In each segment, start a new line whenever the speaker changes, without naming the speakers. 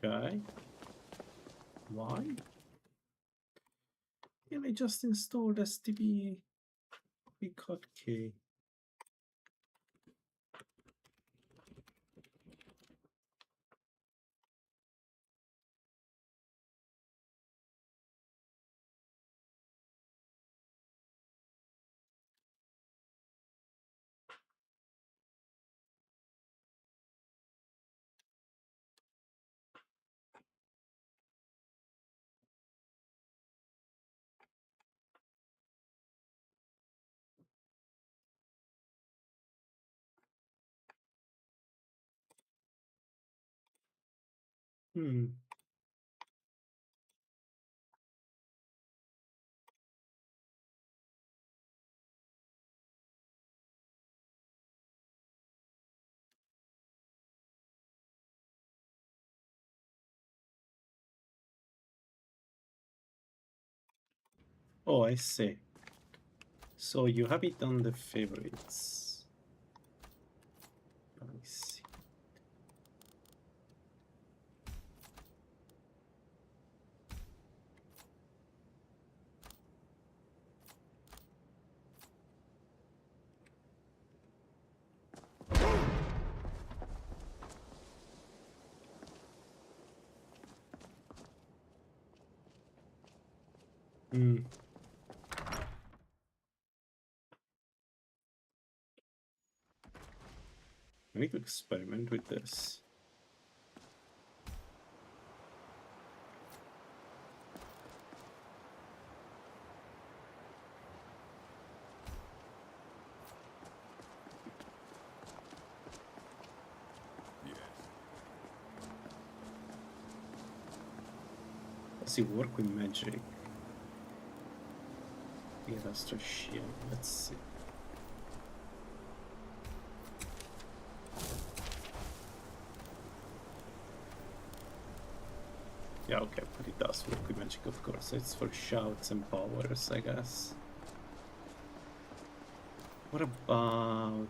Okay. Why? Can I just install STB hotkey? Oh, I see. So you have it on the favorites. Let me see. I need to experiment with this. Does it work with magic? Yeah, that's the shield. Let's see. Yeah, okay, but it does work with magic, of course. It's for shouts and powers, I guess. What about...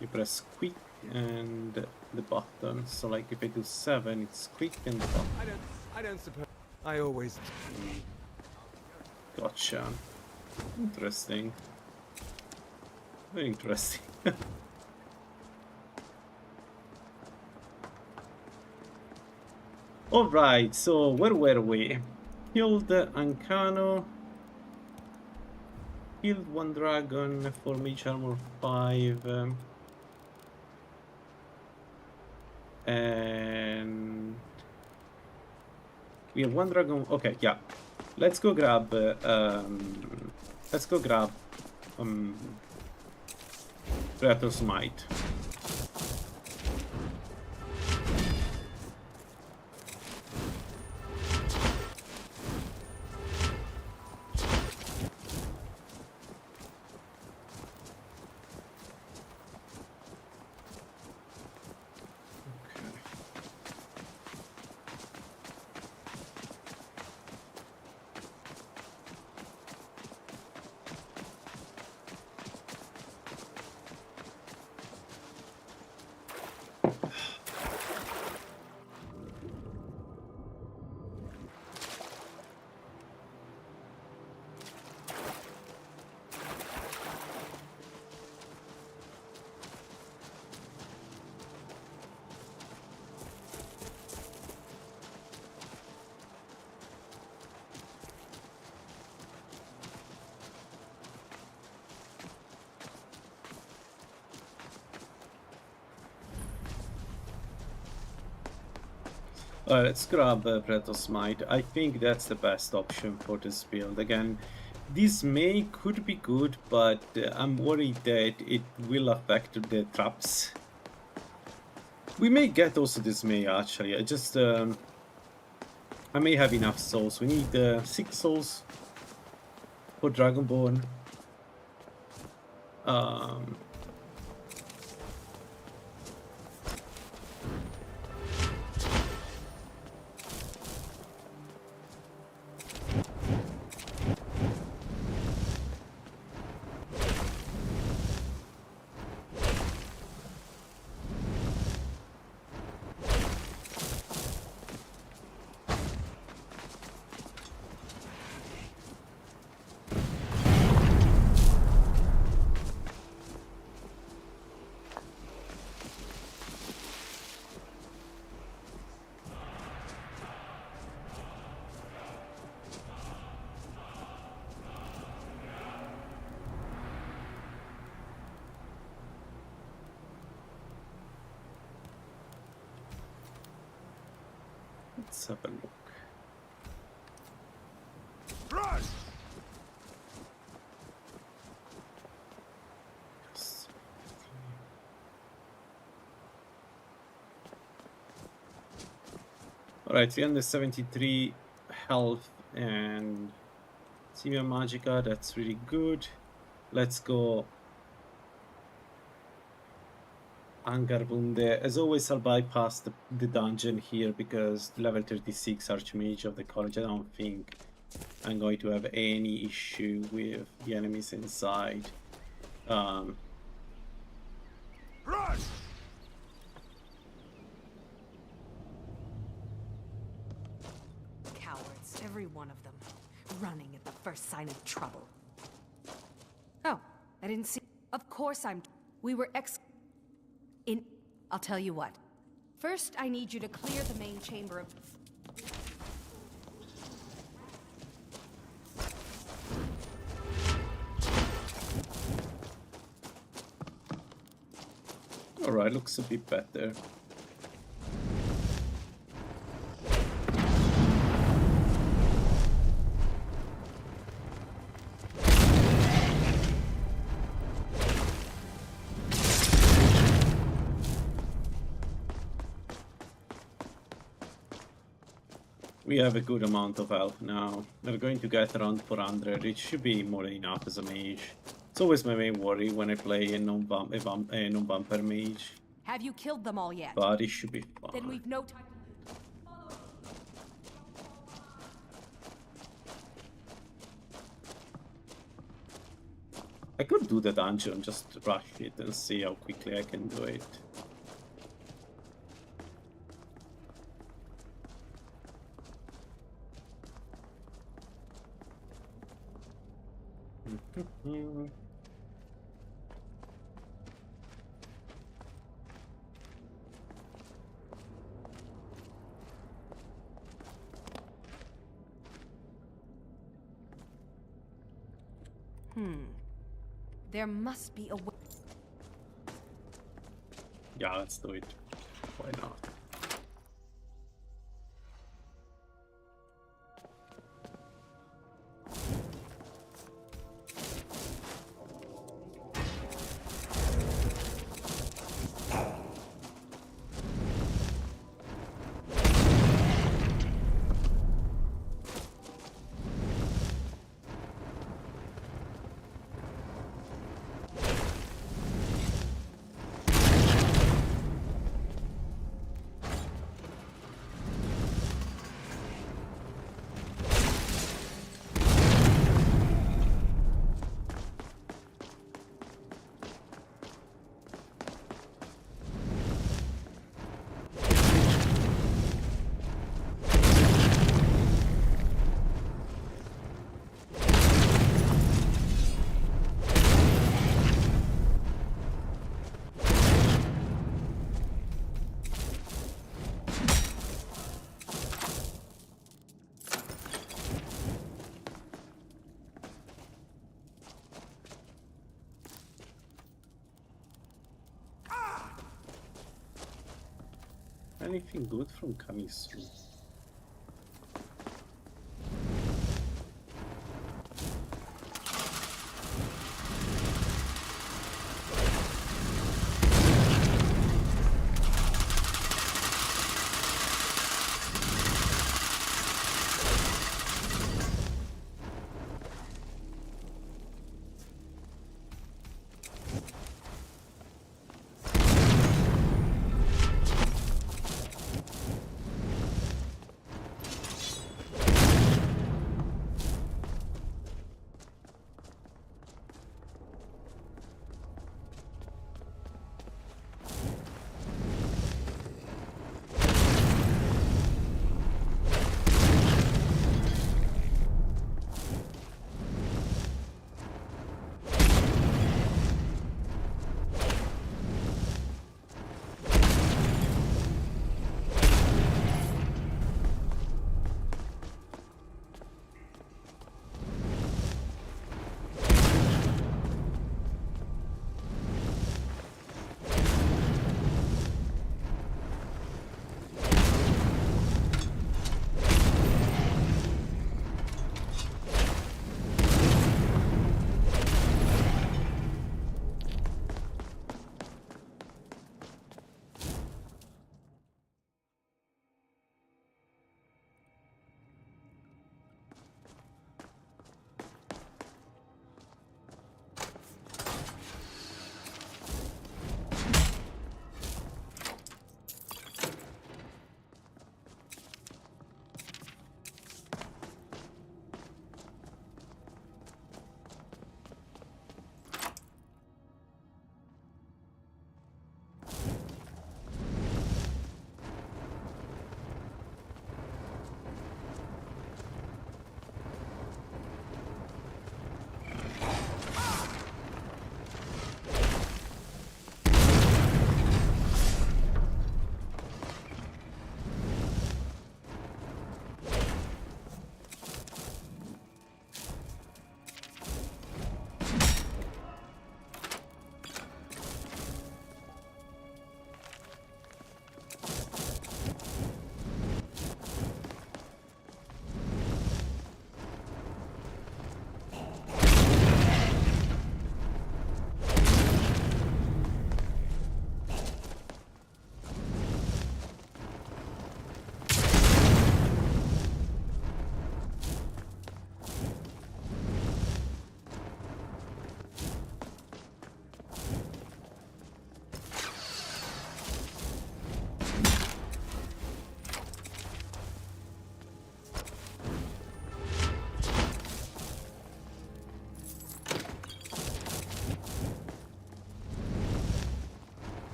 You press quick and the button. So like if I do 7, it's quick and the button.
I don't suppose I always...
Gotcha. Interesting. Very interesting. Alright, so where were we? Killed Ancano. Killed one dragon for mage armor 5. And we have one dragon. Okay, yeah. Let's go grab Kratos Might. Let's grab Kratos Might. I think that's the best option for this build. Again, this may could be good, but I'm worried that it will affect the traps. We may get also this May actually. I may have enough souls. We need 6 souls for Dragonborn. Let's have a look.
Run!
Yes. Alright, 373 health and Severe Magica, that's really good. Let's go Angarbunde. As always, I'll bypass the dungeon here because the level 36 Archmage of the college, I don't think I'm going to have any issue with the enemies inside.
Run!
Cowards, every one of them. Running at the first sign of trouble. Oh, I didn't see. Of course we were I'll tell you what. First, I need you to clear the main chamber of...
Alright, looks a bit better. We have a good amount of health now. We're going to get around 400. It should be more than enough as a mage. It's always my main worry when I play a non-bumper mage.
Have you killed them all yet?
But it should be fine.
Then we've no time.
I could do the dungeon, just rush it and see how quickly I can do it.
There must be a way.
Yeah, let's do it. Why not? Anything good from coming soon?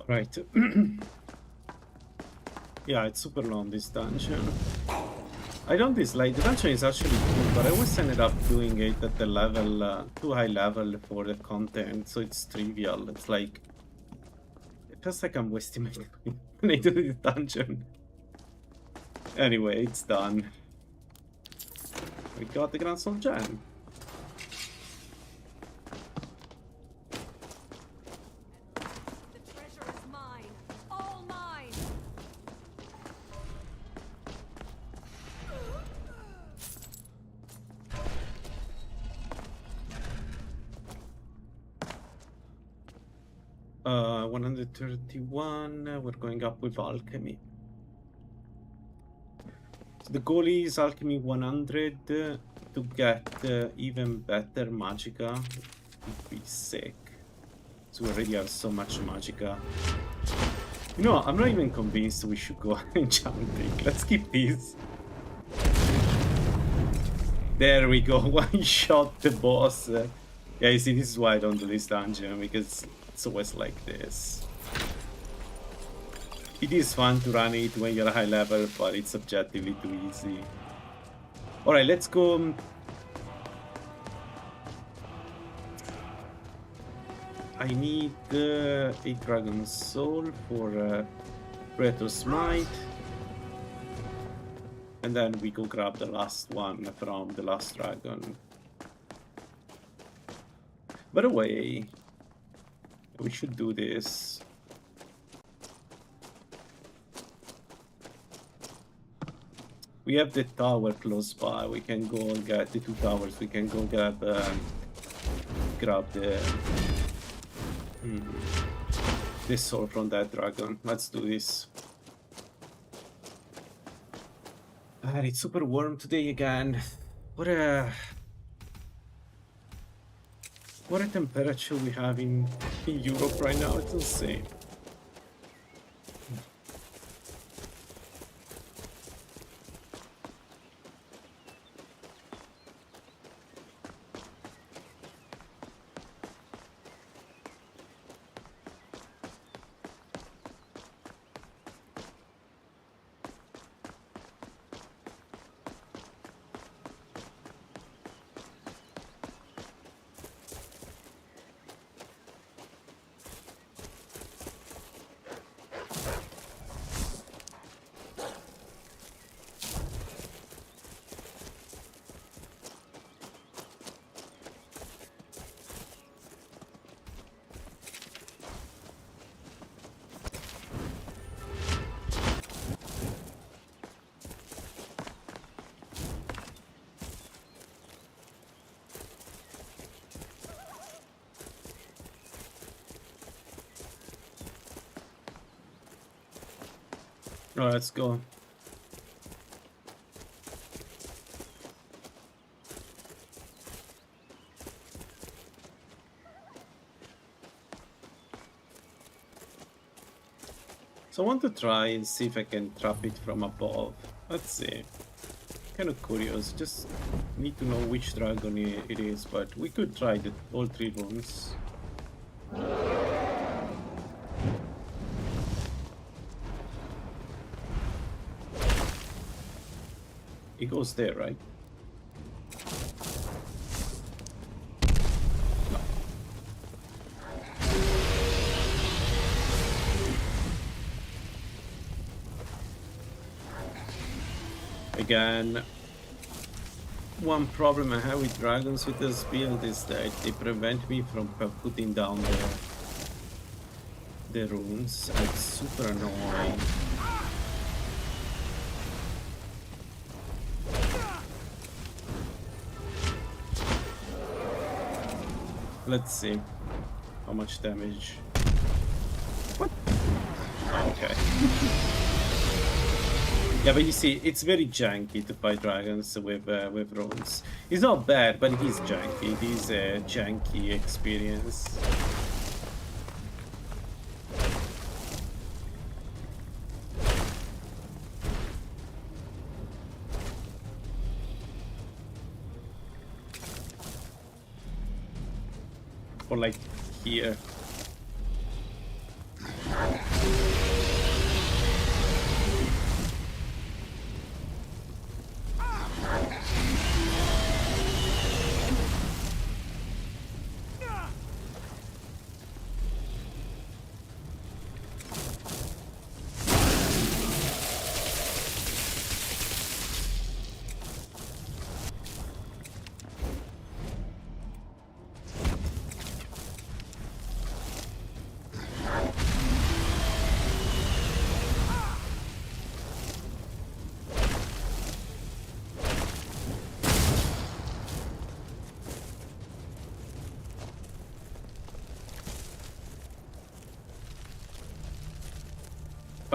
Right. Yeah, it's super long, this dungeon. I don't dislike the dungeon, is actually cool, but I always ended up doing it at the level too high level for the content, so it's trivial. It's like it feels like I'm wasting my time when I do this dungeon. Anyway, it's done. We got the Grand Soul Gem.
The treasure is mine, all mine.
Uh, 131. We're going up with alchemy. So the goal is alchemy 100 to get even better magicka. Would be sick. So we already have so much magicka. You know, I'm not even convinced we should go enchanting. Let's keep these. There we go. One shot the boss. Yeah, you see, this is why I don't do this dungeon, because it's always like this. It is fun to run it when you're high level, but it's objectively too easy. Alright, let's go. I need a Dragon Soul for Retro Smite. And then we go grab the last one from the last dragon. By the way, we should do this. We have the tower close by. We can go and get the 2 towers. We can go grab the soul from that dragon. Let's do this. It's super warm today again. What a temperature we have in Europe right now. It's insane. Alright, let's go. So I want to try and see if I can trap it from above. Let's see. Kind of curious. Just need to know which dragon it is, but we could try all 3 rooms. It goes there, right? No. Again, one problem I have with dragons with this build is that they prevent me from putting down the runes. It's super annoying. Let's see how much damage. What? Okay. Yeah, but you see, it's very janky to fight dragons with runes. It's not bad, but it is janky. It is a janky experience. Or like here.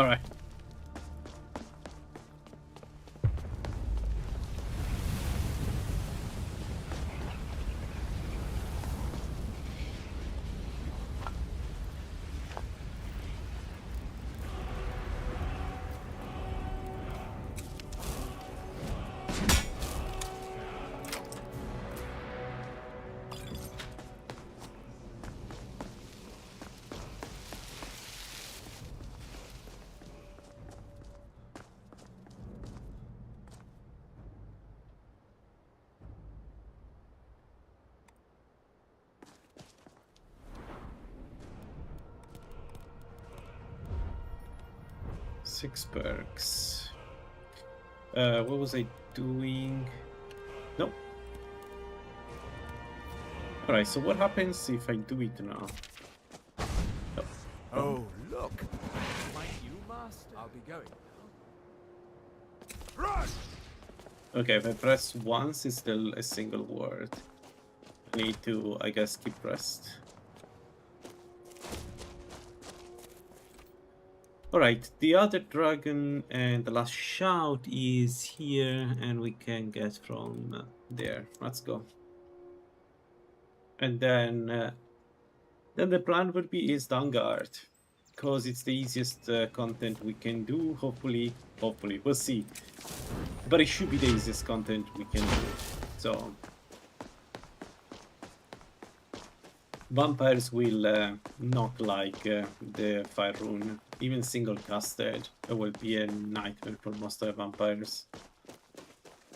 Alright. Six perks. What was I doing? Nope. Alright, so what happens if I do it now? Oh.
Oh, look. Might you, master? I'll be going. Rush!
Okay, if I press once, it's still a single word. I need to, I guess, keep pressed. Alright, the other dragon and the last shout is here, and we can get from there. Let's go. And then the plan would be is Vanguard, because it's the easiest content we can do. Hopefully, we'll see. But it should be the easiest content we can do. So vampires will not like the fire rune. Even single casted will be a nightmare for most of the vampires.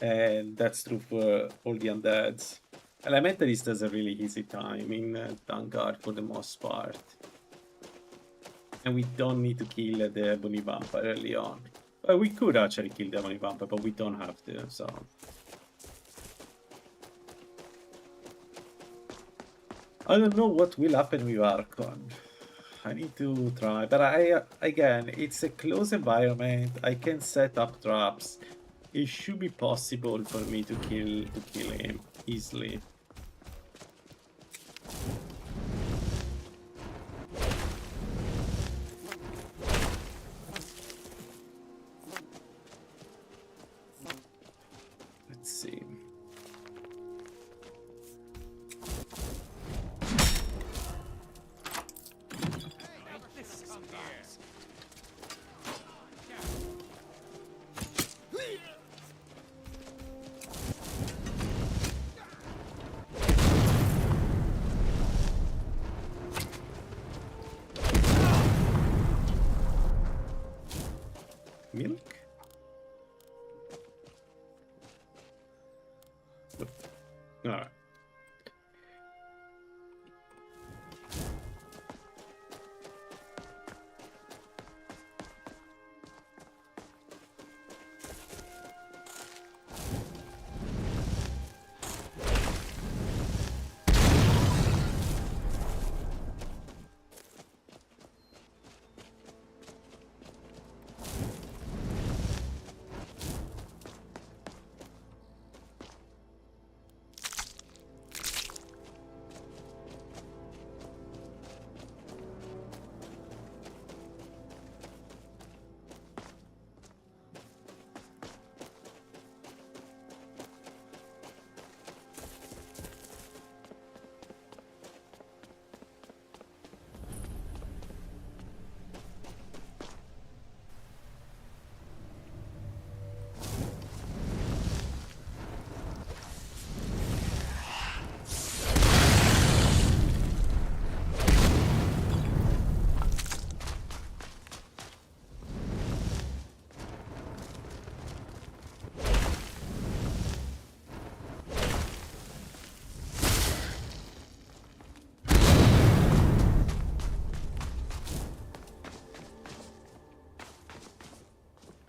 And that's true for all the undeads. Elementalist has a really easy time in Vanguard for the most part. And we don't need to kill the Ebony Vampire early on. Well, we could actually kill the Ebony Vampire, but we don't have to, so... I don't know what will happen with Archon. I need to try, but again, it's a closed environment. I can set up traps. It should be possible for me to kill him easily. Let's see. Milk? Alright.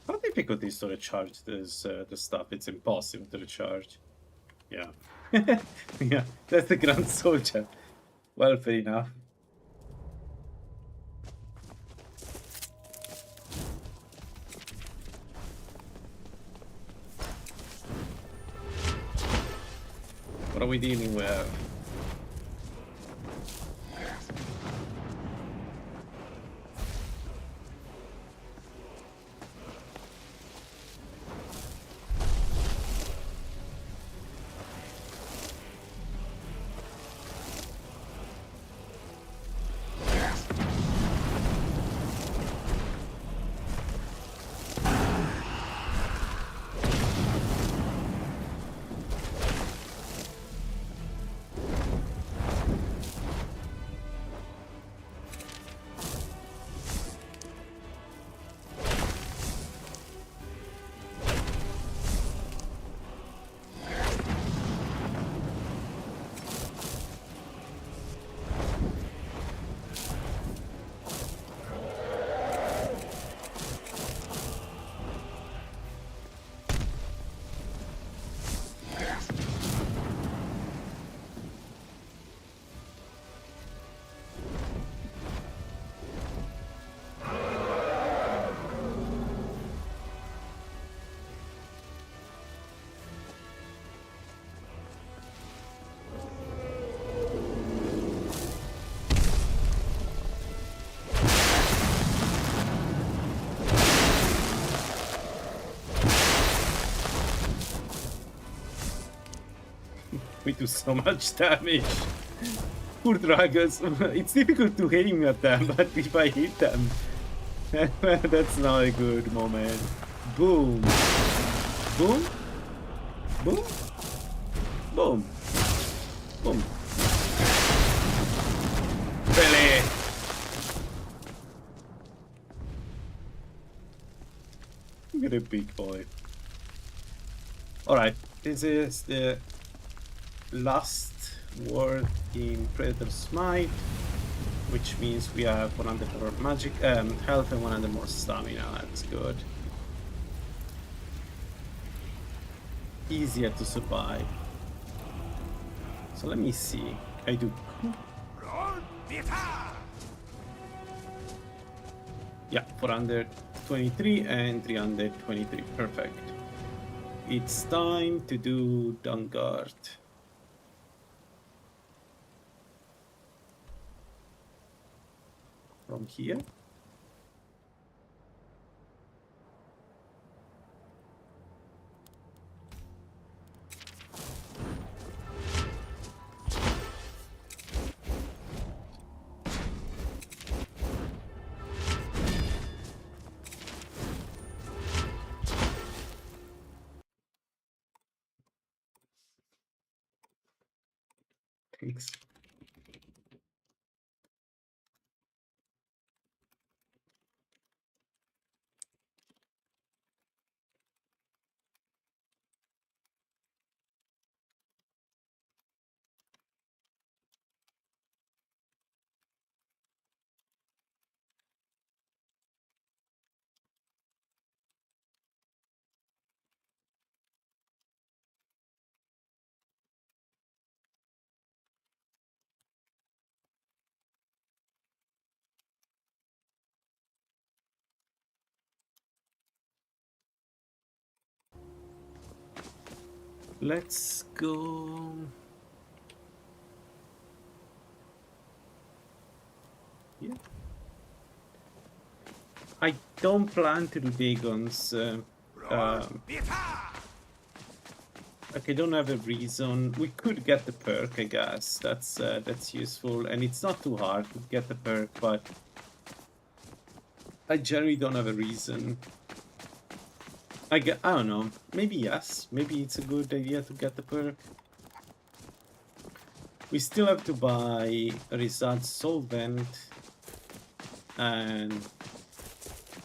How difficult is to recharge this the stuff? It's impossible to recharge. Yeah. Yeah, that's the Grand Soldier. Well, fair enough. What are we dealing with? We do so much damage. Poor dragons. It's difficult to aim at them, but if I hit them, that's not a good moment. Boom. Boom. Boom. Boom. Boom. Really? Look at a big boy. Alright, this is the last word in Predator Smite, which means we have 100 more magic health and 100 more stamina. That's good. Easier to survive. So let me see. I do. Yeah, 423 and 323. Perfect. It's time to do Dungard. From here. Thanks. Let's go. Yeah. I don't plan to do Dagons. Like I don't have a reason. We could get the perk, I guess. That's useful, and it's not too hard to get the perk, but I generally don't have a reason. I don't know. Maybe yes. Maybe it's a good idea to get the perk. We still have to buy Rizad's Solvent, and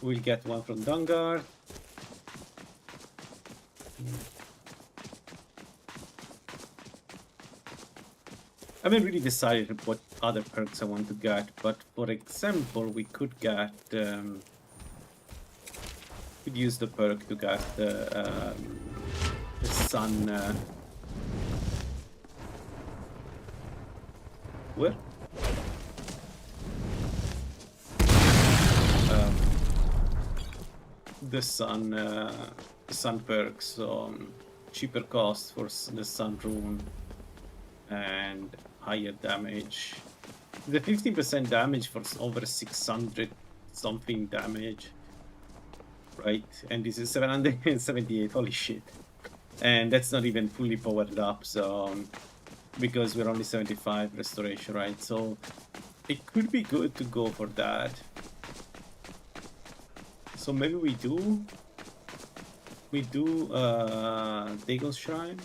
we'll get one from Dungard. I haven't really decided what other perks I want to get, but for example, we could get could use the perk to get the sun. Where? The sun perks, so cheaper cost for the sun rune and higher damage. The 15% damage for over 600 something damage, right? And this is 778. Holy shit! And that's not even fully powered up, so because we're only 75 restoration, right? So it could be good to go for that. So maybe we do Dagon's Shrine.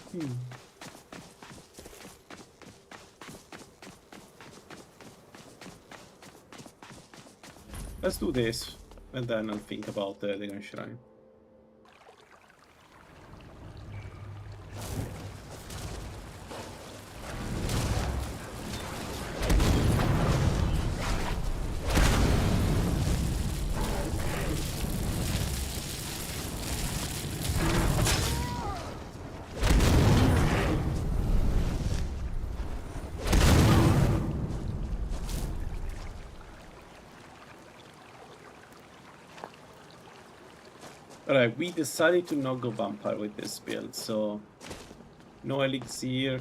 Let's do this, and then I'll think about the Dagon's Shrine. Alright, we decided to not go vampire with this build, so no elixir.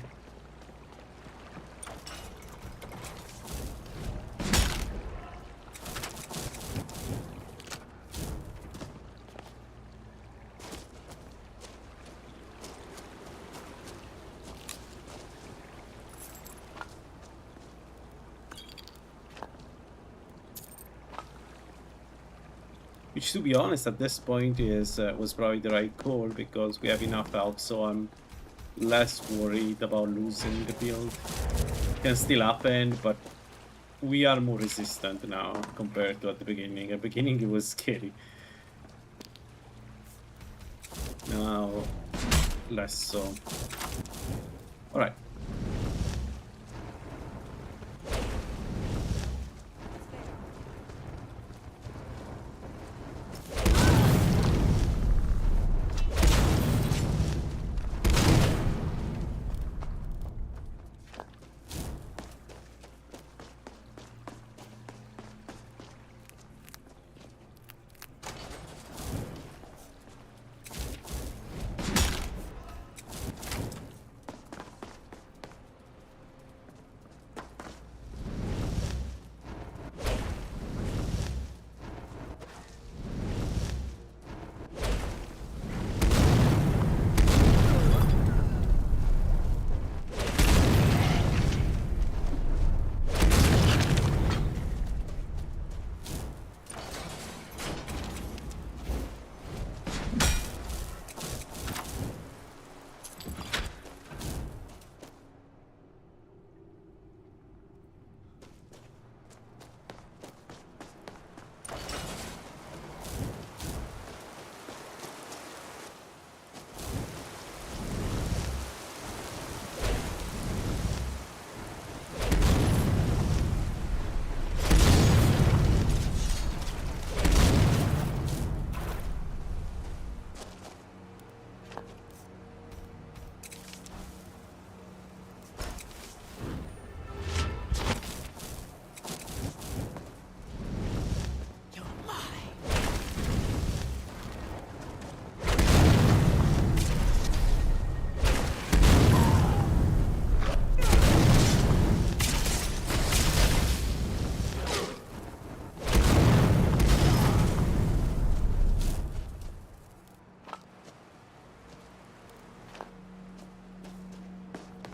Which, to be honest, at this point is was probably the right call because we have enough health, so I'm less worried about losing the build. Can still happen, but we are more resistant now compared to at the beginning. At the beginning, it was scary. Now, less so. All right.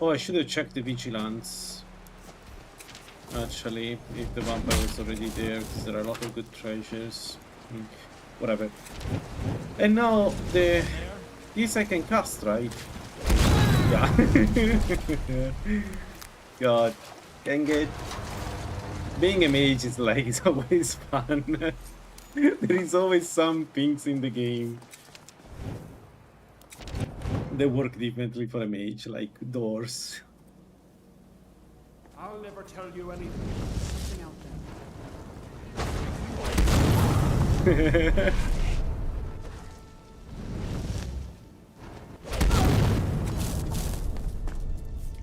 Oh, I should have checked the vigilance. Actually, if the vampire was already there, because there are a lot of good treasures. Whatever. And now this I can cast, right? Yeah. God, dang it. Being a mage is like it's always fun. There is always some things in the game that work differently for a mage, like doors.
I'll never tell you anything.
Something out there.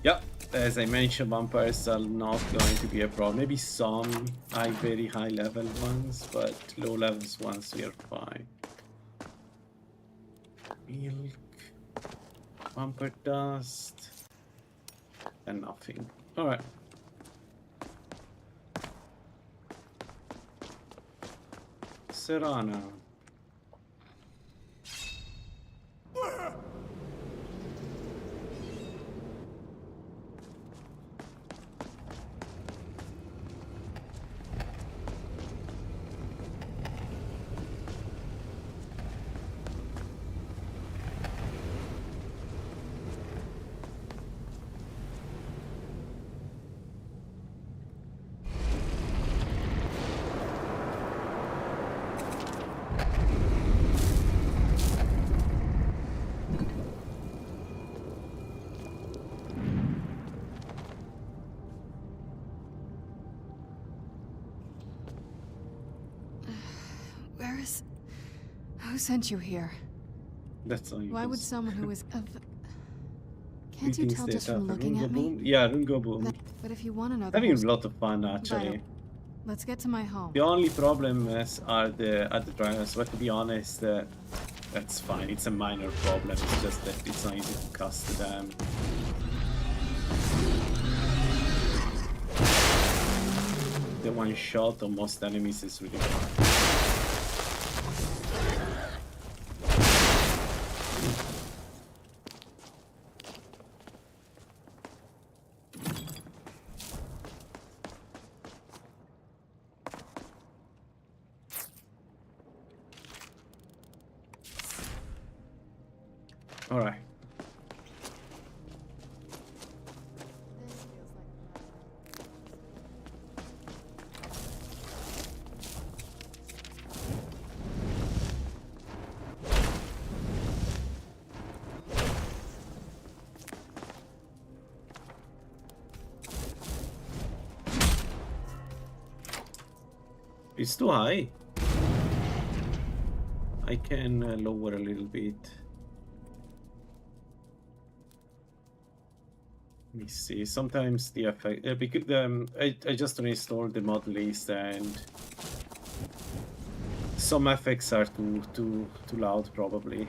Yep, as I mentioned, vampires are not going to be a problem. Maybe some very high level ones, but low levels ones we are fine. Milk, vampire dust, and nothing. Alright. Serana.
Who sent you here?
That's all you
Why
can
would
say.
someone who is of... Can't you
Greetings,
tell just
data.
from looking at me?
Yeah, Rungoboom.
But if you want to know the
Having
whole...
a lot of fun actually.
Let's get to my home.
The only problem are the dragons, but to be honest, that's fine. It's a minor problem. It's just that it's not easy to cast them. The one shot on most enemies is really hard. Alright. It's too high. I can lower a little bit. Let me see. Sometimes the effect because I just reinstalled the mod list and some effects are too loud probably.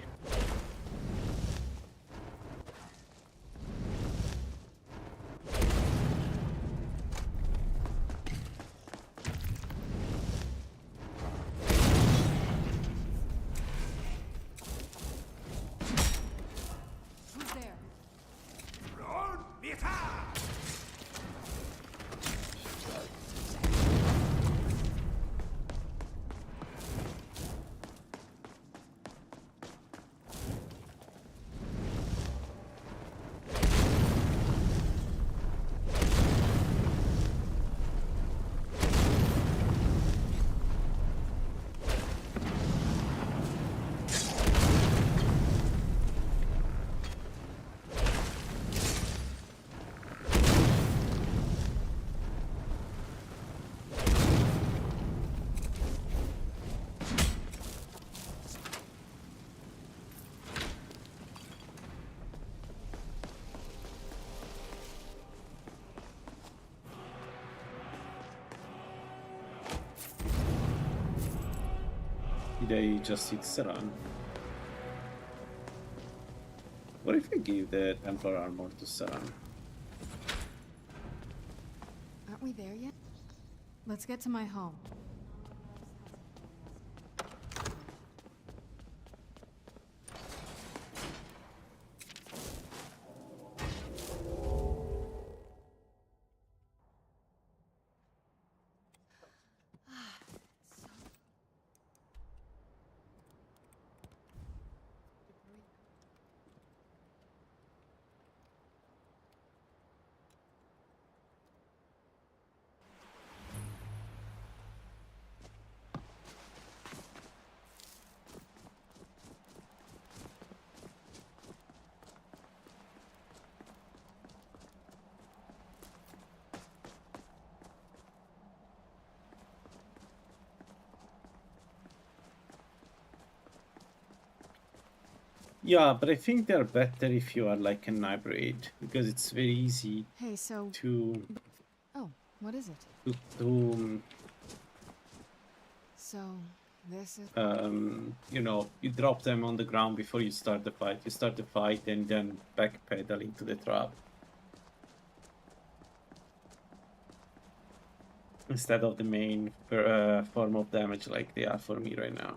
They just hit Saran. What if I give the Templar armor to Saran?
Aren't we there yet? Let's get to my home.
Yeah, but I think they're better if you are like an hybrid because it's very easy
Hey, so...
to
Oh, what is it?
to
So, this is...
you know, you drop them on the ground before you start the fight. You start the fight and then backpedal into the trap. Instead of the main form of damage like they are for me right now.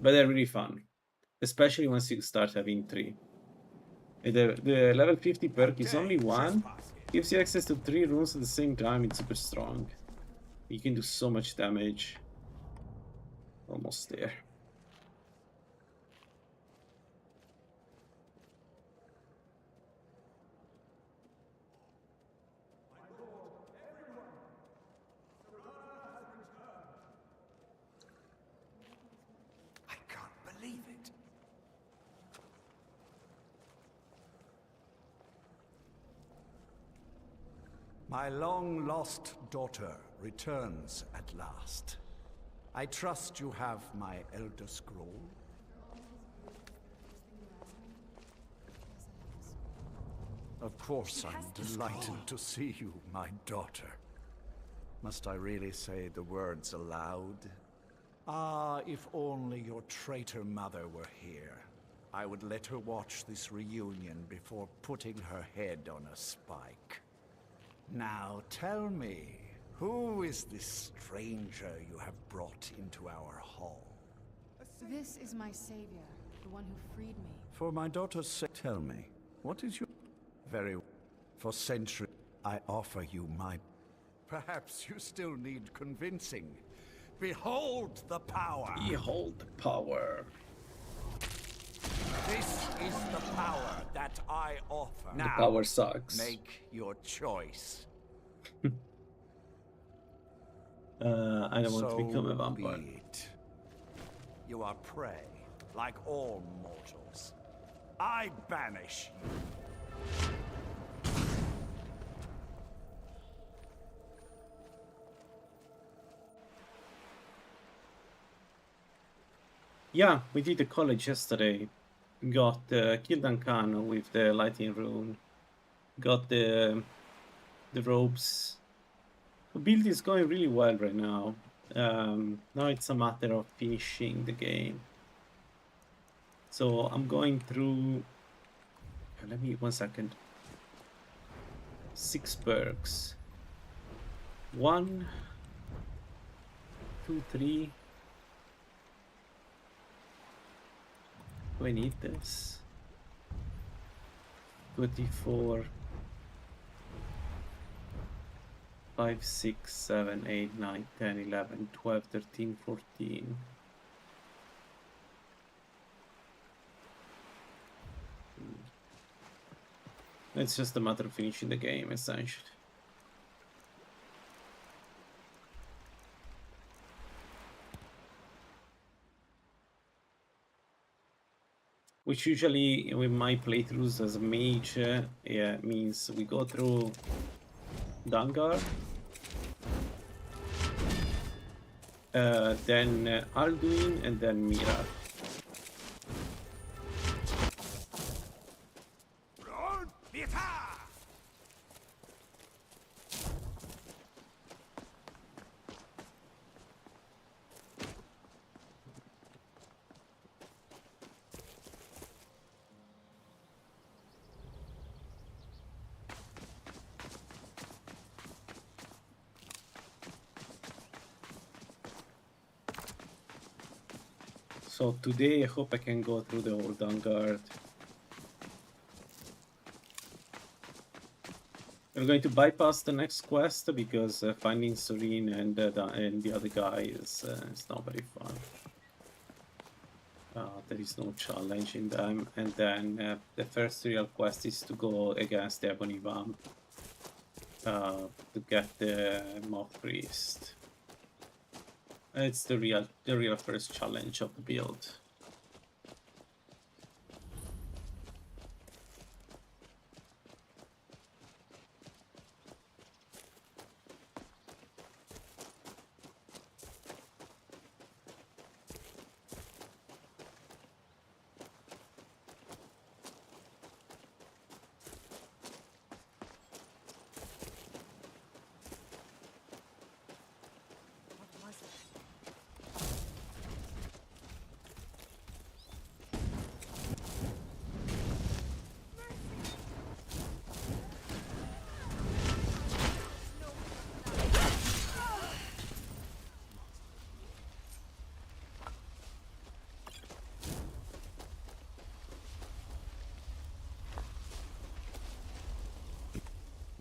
But they're really fun. Especially once you start having 3. The level 50 perk is only 1. Gives you access to 3 runes at the same time. It's super strong. You can do so much damage. Almost there.
I can't believe it.
My long-lost daughter returns at last. I trust you have my Elder Scroll. Of course, I'm delighted to see you, my daughter. Must I really say the words aloud? Ah, if only your traitor mother were here. I would let her watch this reunion before putting her head on a spike. Now tell me, who is this stranger you have brought into our hall?
This is my savior, the one who freed me.
For my daughter's sake, tell me, what is your... Very well. For centuries, I offer you my... Perhaps you still need convincing. Behold the power!
Behold the power.
This is the power that I offer.
The
Now,
power sucks.
make your choice.
I don't want to become a
So
vampire.
be it. You are prey, like all mortals. I banish you.
Yeah, we did the college yesterday. Got killed Ankano with the lightning rune. Got the robes. The build is going really well right now. Now it's a matter of finishing the game. So I'm going through. Let me 1 second. 6 perks. 1, 2, 3. Do I need this? 24, 5, 6, 7, 8, 9, 10, 11, 12, 13, 14. It's just a matter of finishing the game, essentially. Which usually, with my playthroughs as a mage, yeah, means we go through Dangar, then Alduin, and then Mira. So today I hope I can go through the whole Vanguard. We're going to bypass the next quest because finding Serene and the other guy is not very fun. There is no challenge in them, and then the first real quest is to go against the Ebony Vamp to get the Moth Priest. It's the real first challenge of the build.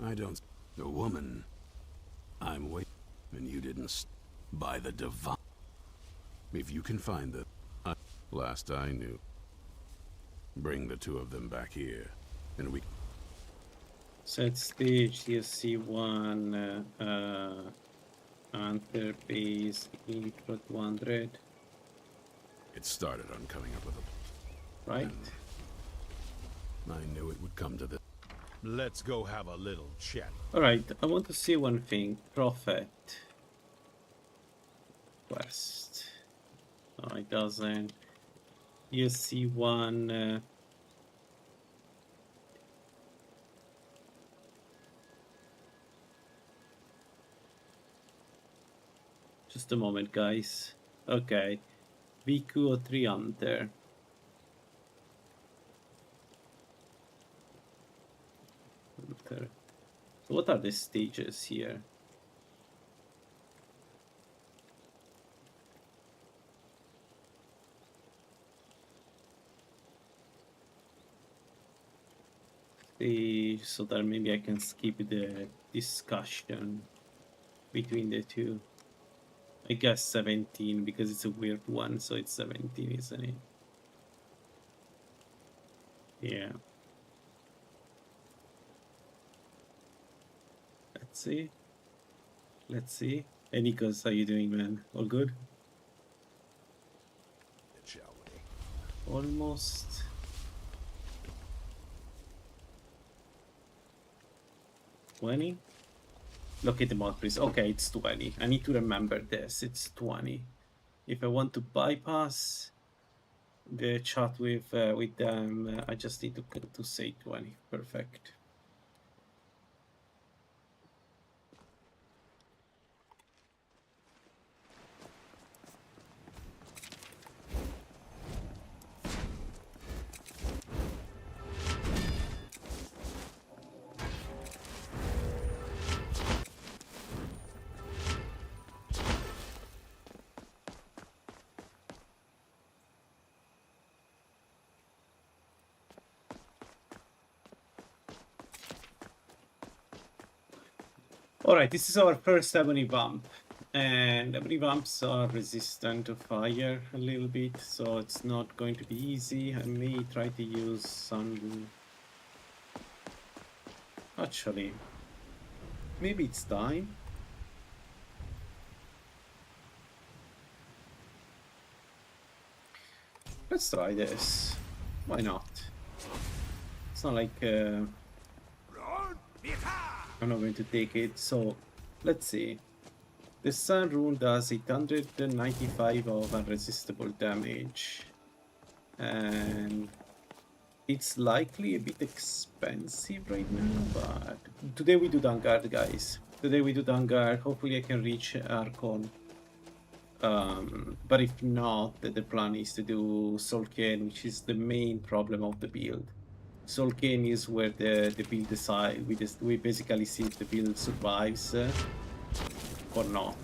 I don't... The woman... I'm waiting, and you didn't by the divine... If you can find the... last I knew. Bring the two of them back here, and we...
Set stage, DSC 1, Anther base, intro 200.
It started on coming up with a...
Right?
I knew it would come to this.
Let's go have a little chat.
Alright, I want to see one thing. Prophet. Quest. No, it doesn't. DSC 1... Just a moment, guys. Okay. VQ 3 Hunter. So what are the stages here? So that maybe I can skip the discussion between the two. I guess 17 because it's a weird one, so it's 17, isn't it? Yeah. Let's see. Let's see. Hey, Nikos, how you doing, man? All good?
Shall we?
Almost. $20? Look at the mod, please. Okay, it's 20. I need to remember this. It's 20. If I want to bypass the chat with them, I just need to say 20. Perfect. Alright, this is our first ebony vamp, and ebony vamps are resistant to fire a little bit, so it's not going to be easy. I may try to use some... Actually, maybe it's time. Let's try this. Why not? It's not like... I'm not going to take it, so let's see. The Sun Rune does 895 of unresistible damage, and it's likely a bit expensive right now, but today we do Vanguard, guys. Today we do Vanguard. Hopefully I can reach Archon. But if not, the plan is to do Solken, which is the main problem of the build. Solken is where the build decide. We basically see if the build survives or not.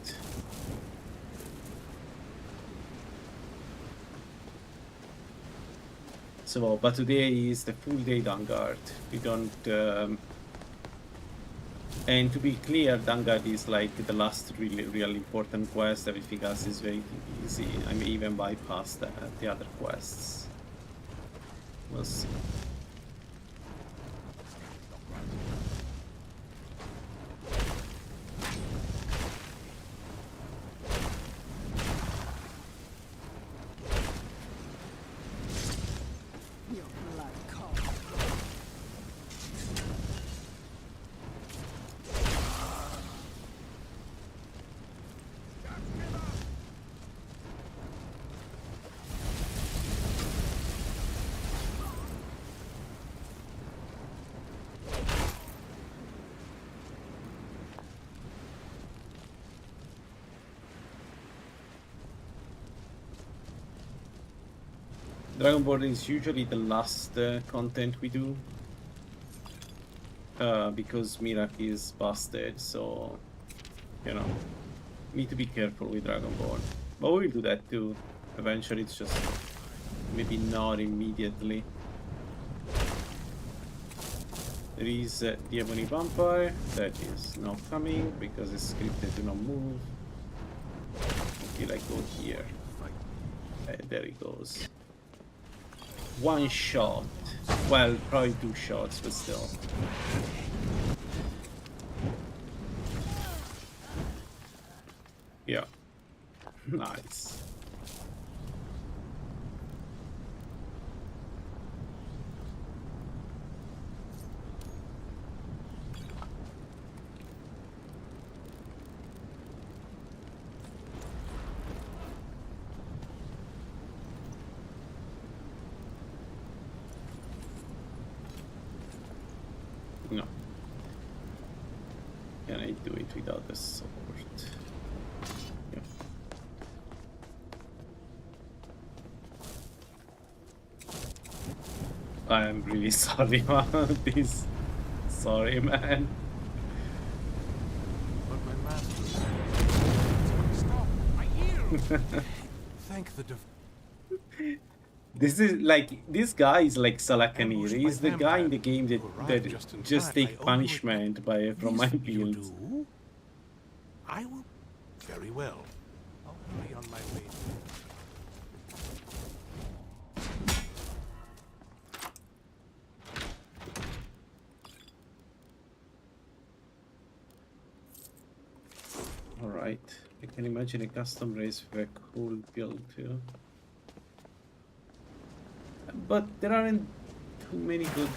So, but today is the full day Vanguard. We don't. And to be clear, Vanguard is like the last real important quest. Everything else is very easy. I may even bypass the other quests. We'll see. Dragonborn is usually the last content we do because Mirak is busted, so you know, need to be careful with Dragonborn. But we'll do that too. Eventually, it's just maybe not immediately. There is the Ebony Vampire that is not coming because it's scripted to not move until I go here. There he goes. One shot. Well, probably two shots, but still. Yeah. Nice. No. Can I do it without the sword? Yeah. I am really sorry about this. Sorry, man.
But my master stop! I yield! Thank the
This is like, this guy is like Salakanir. He's the guy in the game that just take punishment from my build.
I will. Very well. I'll hurry on my way.
Alright, I can imagine a custom race with a cool build too. But there aren't too many good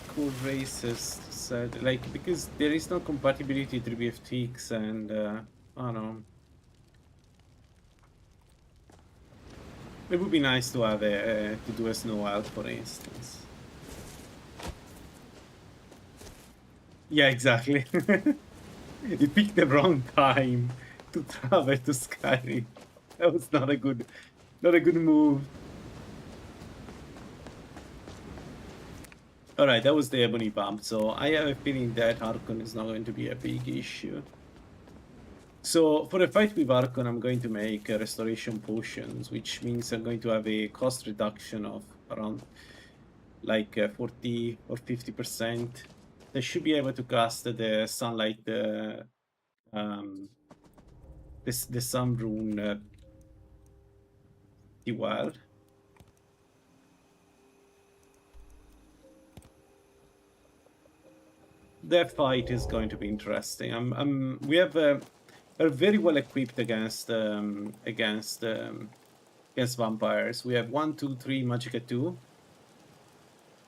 cool races, said, like, because there is no compatibility 3bftweaks and I don't know. It would be nice to have to do a snow elf, for instance. Yeah, exactly. You picked the wrong time to travel to Skyrim. That was not a good move. Alright, that was the Ebony bump, so I have a feeling that Archon is not going to be a big issue. So for a fight with Archon, I'm going to make restoration potions, which means I'm going to have a cost reduction of around like 40 or 50%. I should be able to cast the sunlight, the sun rune pretty well. That fight is going to be interesting. We have are very well equipped against vampires. We have 1, 2, 3 Magicka 2.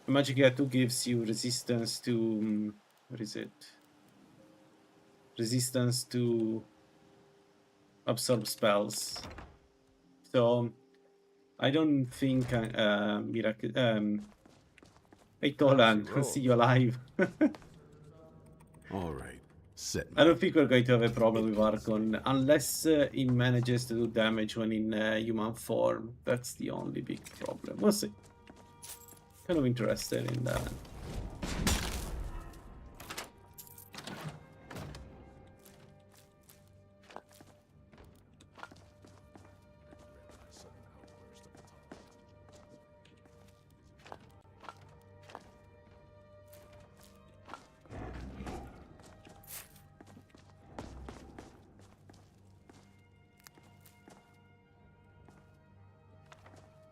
Magicka 2 gives you resistance to what is it? Resistance to absorb spells. So I don't think miracle. Hey LaLaland, see you alive.
All right, set.
I don't think we're going to have a problem with Archon unless he manages to do damage when in human form. That's the only big problem. We'll see. Kind of interested in that.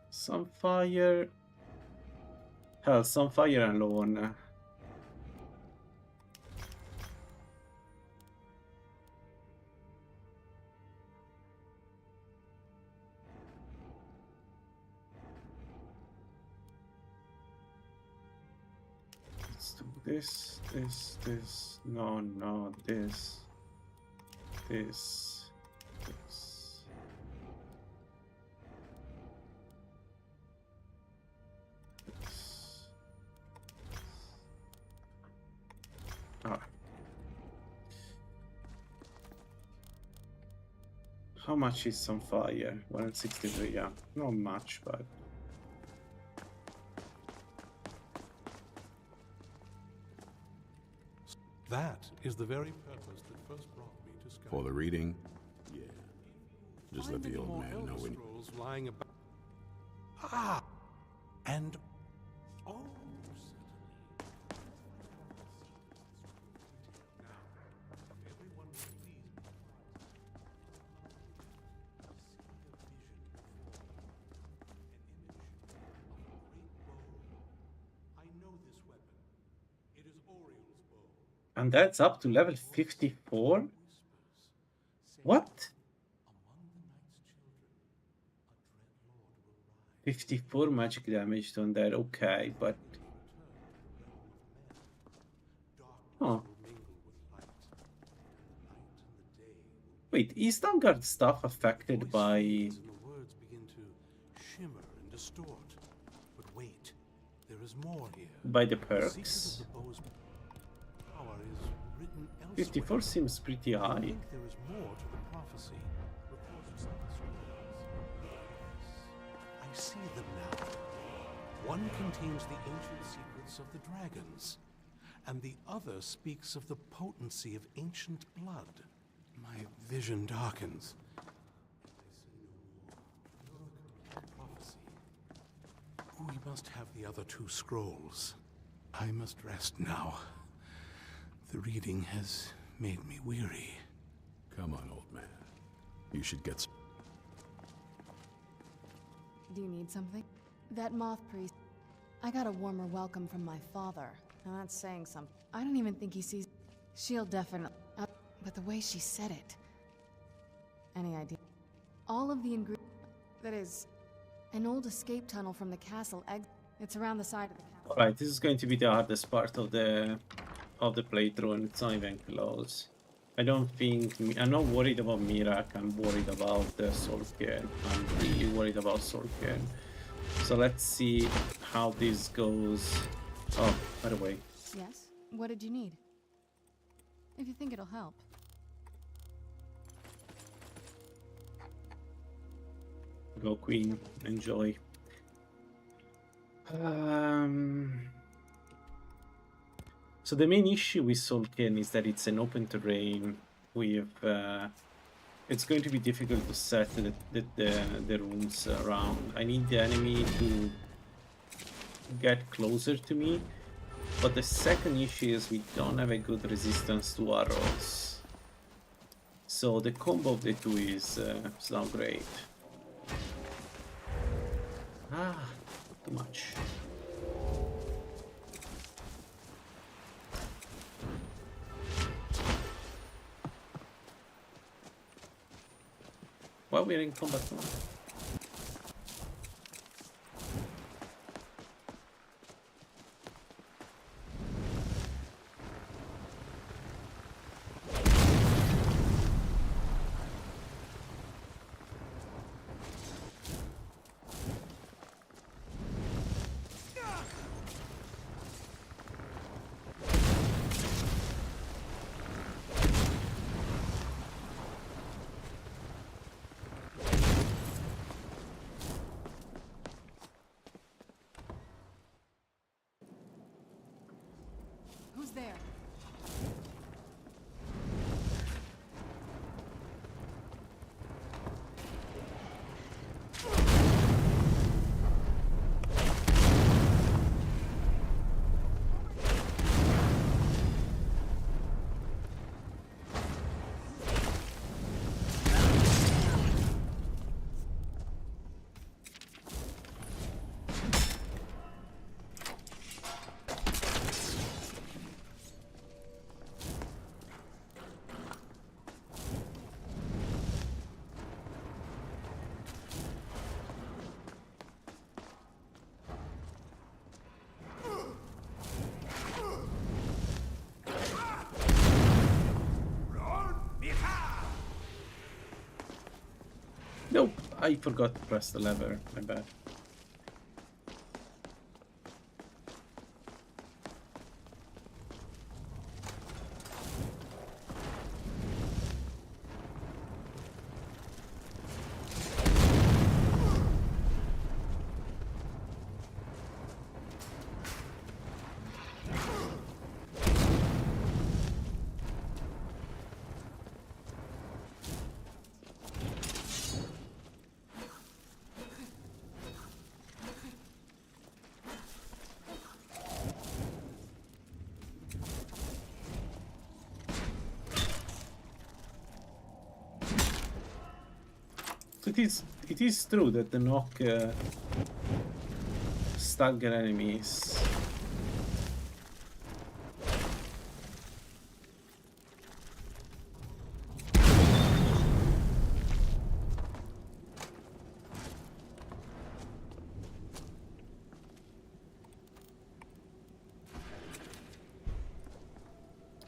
Some fire. Hell, some fire alone. Let's do this, this. No, this. This. How much is some fire? 163, yeah. Not much, but...
That is the very purpose that first brought me to Skyrim.
For the reading? Yeah. Just let the old
More
man know
Elder
when...
Scrolls lying about. Ah! And... Oh,
And that's up to level 54? What? 54 magic damage on that, okay, but... Oh. Wait, is Vanguard stuff affected by...
the words begin to shimmer and distort. But wait, there is more here.
by the
The
perks?
secret of the bow's power is written elsewhere.
54 seems pretty
I
high.
think there is more to the prophecy. Reports of the scrolls. I see them now. One contains the ancient secrets of the dragons, and the other speaks of the potency of ancient blood. My vision darkens. Prophecy. We must have the other two scrolls. I must rest now. The reading has made me weary.
Come on, old man. You should get...
Do you need something? That moth priest. I got a warmer welcome from my father. Now that's saying something. I don't even think he sees. She'll definitely. But the way she said it. Any idea? All of the ingredients. That is, an old escape tunnel from the castle. It's around the side of the castle.
Alright, this is going to be the hardest part of the playthrough, and it's not even close. I don't think... I'm not worried about Mirak, I'm worried about Solkern. I'm really worried about Solkern. So let's see how this goes. Oh, by the way.
Yes? What did you need? If you think it'll help.
Go Queen, enjoy. So the main issue with Solkern is that it's an open terrain with... it's going to be difficult to set the runes around. I need the enemy to get closer to me. But the second issue is we don't have a good resistance to arrows. So the combo of the two is not great. Ah, too much. Well, we're in combat mode.
Who's there?
Nope, I forgot to press the lever, my bad. It is true that the knock stagger enemies.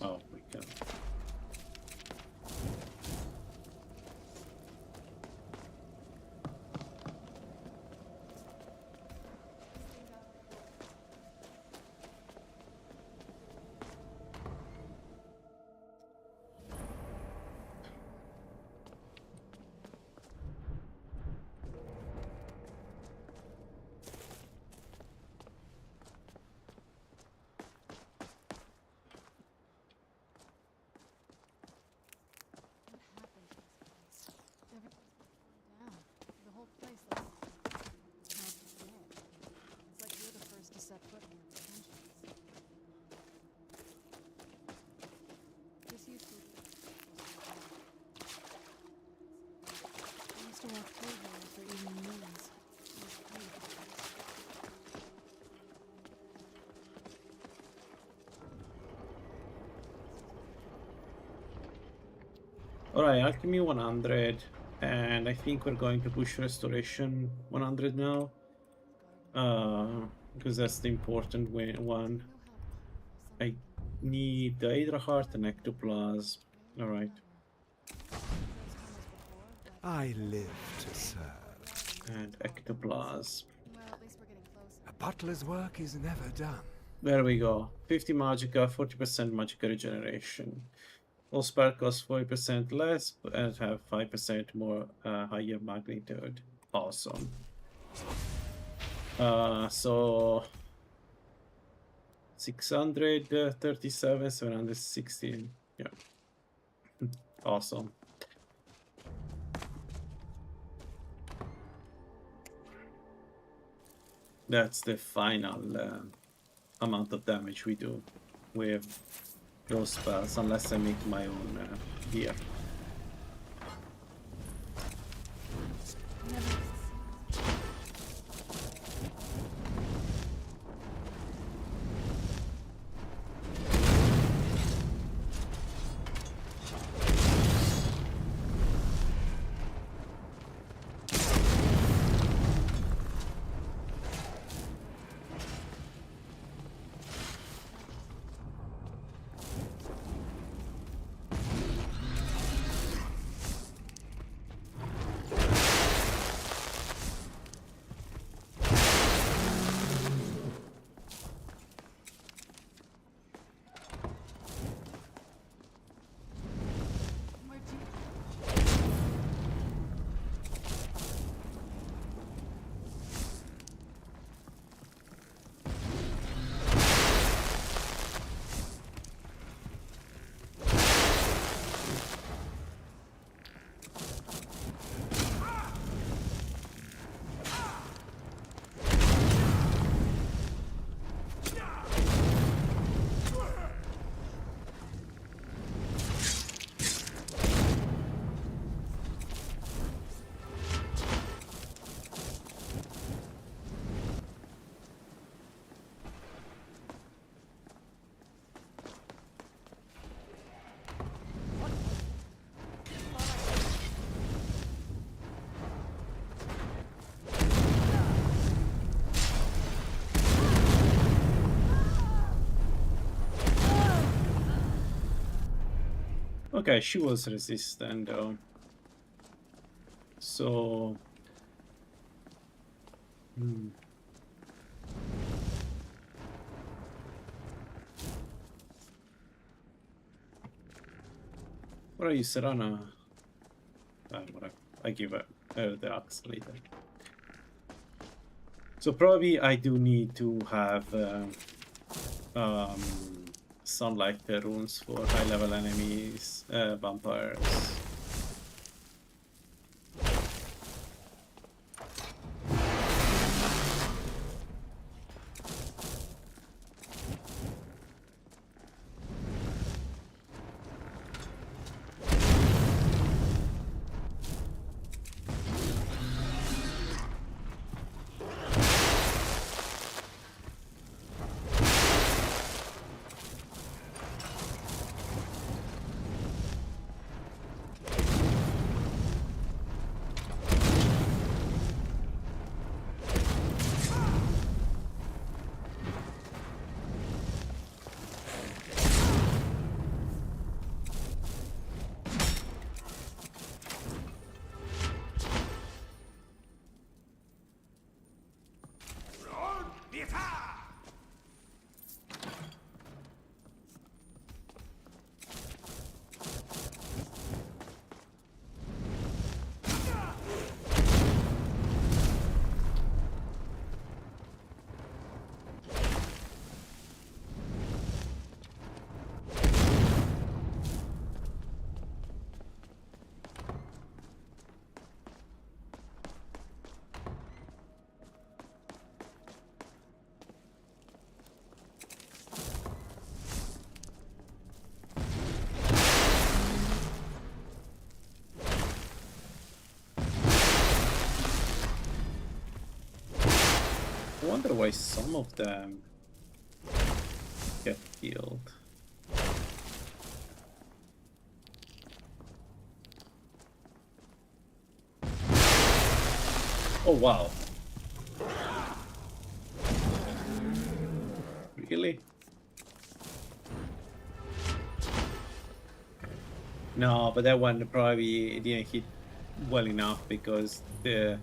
Oh, we can. Alright, Alchemy 100. And I think we're going to push restoration 100 now. Because that's the important one. I need the Hydra Heart and Ectoplasm. Alright.
I live to serve.
And Ectoplasm.
Well, at least we're getting closer.
A butler's work is never done.
There we go. 50 Magicka, 40% Magicka regeneration. All spell costs 40% less and have 5% more higher magnitude. Awesome. So 637, 716. Yeah. Awesome. That's the final amount of damage we do with those spells, unless I make my own here. Okay, she was resistant though. So... What are you, Serana? I give her the axe later. So probably I do need to have sunlight runes for high level enemies, vampires. I wonder why some of them get healed. Oh wow. Really? No, but that one probably didn't hit well enough because the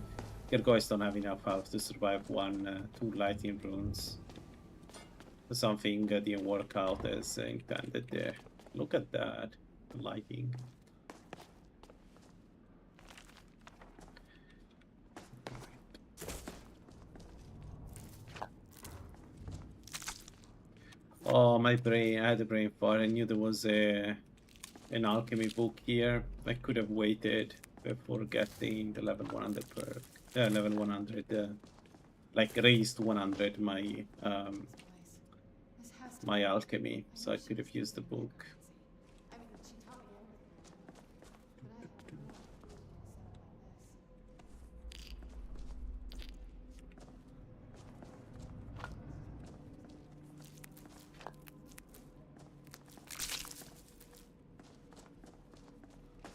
gargoyles don't have enough health to survive two lightning runes. Something didn't work out as intended there. Look at that, lighting. Oh, my brain! I had a brain fart. I knew there was an alchemy book here. I could have waited before getting the level 100 perk. Level 100, like raised 100 my my alchemy, so I could have used the book.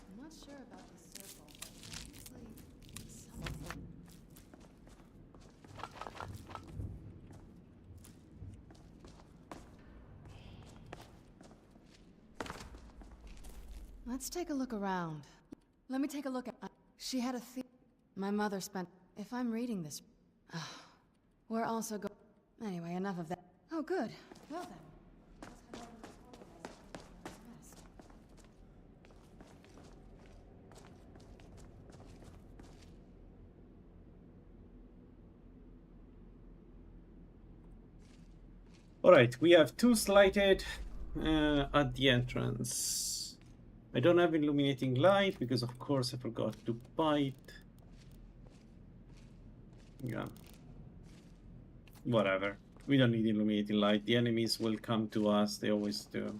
I'm not sure about this circle, but obviously something. Let's take a look around. Let me take a look at... She had a my mother spent... If I'm reading this... we're also go... Anyway, enough of that. Oh, good. Well then. Let's head over to the portal as best.
Alright, we have two slighted at the entrance. I don't have illuminating light because of course I forgot to buy it. Yeah. Whatever. We don't need illuminating light. The enemies will come to us, they always do.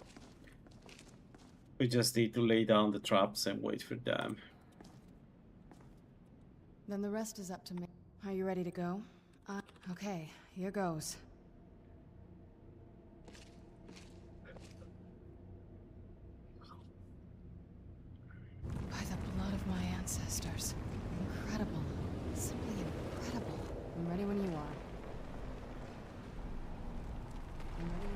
We just need to lay down the traps and wait for them.
Then the rest is up to me. Are you ready to go? Okay, here goes. By the blood of my ancestors. Incredible. Simply incredible. I'm ready when you are. I'm ready.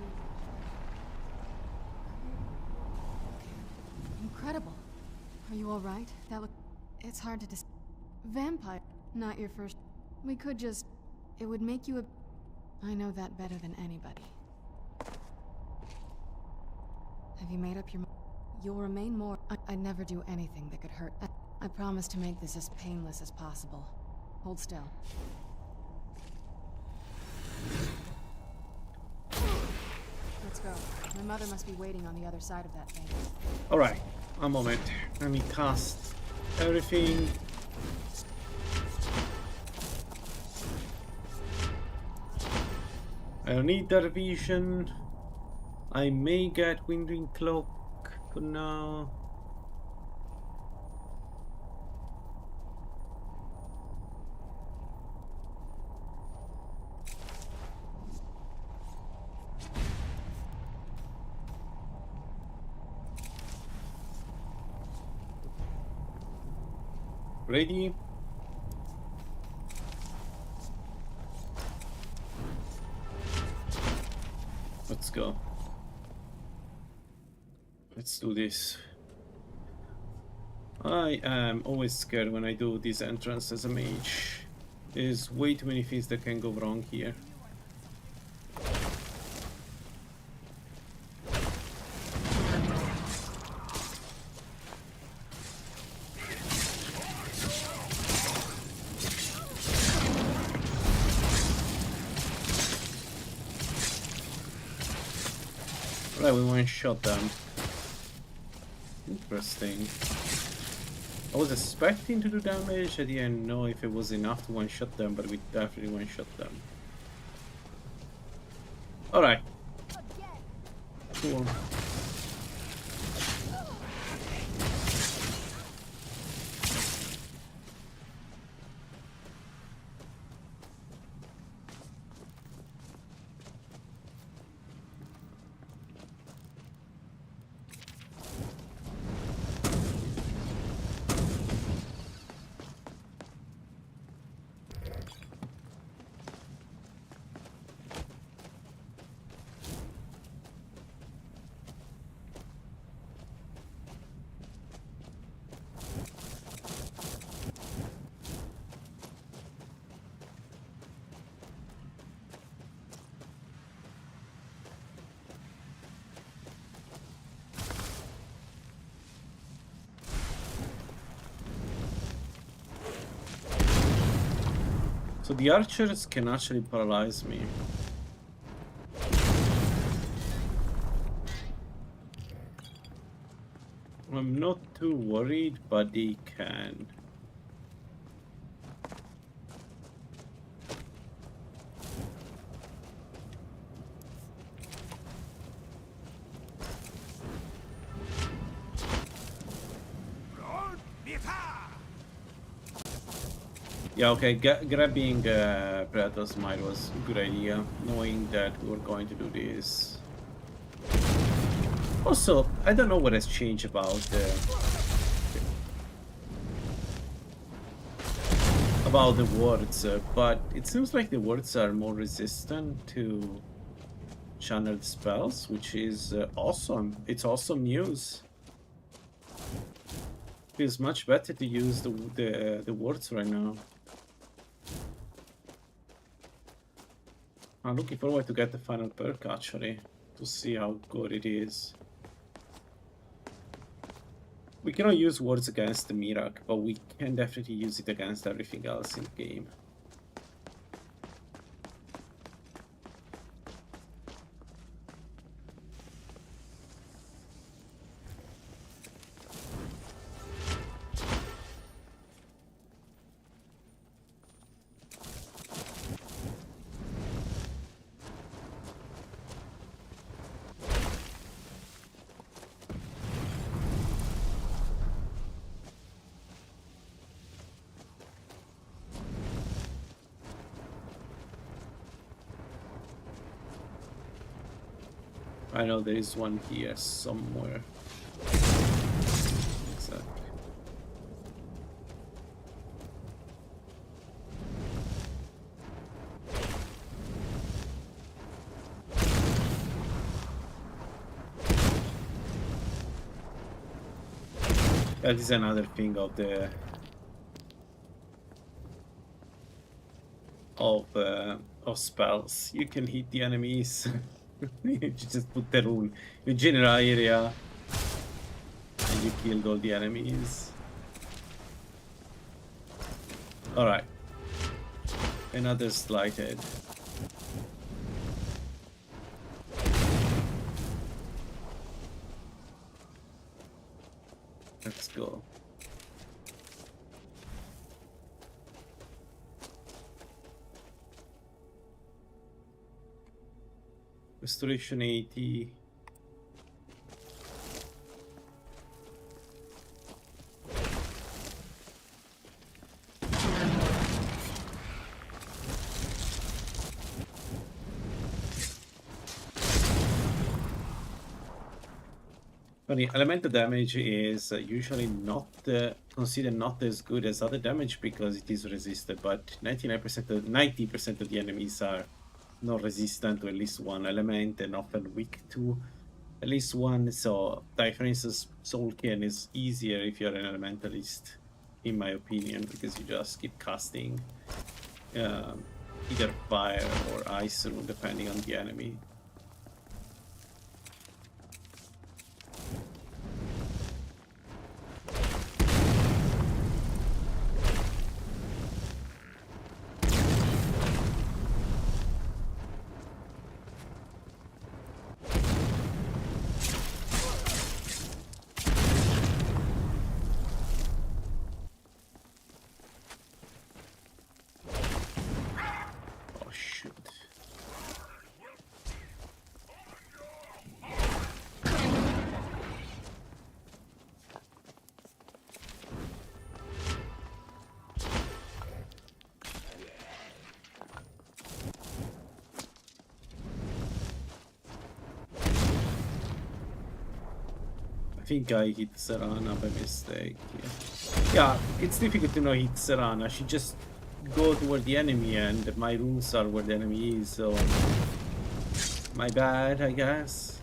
Okay. Incredible. Are you alright? That look... It's hard to Vampire. Not your first... We could just... It would make you a... I know that better than anybody. Have you made up your mind? You'll remain more... I'd never do anything that could hurt. I promise to make this as painless as possible. Hold still. Let's go. My mother must be waiting on the other side of that thing.
Alright, a moment. Let me cast everything. I don't need that vision. I may get Winding Cloak for now. Ready? Let's go. Let's do this. I am always scared when I do this entrance as a mage. There's way too many things that can go wrong here. Right, we one-shot them. Interesting. I was expecting to do damage, I didn't know if it was enough to one-shot them, but we definitely one-shot them. Alright. Cool. So the archers can actually paralyze me. I'm not too worried, but they can. Yeah, okay, grabbing Predator's Might was a good idea, knowing that we were going to do this. Also, I don't know what has changed about the words, but it seems like the words are more resistant to channeled spells, which is awesome. It's awesome news. Feels much better to use the words right now. I'm looking forward to get the final perk actually, to see how good it is. We cannot use words against the Mirak, but we can definitely use it against everything else in the game. I know there is one here somewhere. Exactly. That is another thing of the of spells. You can hit the enemies. You just put the rune in general area and you killed all the enemies. Alright. Another slighted. Let's go. Restoration 80. Funny, elemental damage is usually not considered not as good as other damage because it is resisted, but 90% of the enemies are not resistant to at least one element and often weak to at least one. So, like for instance, Soulkin is easier if you're an elementalist, in my opinion, because you just keep casting either fire or ice rune depending on the enemy. I think I hit Serana by mistake. Yeah, it's difficult to know hit Serana. She just go toward the enemy and my runes are where the enemy is, so my bad, I guess.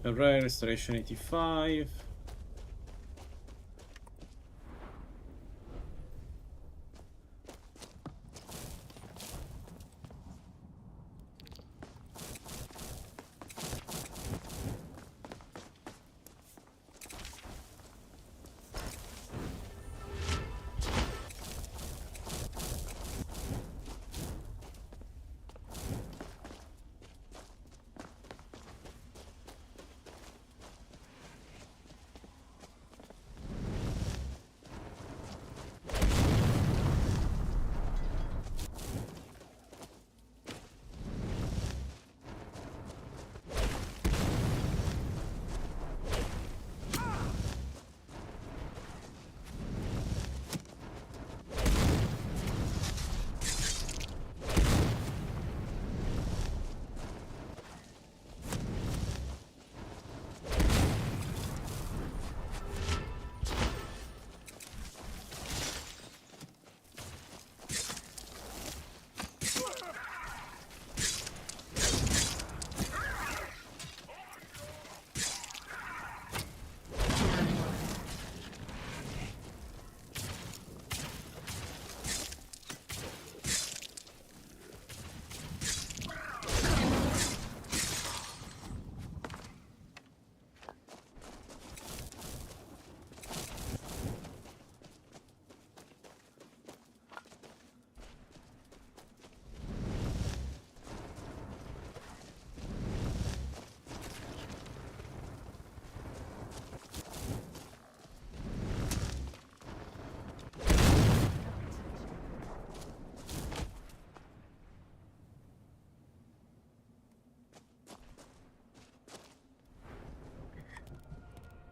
Alright, restoration 85.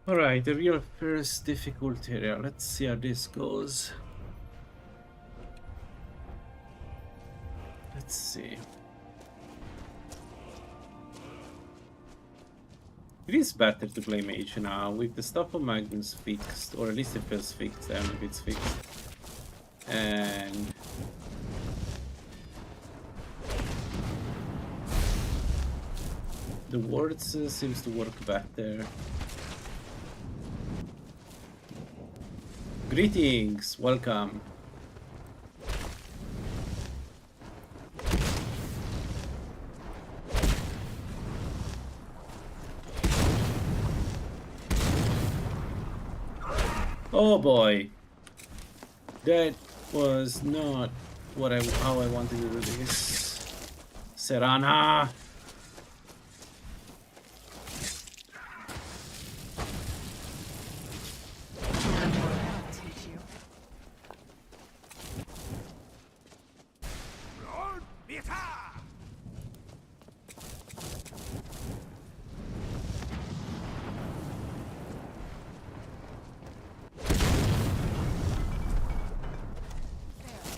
Alright, the real first difficulty area. Let's see how this goes. Let's see. It is better to play mage now with the stuff of Magnus fixed, or at least it feels fixed, and if it's fixed. And the words seems to work better. Greetings, welcome. Oh boy, that was not how I wanted to do this. Serana.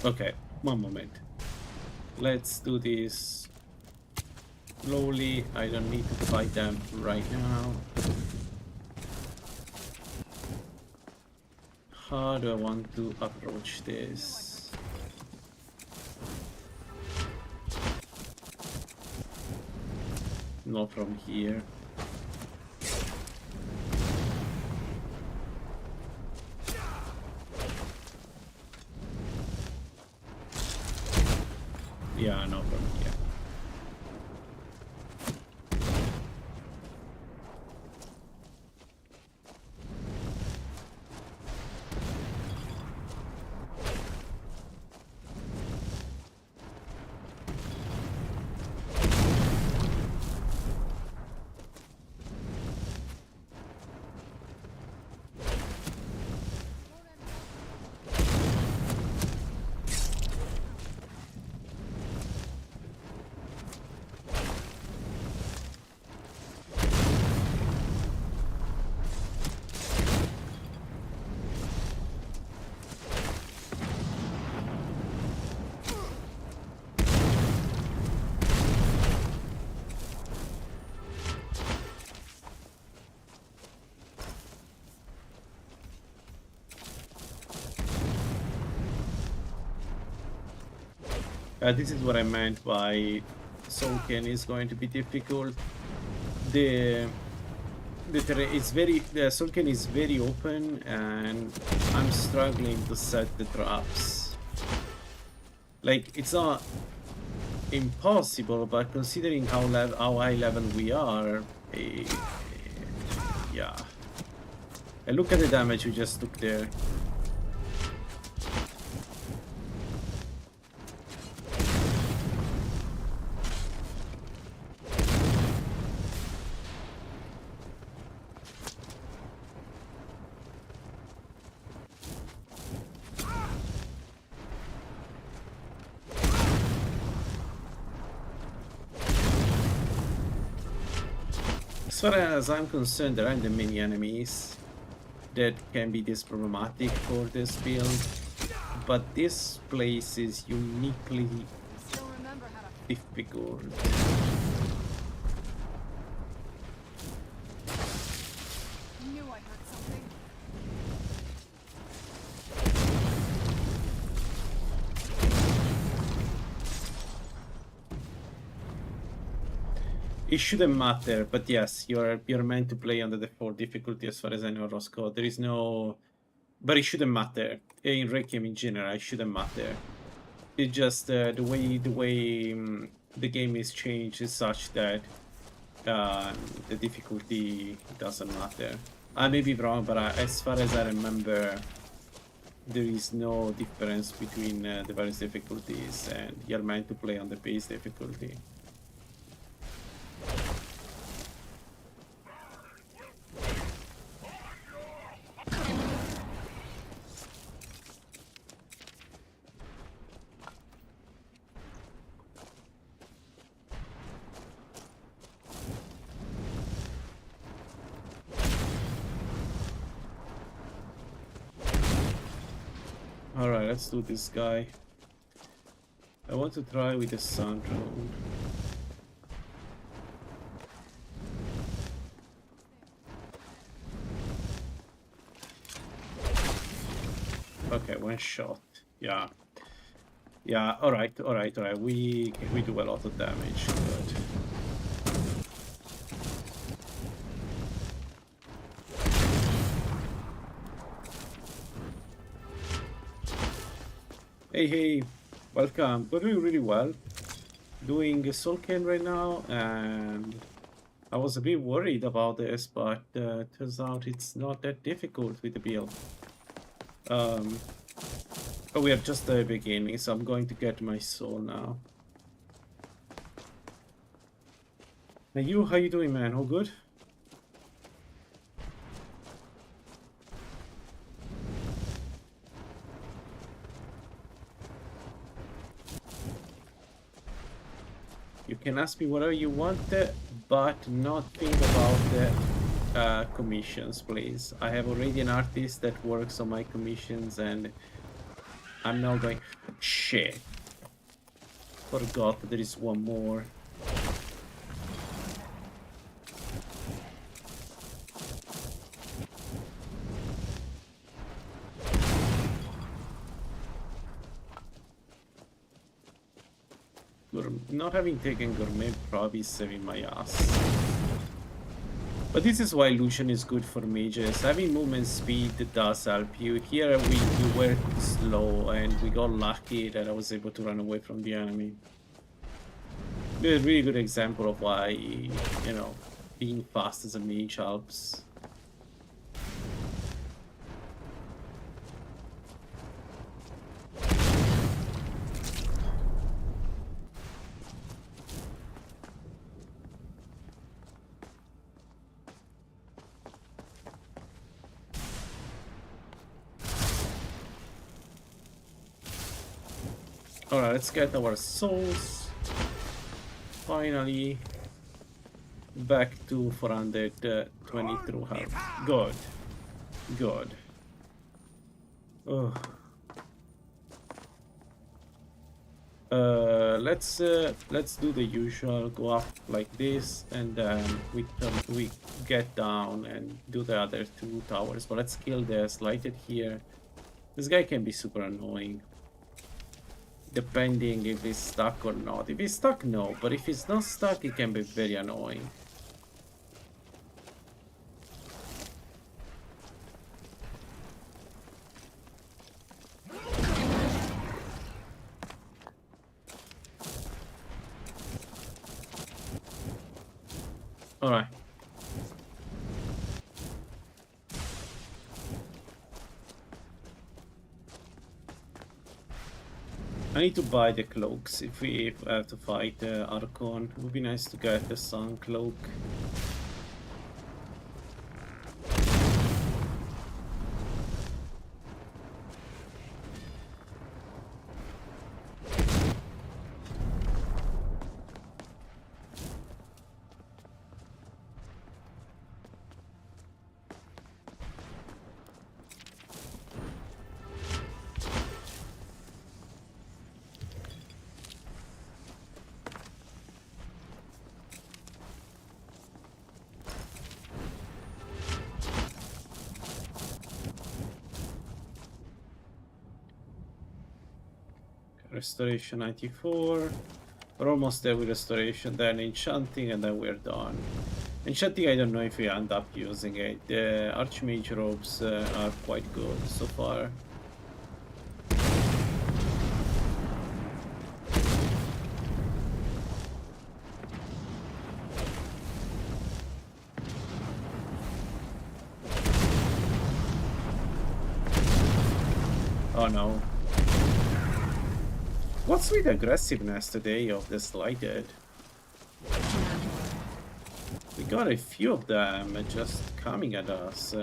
Okay, one moment. Let's do this slowly. I don't need to fight them right now. How do I want to approach this? Not from here. Yeah, no problem. Yeah. This is what I meant by Sulken is going to be difficult. The terrain is the Sulken is very open, and I'm struggling to set the traps. Like, it's not impossible, but considering how high level we are, yeah. And look at the damage we just took there. As far as I'm concerned, there aren't the many enemies that can be this problematic for this build, but this place is uniquely difficult.
Knew I heard something.
It shouldn't matter, but yes, you're meant to play under the 4 difficulty as far as I know, Roscoe. There is no... But it shouldn't matter. In Requiem in general, it shouldn't matter. It's just the way the game is changed is such that the difficulty doesn't matter. I may be wrong, but as far as I remember, there is no difference between the various difficulties, and you're meant to play on the base difficulty. let's do this guy. I want to try with the sun drone. Okay, one shot. Yeah. Yeah, alright. We do a lot of damage. Good. Hey, welcome. We're doing really well. Doing Soulcan right now, and I was a bit worried about this, but turns out it's not that difficult with the build. But we are just at the beginning, so I'm going to get my soul now. And you, how you doing, man? All good? You can ask me whatever you want, but not think about the commissions, please. I have already an artist that works on my commissions, and I'm now going... Shit. Forgot that there is one more. Not having taken Gourmet probably saving my ass. But this is why illusion is good for mages. Having movement speed does help you. Here we were slow and we got lucky that I was able to run away from the enemy. A really good example of why, you know, being fast as a mage helps. Alright, let's get our souls. Finally. Back to 420 through health. Good. Good. Oh. Let's do the usual. Go up like this, and then we get down and do the other two towers. But let's kill the slighted here. This guy can be super annoying. Depending if he's stuck or not. If he's stuck, no. But if he's not stuck, he can be very annoying. Alright. I need to buy the cloaks if we have to fight Archon. It would be nice to get the Sun Cloak. Restoration 94. We're almost there with restoration, then enchanting, and then we're done. Enchanting, I don't know if we end up using it. The Archmage robes are quite good so far. Oh no. What's with aggressiveness today of the Slighted? We got a few of them just coming at us.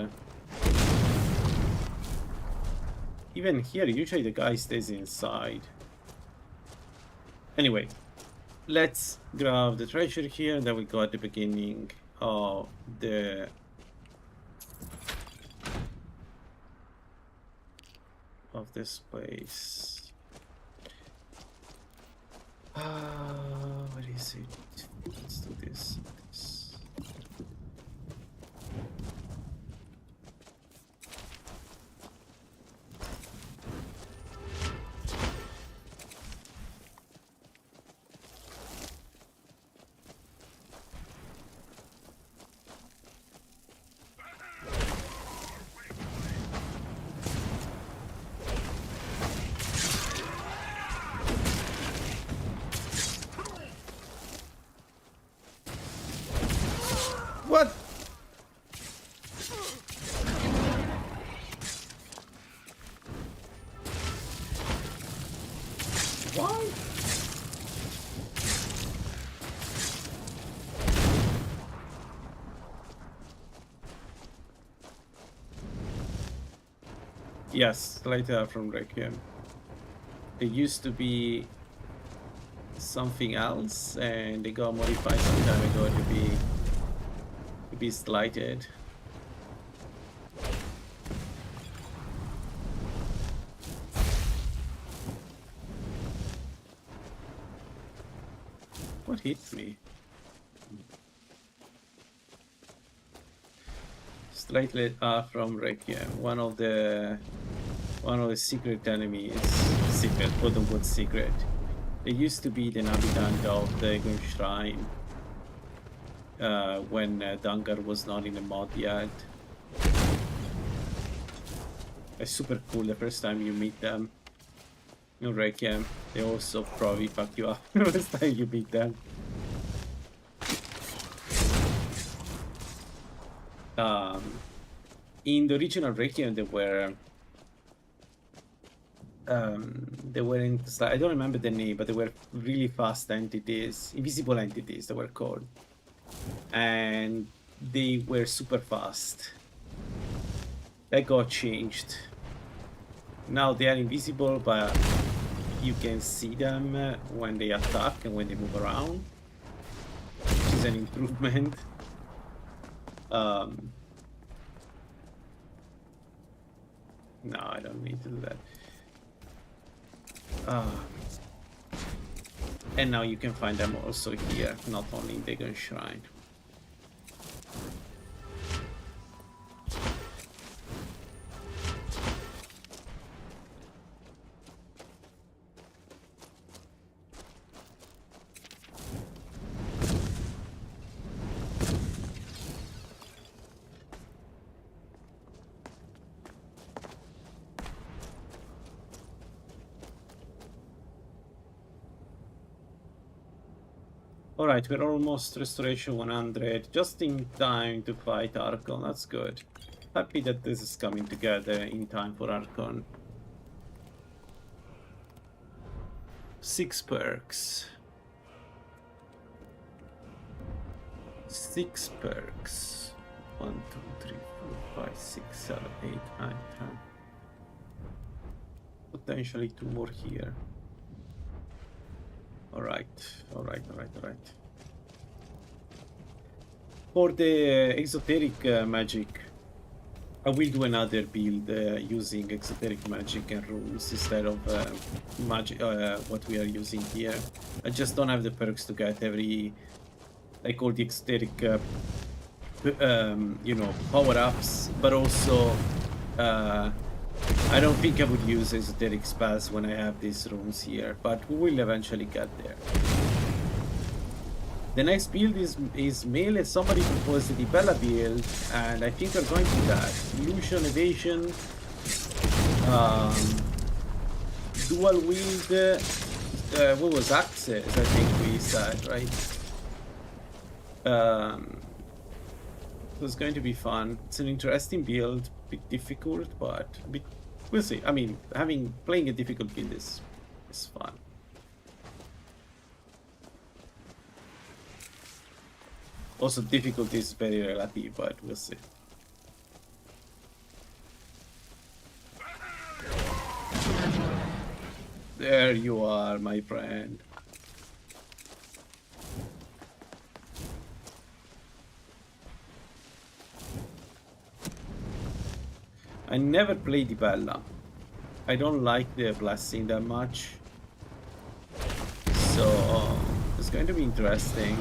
Even here, usually the guy stays inside. Anyway, let's grab the treasure here that we got at the beginning of the of this place. What is it? Let's do this. What? Why? Yes, later from Requiem. It used to be something else, and they got modified some time ago to be slighted. What hit me? Slightly from Requiem, one of the secret enemies, secret, quote-unquote secret. They used to be the inhabitant of the Gun Shrine when Dangar was not in the mod yet. It's super cool the first time you meet them. In Requiem, they also probably fuck you up the first time you meet them. In the original Requiem, they were in, I don't remember the name, but they were really fast entities, invisible entities they were called, and they were super fast. That got changed. Now they are invisible, but you can see them when they attack and when they move around, which is an improvement. No, I don't need to do that. And now you can find them also here, not only in the Gun Shrine. Alright, we're almost restoration 100, just in time to fight Archon, that's good. Happy that this is coming together in time for Archon. 6 perks. 6 perks. 1, 2, 3, 4, 5, 6, 7, 8, 9, 10. Potentially 2 more here. Alright. For the exoteric magic, I will do another build using exoteric magic and runes instead of magic, what we are using here. I just don't have the perks to get every, like all the exoteric, you know, power-ups, but also I don't think I would use esoteric spells when I have these runes here, but we will eventually get there. The next build is melee. Somebody proposed the Bella build, and I think we're going to that. Illusion, evasion, dual wield, what was access, I think we said, right? It was going to be fun. It's an interesting build, a bit difficult, but we'll see. I mean, playing a difficult build is fun. Also, difficulty is very relative, but we'll see. There you are, my friend. I never played the Bella. I don't like the blessing that much. So it's going to be interesting.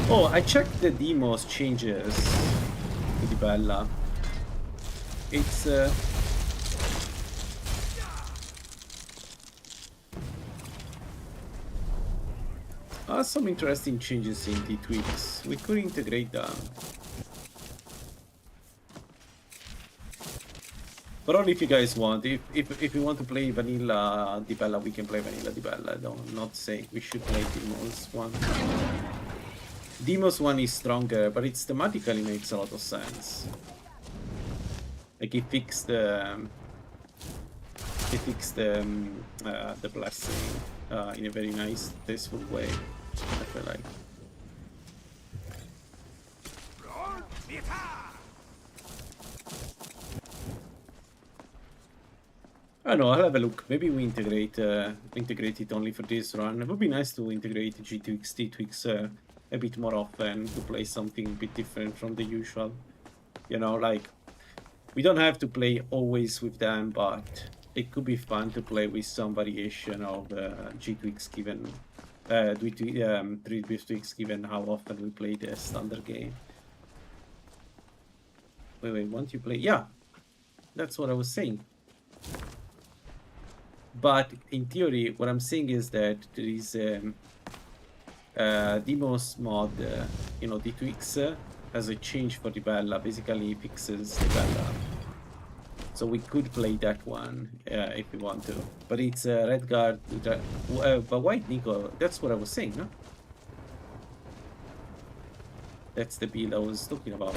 Oh, I checked the Demos changes to the Bella. It's some interesting changes in the tweaks. We could integrate them. But only if you guys want. If you want to play vanilla Di Bella, we can play vanilla Di Bella. I'm not saying we should play Demos one. Demos one is stronger, but it thematically makes a lot of sense. Like it fixed the blessing in a very nice, tasteful way. I feel like. I don't know, I'll have a look. Maybe we integrate it only for this run. It would be nice to integrate G-Tweaks, T-Tweaks a bit more often to play something a bit different from the usual. You know, like, we don't have to play always with them, but it could be fun to play with some variation of G-Tweaks given 3bftweaks given how often we play the standard game. Wait, won't you play? Yeah, that's what I was saying. But in theory, what I'm saying is that there is Demos mod, you know, D-Tweaks as a change for the Bella, basically fixes the Bella. So we could play that one if we want to. But it's Redguard, but White Nico, that's what I was saying, no? That's the build I was talking about.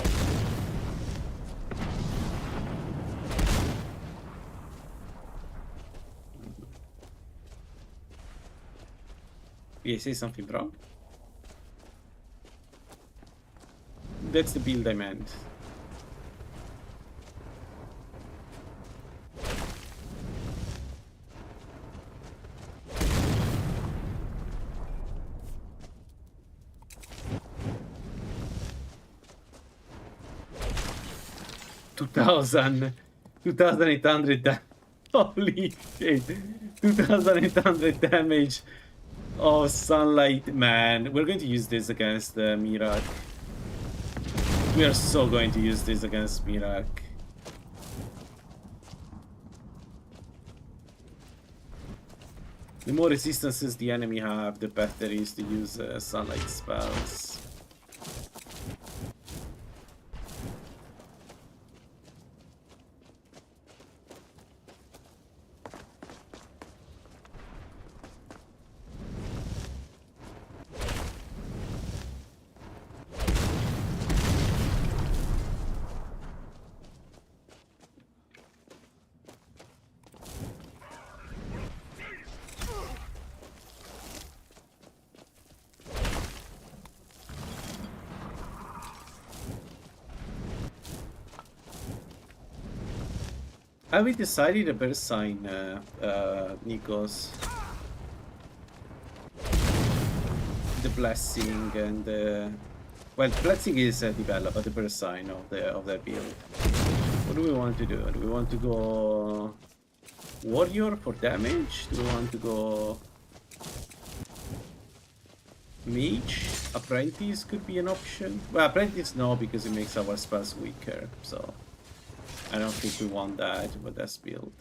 Did I say something wrong? That's the build I meant. $2,800. Holy shit! 2,800 damage. Oh, sunlight, man. We're going to use this against Mirak. We are so going to use this against Mirak. The more resistances the enemy have, the better it is to use sunlight spells. Have we decided a better sign, Nikos? The blessing and well, blessing is developed, but the better sign of their build. What do we want to do? Do we want to go warrior for damage? Do we want to go mage? Apprentice could be an option. Well, apprentice no, because it makes our spells weaker. So I don't think we want that, but that's build.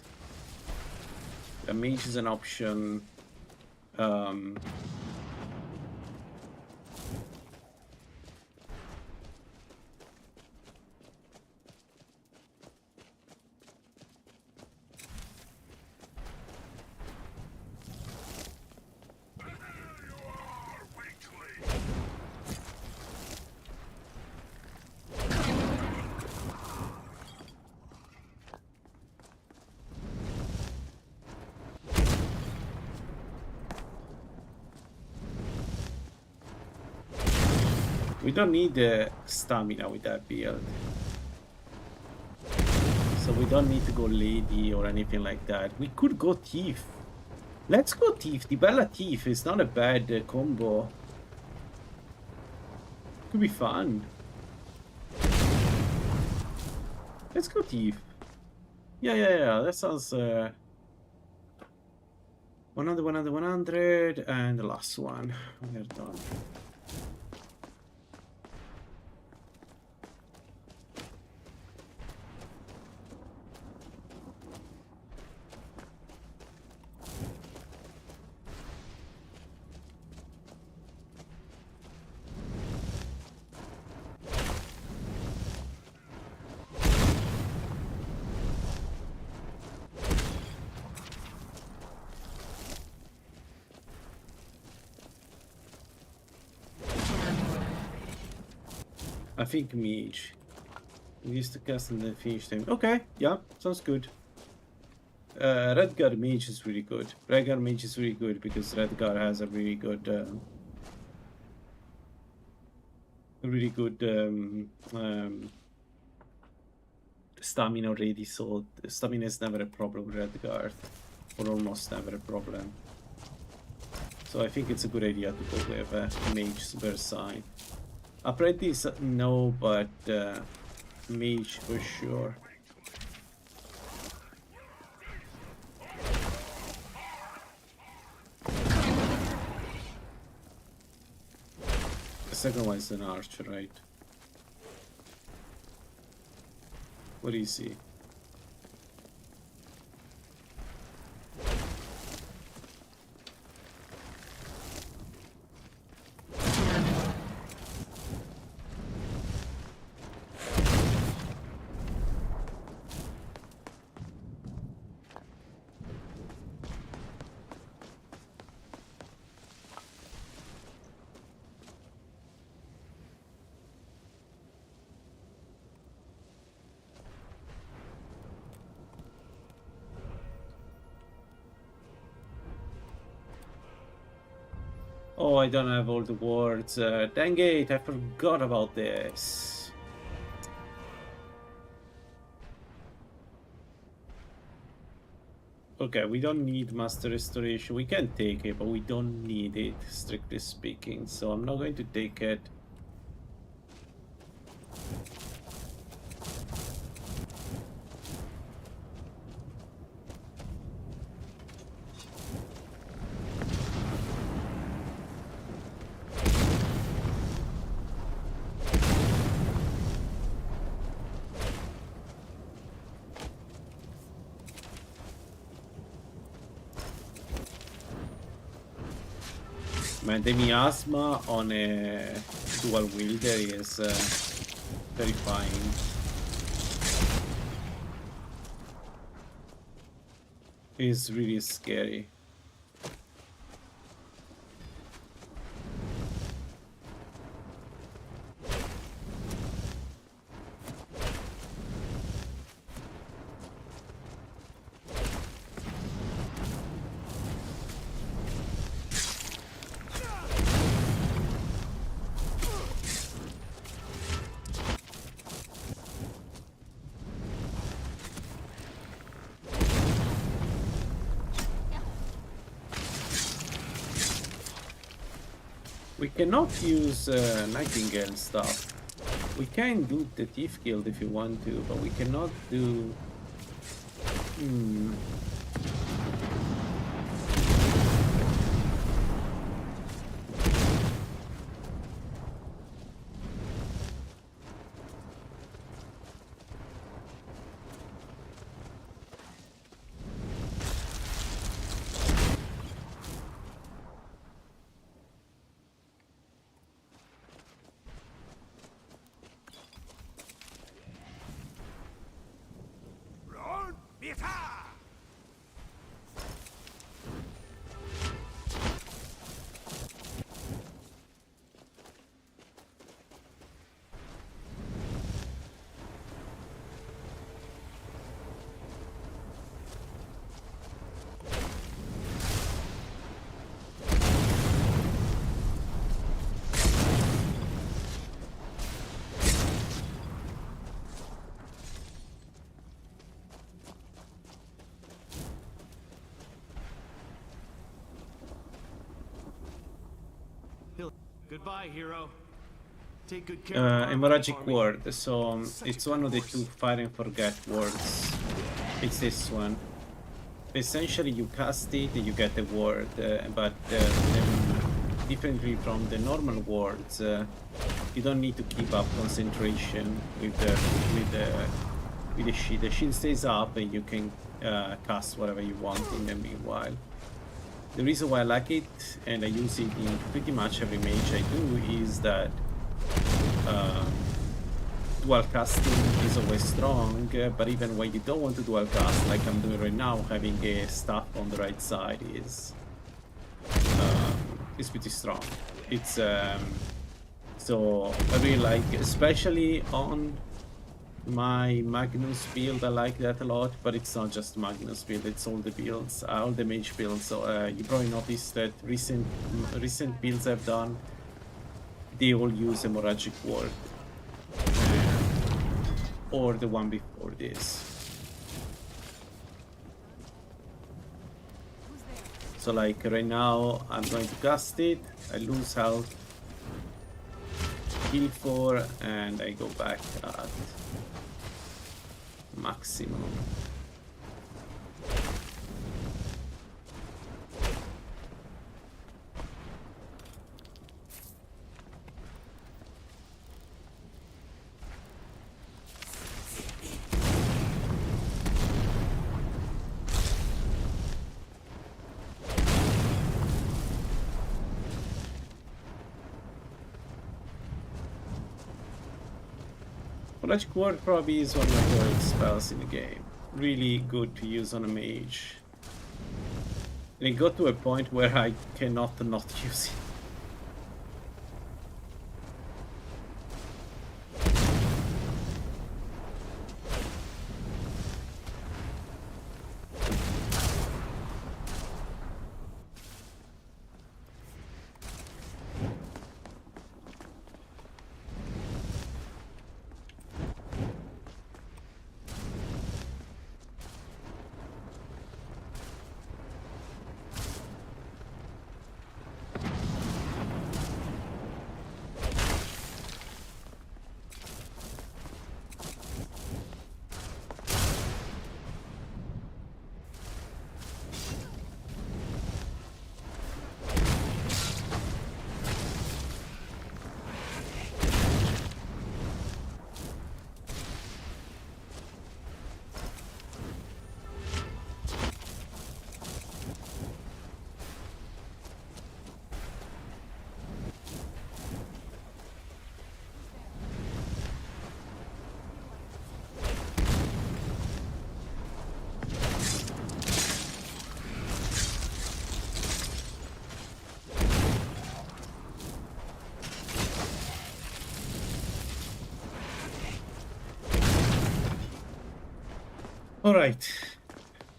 A mage is an option. We don't need the stamina with that build. So we don't need to go lady or anything like that. We could go thief. Let's go thief. The Bella thief is not a bad combo. Could be fun. Let's go thief. Yeah. That sounds 100, 100, 100, and the last one. We're done. I think mage. We used to cast and then finish them. Okay, yeah, sounds good. Redguard mage is really good. Redguard mage is really good because Redguard has a really good, stamina already. So stamina is never a problem with Redguard, or almost never a problem. So I think it's a good idea to go with mage Versailles. Apprentice, no, but mage for sure. The second one is an archer, right? What do you see? Oh, I don't have all the words. Dang it, I forgot about this. Okay, we don't need Master Restoration. We can take it, but we don't need it, strictly speaking. So I'm not going to take it. Man, the miasma on a dual wielder is terrifying. It's really scary. We cannot use Nightingale stuff. We can do the Thief Guild if you want to, but we cannot do...
Goodbye, hero. Take good care of
Hemorrhagic word, so it's one of the two fire and forget words. It's this one. essentially you cast it, you get the word, but then differently from the normal words, you don't need to keep up concentration with the shield. The shield stays up, and you can cast whatever you want in the meanwhile. The reason why I like it, and I use it in pretty much every mage I do, is that dual casting is always strong, but even when you don't want to dual cast, like I'm doing right now, having a staff on the right side is pretty strong. It's so I really like, especially on my Magnus build, I like that a lot, but it's not just Magnus build, it's all the builds, all the mage builds. So you probably noticed that recent builds I've done, they all use hemorrhagic ward, or the one before this. So like right now, I'm going to cast it, I lose health, heal 4, and I go back at maximum. Magic Ward probably is one of my favorite spells in the game. Really good to use on a mage. And it got to a point where I cannot not use it. Alright,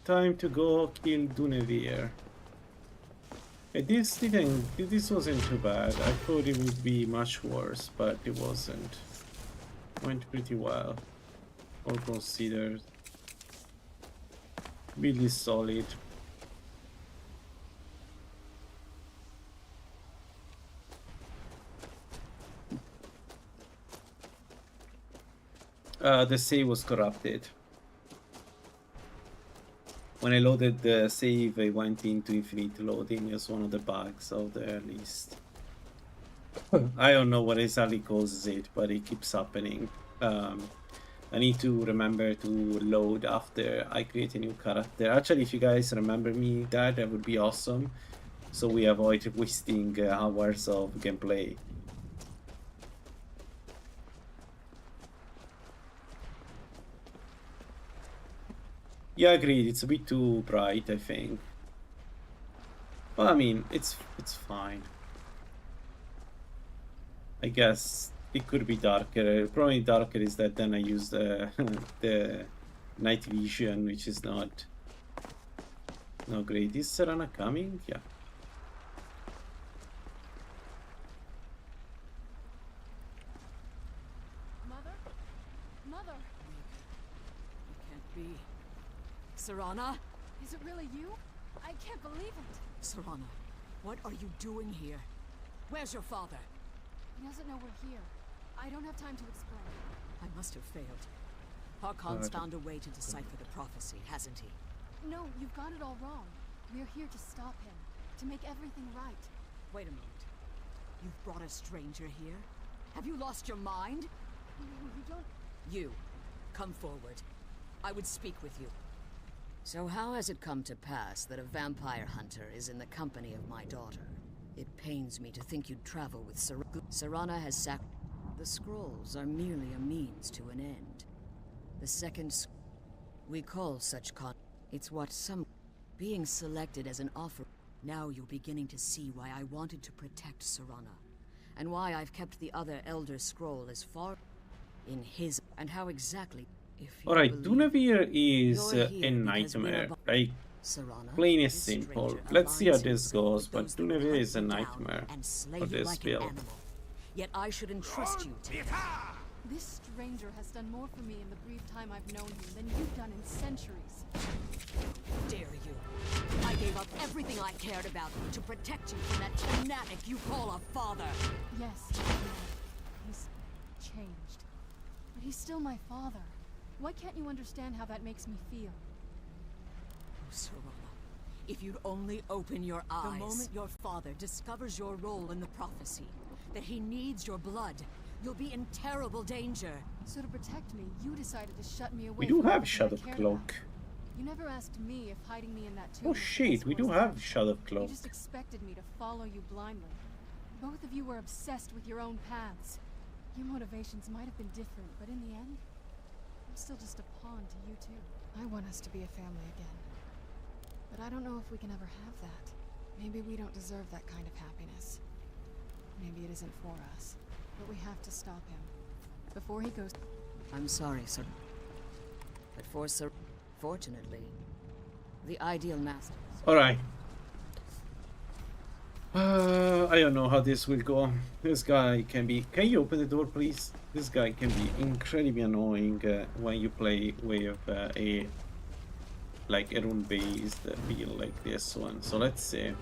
time to go kill Dunevere. This wasn't too bad. I thought it would be much worse, but it wasn't. Went pretty well, all considered. Really solid. The save was corrupted. When I loaded the save, I went into infinite loading as one of the bugs of the list. I don't know what exactly causes it, but it keeps happening. I need to remember to load after I create a new character. Actually, if you guys remember me that would be awesome. So we avoid wasting hours of gameplay. Yeah, agreed. It's a bit too bright, I think. Well, I mean, it's fine. I guess it could be darker. Probably darker is that then I use the the night vision, which is not great. Is Serana coming? Yeah.
Mother?
It can't be. Serana?
Is it really you? I can't believe it.
Serana, what are you doing here? Where's your father?
He doesn't know we're here. I don't have time to explain.
I must have failed. Harkon's found a way to decipher the prophecy, hasn't he?
No, you've got it all wrong. We're here to stop him, to make everything right.
Wait a moment. You've brought a stranger here? Have you lost your mind?
No, you don't...
You, come forward. I would speak with you. So how has it come to pass that a vampire hunter is in the company of my daughter? It pains me to think you'd travel with Serana has The scrolls are merely a means to an end. The second we call such it's what some... Being selected as an offer... Now you're beginning to see why I wanted to protect Serana. And why I've kept the other Elder Scroll as far... in his... And how exactly...
Alright, Dunavir is a nightmare. Like, plain and simple. Let's see how this goes, but Dunavir is a nightmare for this build.
Yet I should entrust you to it.
This stranger has done more for me in the brief time I've known him than you've done in centuries.
Dare you. I gave up everything I cared about to protect you from that fanatic you call a father.
Yes, he's changed. But he's still my father. Why can't you understand how that makes me feel?
Oh, Serana, if you'd only open your eyes. The moment your father discovers your role in the prophecy, that he needs your blood, you'll be in terrible danger.
So to protect me, you decided to shut me away.
We do
from
have Shadow Cloak.
You never asked me if hiding me in that tomb.
Oh shit, we do have Shadow Cloak.
You just expected me to follow you blindly. Both of you were obsessed with your own paths. Your motivations might have been different, but in the end, I'm still just a pawn to you two. I want us to be a family again. But I don't know if we can ever have that. Maybe we don't deserve that kind of happiness. Maybe it isn't for us. But we have to stop him. Before he goes...
I'm sorry, sir. But for Sir... Fortunately, the ideal master...
Alright. I don't know how this will go. This guy can be... Can you open the door, please? This guy can be incredibly annoying when you play with a rune-based build like this one. So let's see.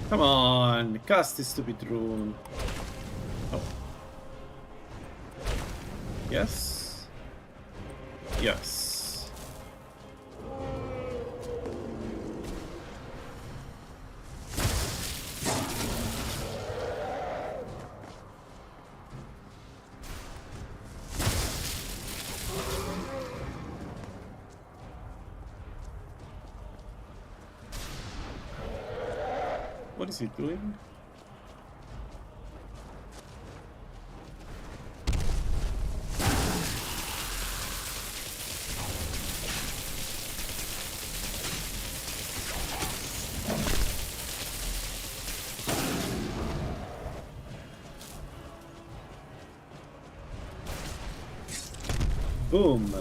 Come on, cast this stupid rune. Oh. Yes. Yes. What is he doing? Boom.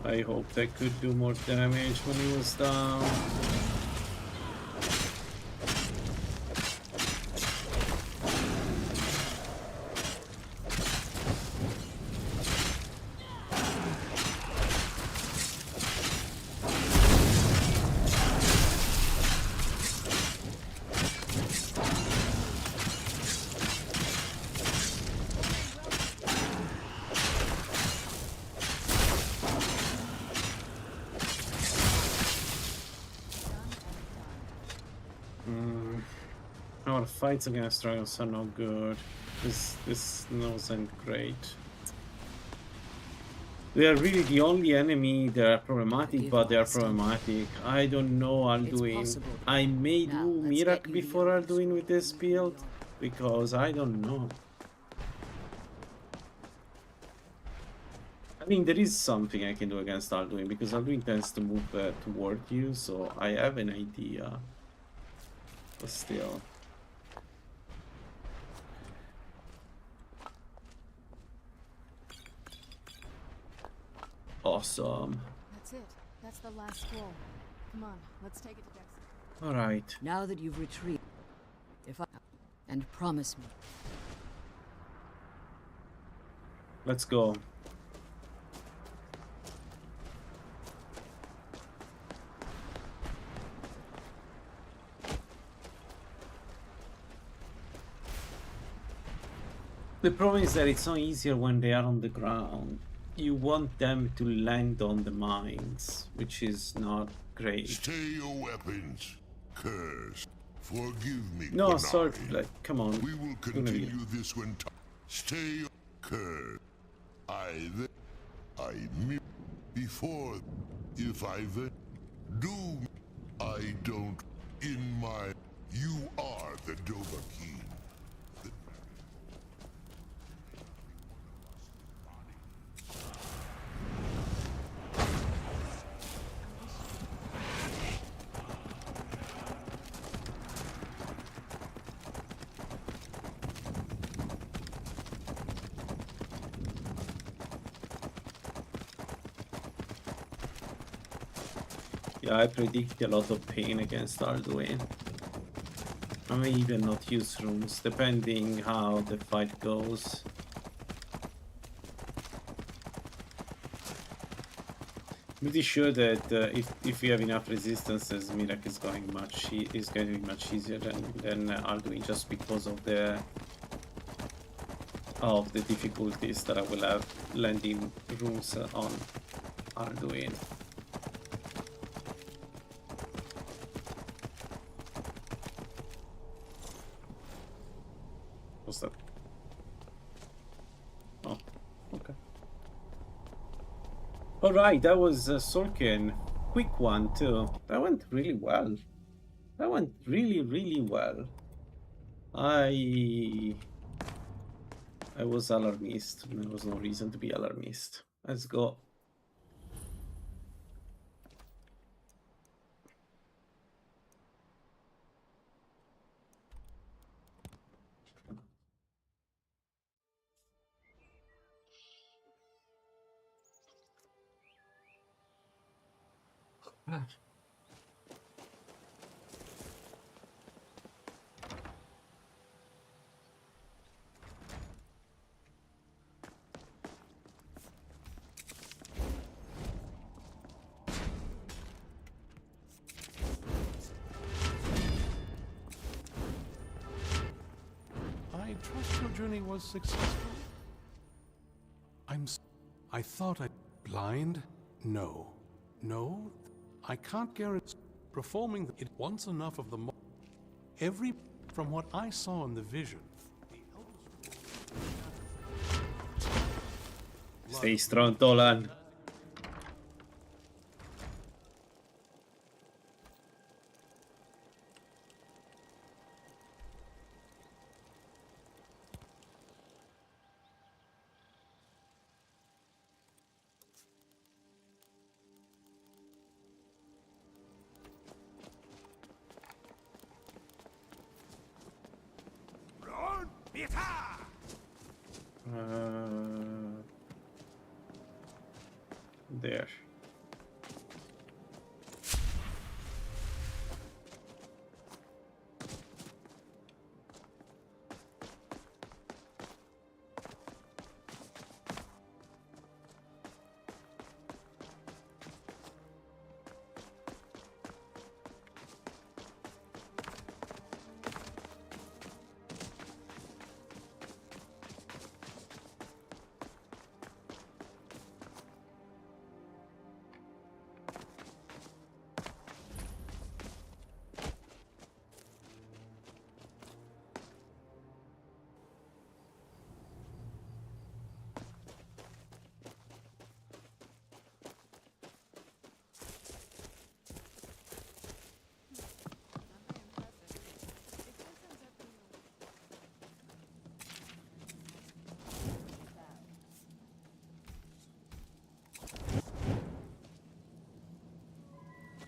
I hope that could do more damage when he was down. Our fights against dragons are not good. This wasn't great. They are really the only enemy that are problematic, but they are problematic. I don't know Alduin. I may do Mirac before Alduin with this build, because I don't know. I mean, there is something I can do against Alduin, because Alduin tends to move toward you, so I have an idea. But still. Awesome.
That's it. That's the last scroll. Come on, let's take it to Dex.
All right.
Now that you've retrieved, and promise me.
Let's go. The problem is that it's not easier when they are on the ground. You want them to land on the mines, which is not great.
Stay your weapons, cursed. Forgive me.
No,
Konami.
sorry, like, come on.
We will continue this when stay cursed. I before if I do I don't in my you are the Dovahkiin.
Yeah, I predict a lot of pain against Alduin. I may even not use runes, depending how the fight goes. Pretty sure that if you have enough resistances, Mirac is going to be much easier than Alduin, just because of the difficulties that I will have landing runes on Alduin. What's that? Oh, okay. Alright, that was Sorkin. Quick one too. That went really well. That went really, really well. I was alarmist. There was no reason to be alarmist. Let's go.
I trust your journey was successful. I thought I blind? No. No, I can't guarantee performing it once enough of the from what I saw in the vision.
Stay strong, LaLaLand. There.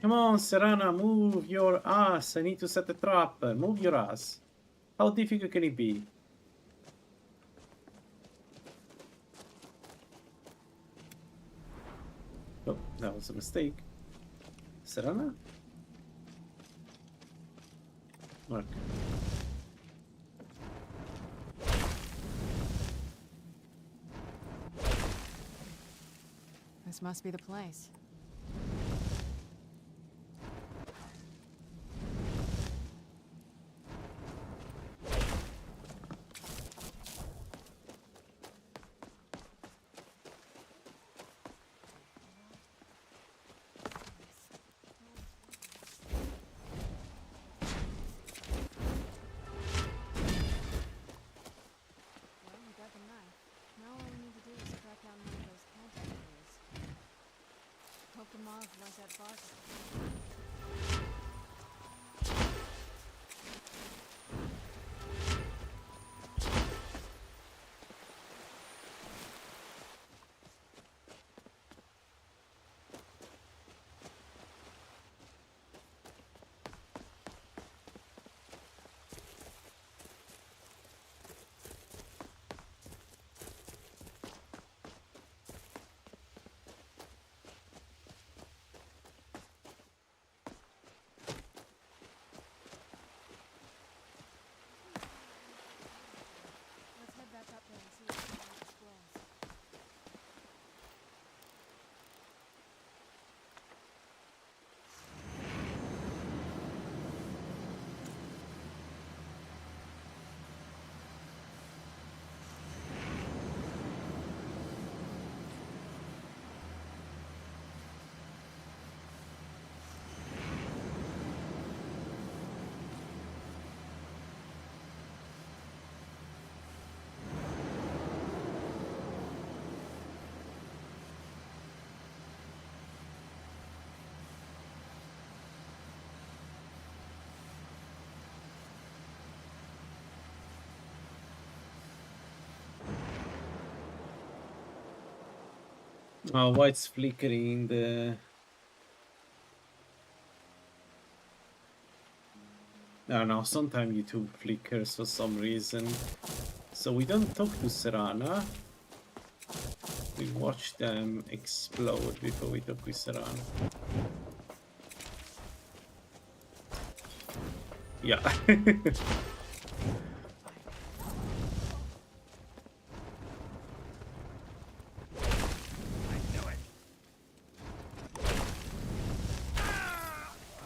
Come on, Serana, move your ass. I need to set the trap. Move your ass. How difficult can it be? Oh, that was a mistake. Serana? Okay.
This must be the place. Well, we got the knife. Now all we need to do is track down one of those contact clues. Hope the mob like that bark. Let's head back up there and see what's going on with the scrolls.
Oh, why it's flickering the... I don't know, sometimes YouTube flickers for some reason. So we don't talk to Serana. We watch them explode before we talk with Serana. Yeah.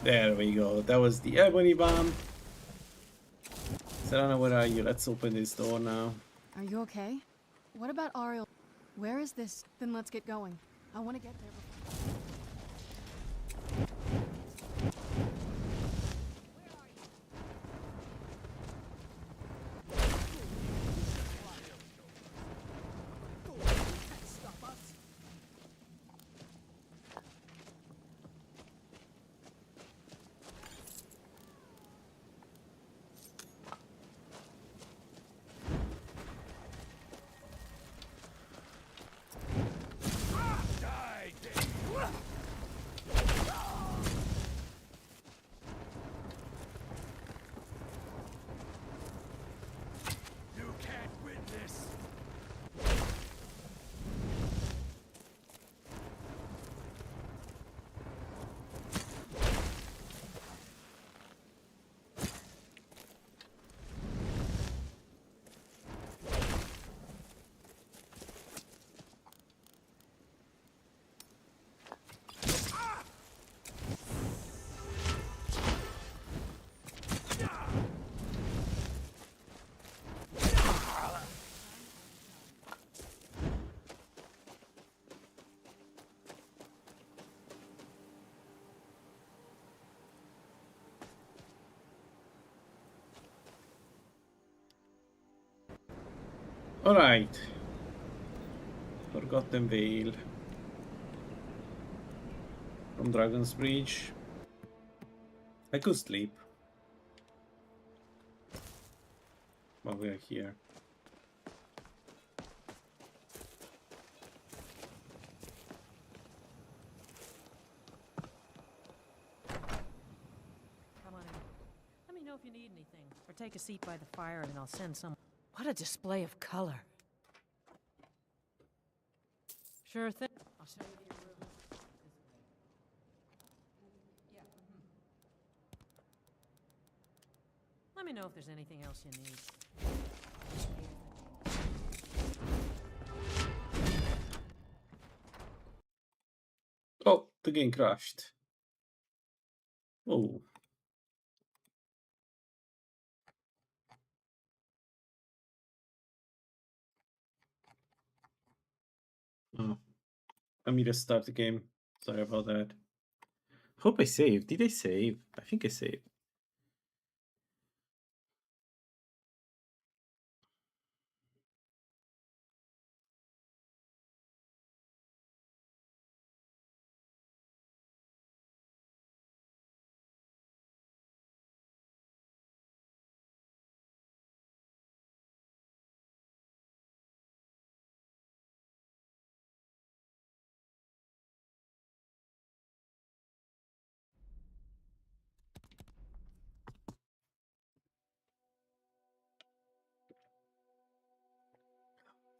There we go. That was the ebony bomb. Serana, where are you? Let's open this door now.
Are you okay? What about Ariel? Where is this? Then let's get going. I want to get there before...
Alright. Forgotten Vale. From Dragon's Bridge. I could sleep. But we are here.
Or take a seat by the fire and I'll send some... What a display of color. Sure thing. I'll show you your room. Yeah. Let me know if there's anything else you need.
Oh, the game crashed. Oh. Oh. Let me restart the game. Sorry about that. Hope I saved. Did I save? I think I saved.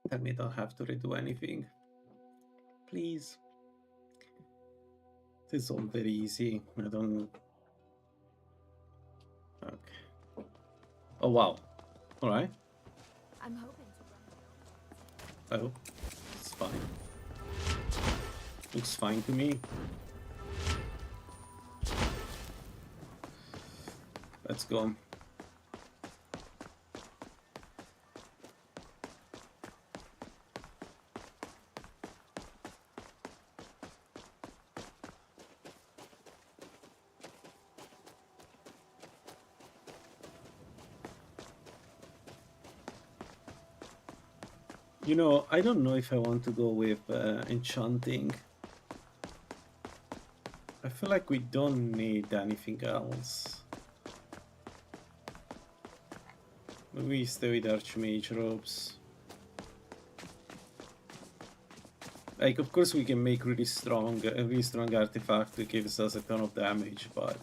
Tell me I don't have to redo anything. Please. This is all very easy. I don't... Okay. Oh, wow. Alright.
I'm hoping to run.
Oh, it's fine. Looks fine to me. Let's go. You know, I don't know if I want to go with enchanting. I feel like we don't need anything else. Maybe we stay with Archmage robes. Like, of course we can make really strong, a really strong artifact that gives us a ton of damage, but...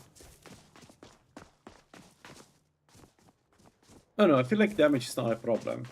Oh no, I feel like damage is not a problem.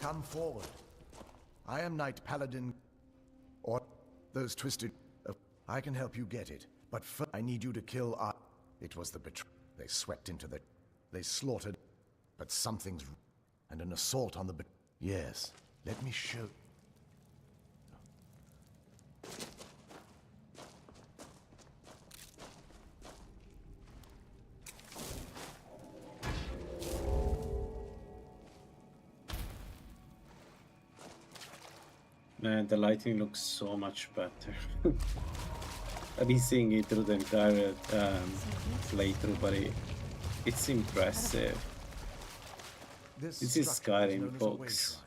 Come forward. I am Knight Paladin, or those twisted... I can help you get it, but first I need you to kill our... It was the betrayal. They swept into the... They slaughtered... But something's... And an assault on the... Yes, let me show...
Man, the lighting looks so much better. I've been seeing it through the entire playthrough, but it's impressive. This is Skyrim, folks.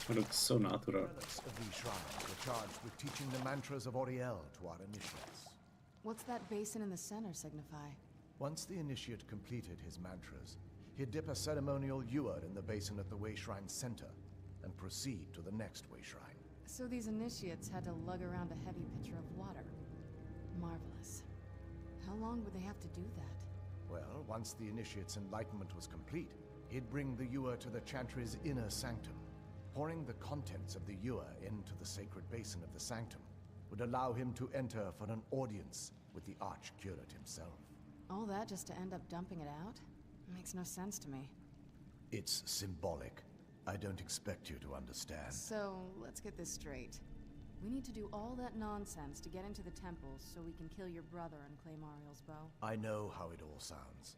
It looks so natural.
Relics of these shrines were charged with teaching the mantras of Oriel to our initiates.
What's that basin in the center signify?
Once the initiate completed his mantras, he'd dip a ceremonial ewer in the basin at the Way Shrine's center and proceed to the next Way Shrine.
So these initiates had to lug around a heavy pitcher of water. Marvelous. How long would they have to do that?
Well, once the initiate's enlightenment was complete, he'd bring the ewer to the chantry's inner sanctum. Pouring the contents of the ewer into the sacred basin of the sanctum would allow him to enter for an audience with the Archcurate himself.
All that just to end up dumping it out? Makes no sense to me.
It's symbolic. I don't expect you to understand.
So, let's get this straight. We need to do all that nonsense to get into the temples so we can kill your brother and claim Ariel's bow.
I know how it all sounds.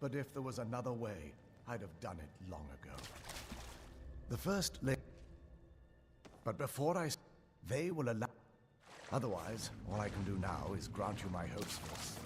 But if there was another way, I'd have done it long ago. The first But before they will allow... Otherwise, all I can do now is grant you my hopes first.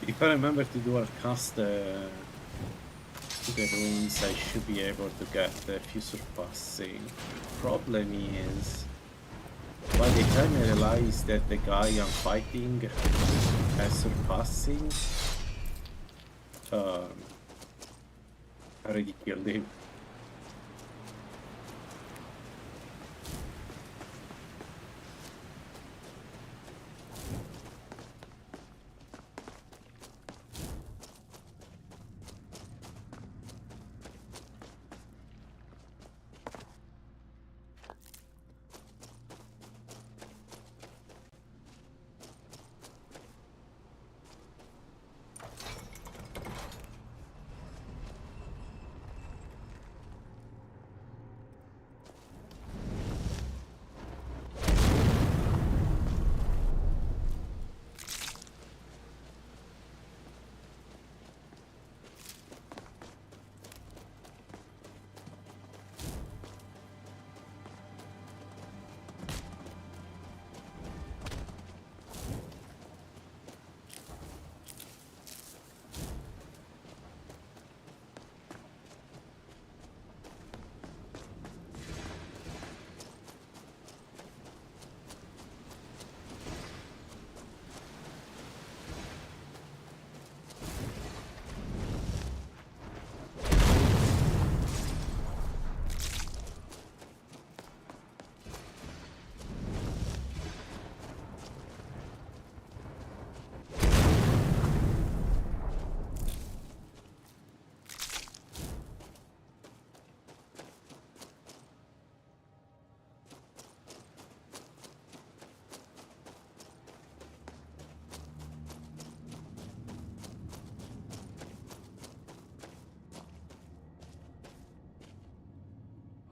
If I remember to dual cast the runes, I should be able to get the few surpassing. Problem is, by the time I realize that the guy I'm fighting has surpassing, I already killed him.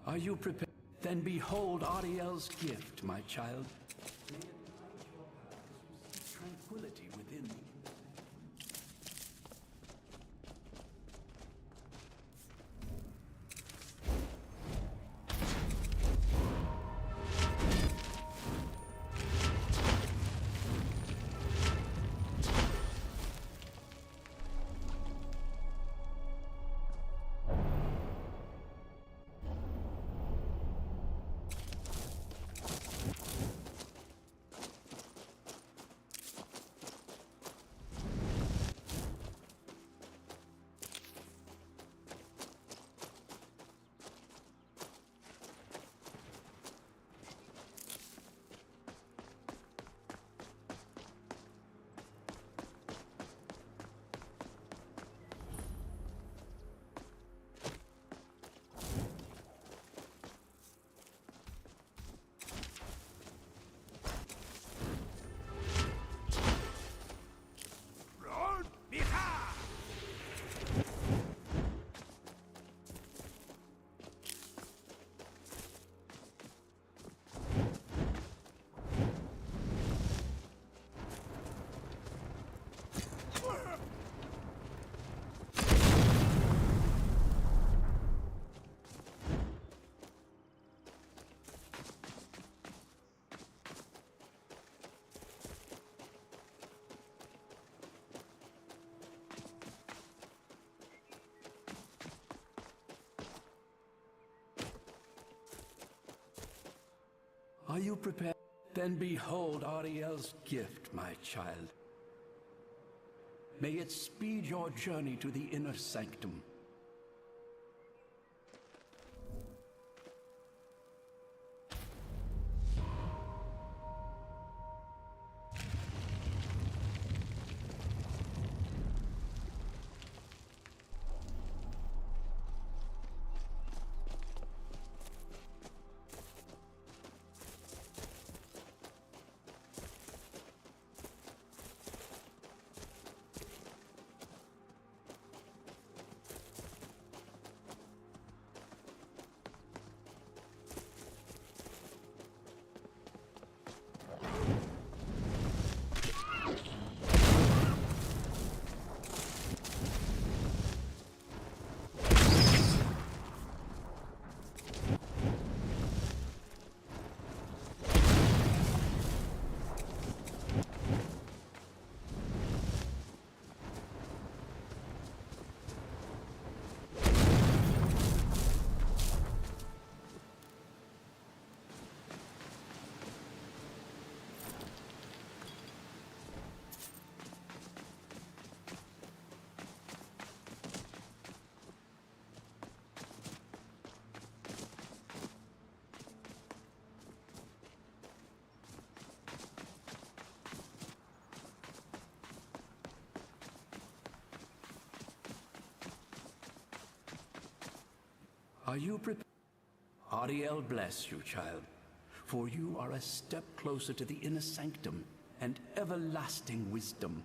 Are you prepared? Then behold Ariel's gift, my child. May it light your path as you seek tranquility within. Are you prepared? Then behold Ariel's gift, my child. May it speed your journey to the inner sanctum. Are you prepared? Ariel bless you, child, for you are a step closer to the inner sanctum and everlasting wisdom.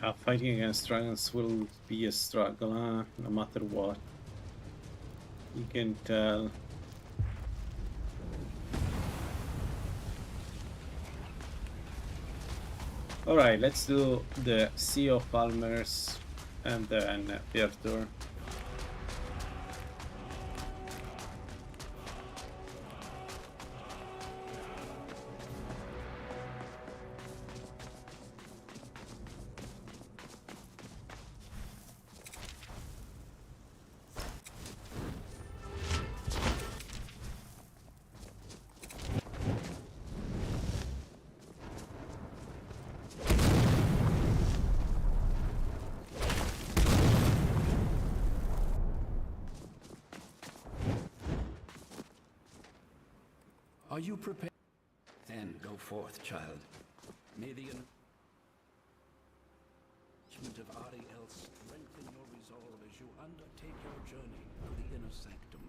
Yeah, fighting against dragons will be a struggle, huh? No matter what. You can tell. Alright, let's do the Sea of Palmers and then their tour.
Are you prepared? Then go forth, child. May the enrichment of Ariel strengthen your resolve as you undertake your journey to the inner sanctum.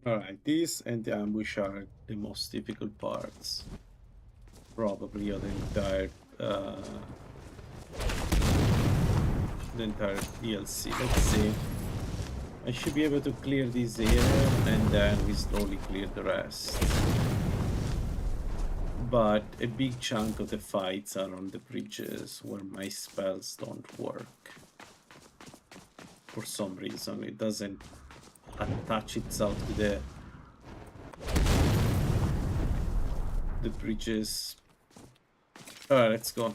Alright, this and the ambush are the most difficult parts. Probably of the entire DLC. Let's see. I should be able to clear this area and then we slowly clear the rest. But a big chunk of the fights are on the bridges where my spells don't work. For some reason, it doesn't attach itself to the bridges. Alright, let's go.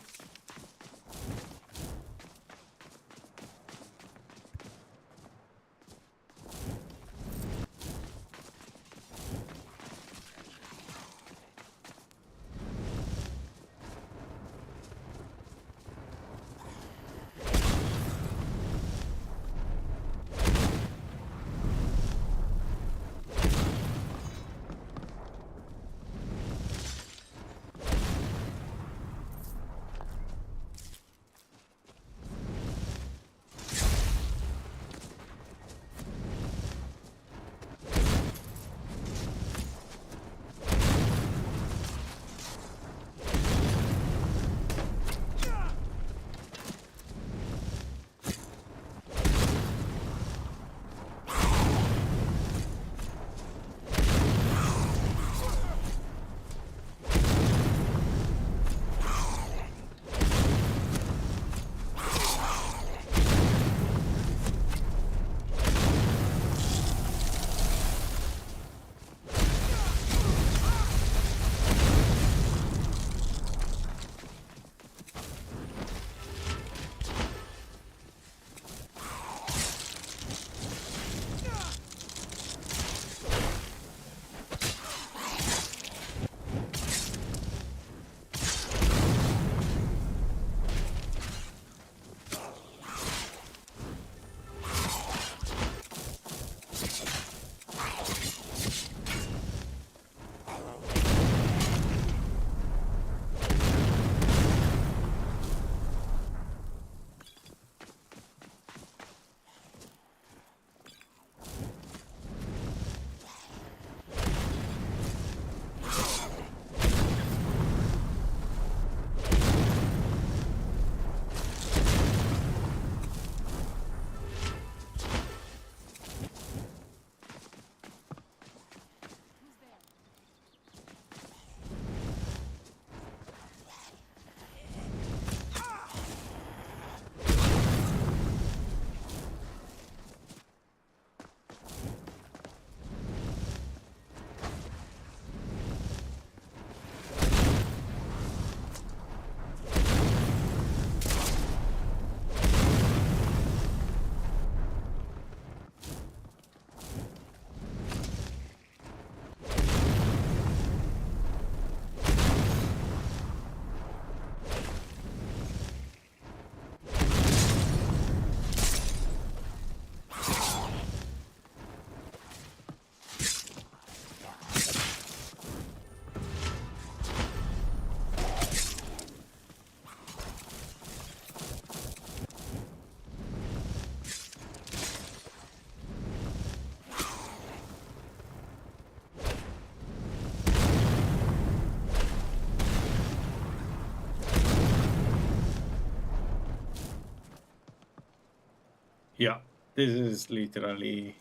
Yeah, this is literally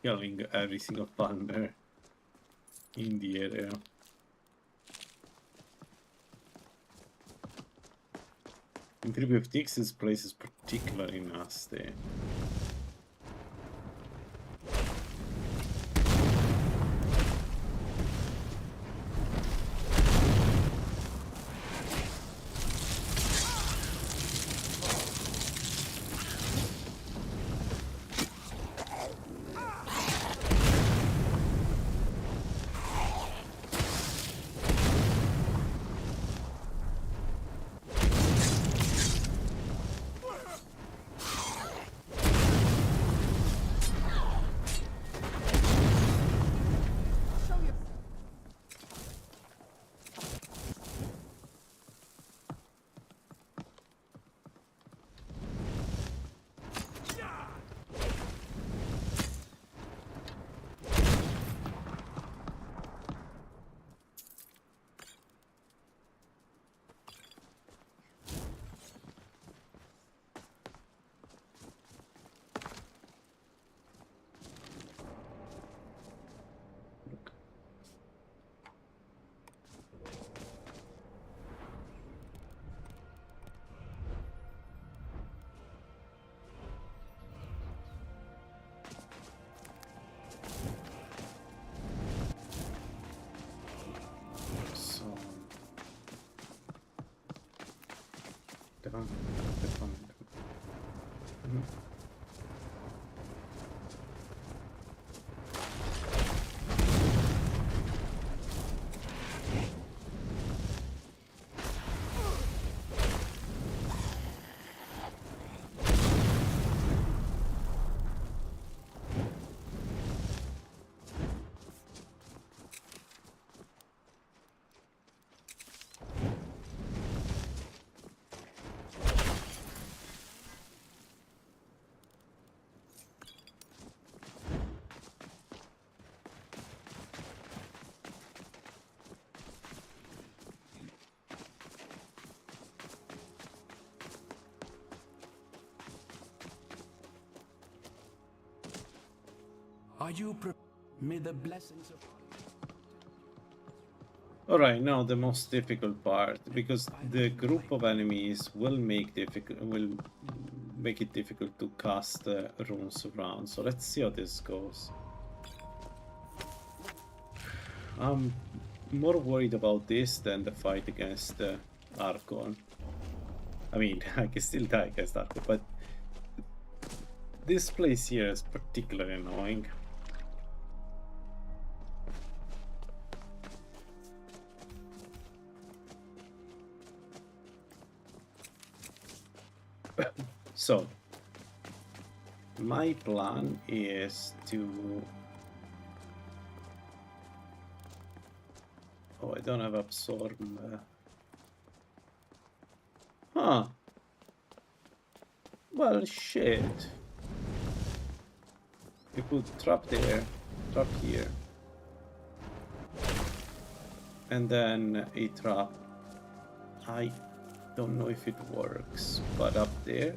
killing every single thunder in the area. In 3bftweaks, this place is particularly nasty. Mhm.
Are you may the blessings of...
Alright, now the most difficult part, because the group of enemies will make it difficult to cast runes around. So let's see how this goes. I'm more worried about this than the fight against Archon. I mean, I can still die against Archon, but this place here is particularly annoying. So, my plan is to... Oh, I don't have absorb. Huh. Well, shit. We put trap there, trap here. And then a trap. I don't know if it works, but up there.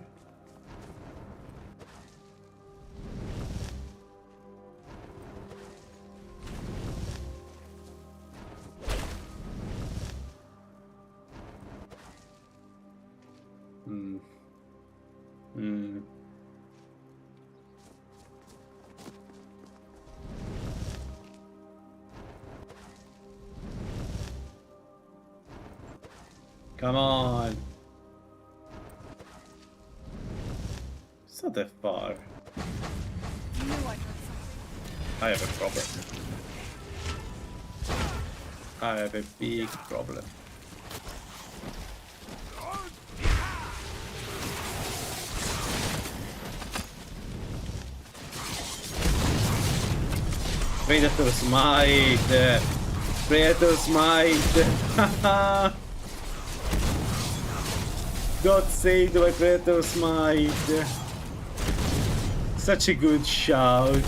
Come on. It's not that far. I have a problem. I have a big problem. Predator smite! Predator smite! Haha! Got saved by Predator smite! Such a good shout!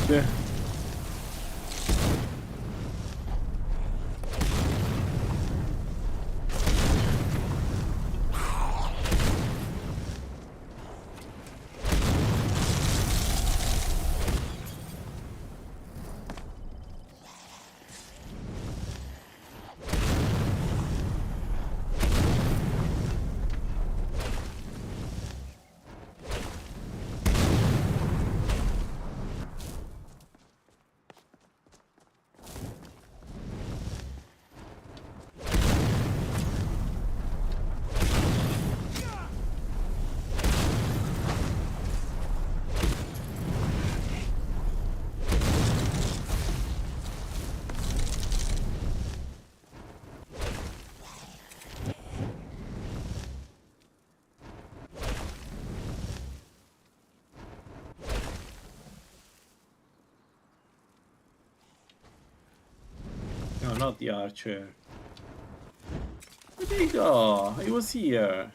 No, not the archer. Where did he go? He was here.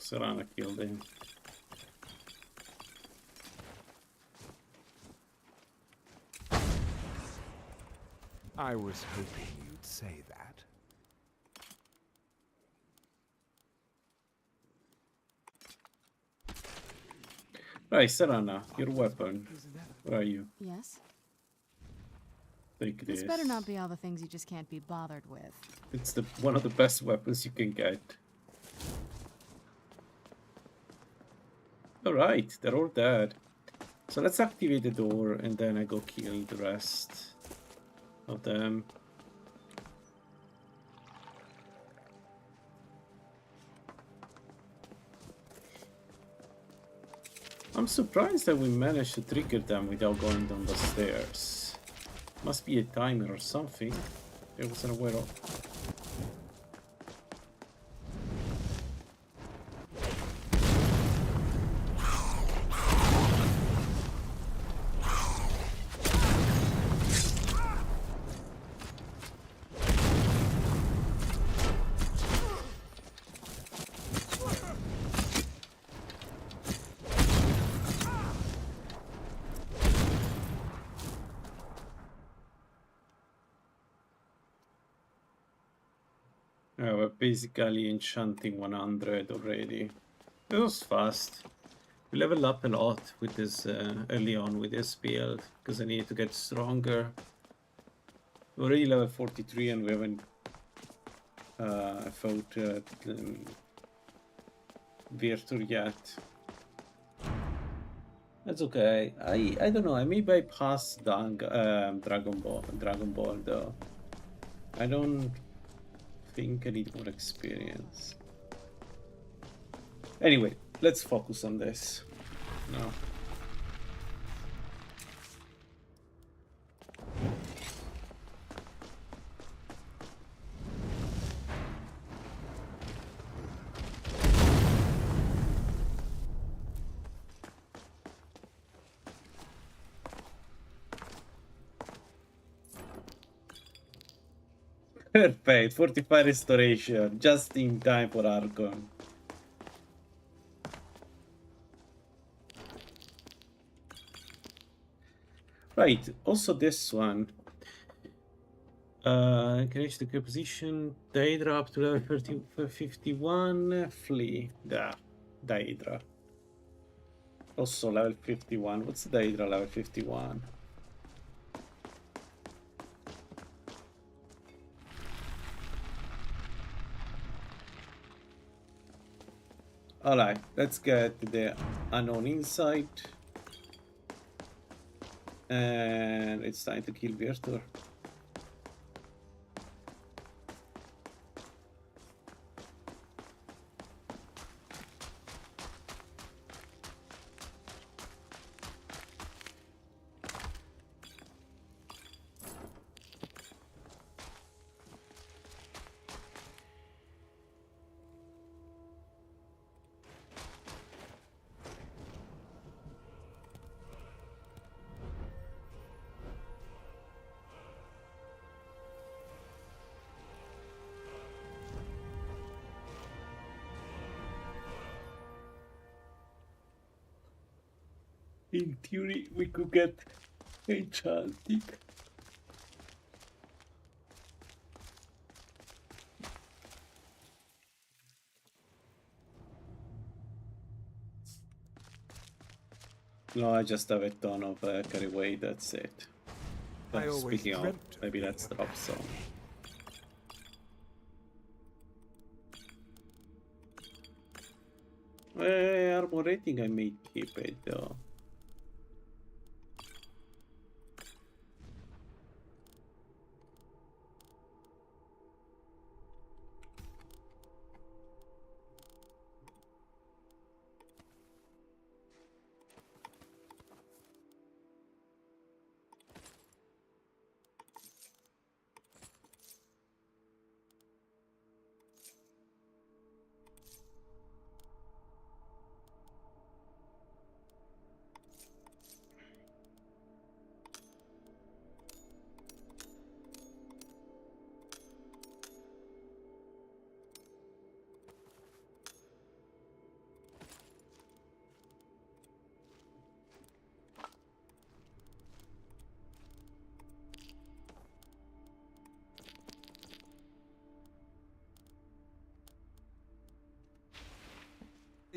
Serana killed him.
I was hoping you'd say that.
Right, Serana, your weapon. Where are you?
Yes?
Take
This
this.
better not be all the things you just can't be bothered with.
It's one of the best weapons you can get. Alright, they're all dead. So let's activate the door and then I go kill the rest of them. I'm surprised that we managed to trigger them without going down the stairs. Must be a timer or something I wasn't aware of. We're basically enchanting 100 already. It was fast. We leveled up a lot with this early on with this build because I needed to get stronger. We're already level 43 and we haven't fought Virtur yet. That's okay. I don't know. I may bypass Dragon Ball though. I don't think I need more experience. Anyway, let's focus on this. No. Perfect, 45 restoration, just in time for Argon. Right, also this one. Can reach the good position. Daedra up to level 51. Flee. Daedra. Also level 51. What's the Daedra level 51? Alright, let's get the unknown insight. And it's time to kill Virtur. In theory, we could get enchanting. No, I just have a ton of carry weight, that's it. But speaking of, maybe that's the drop zone. Armor rating, I may keep it though.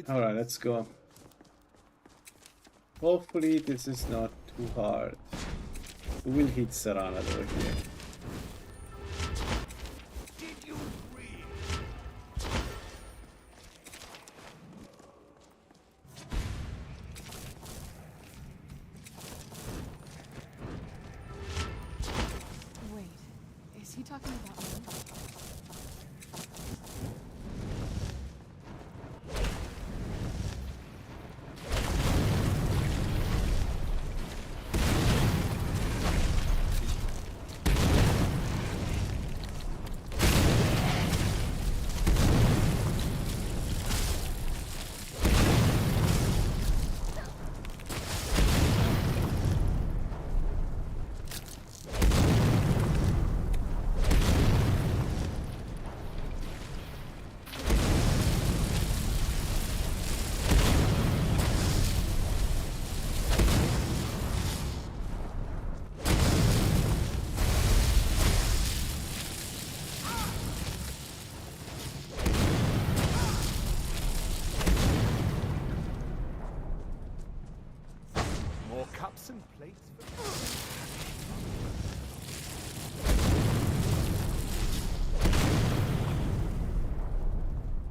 Alright, let's go. Hopefully this is not too hard. We'll hit Serana over here.
Wait, is he talking about me?
More cups and plates for...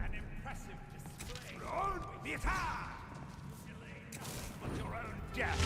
An impressive display. Run! The attack! You delay nothing but your own death.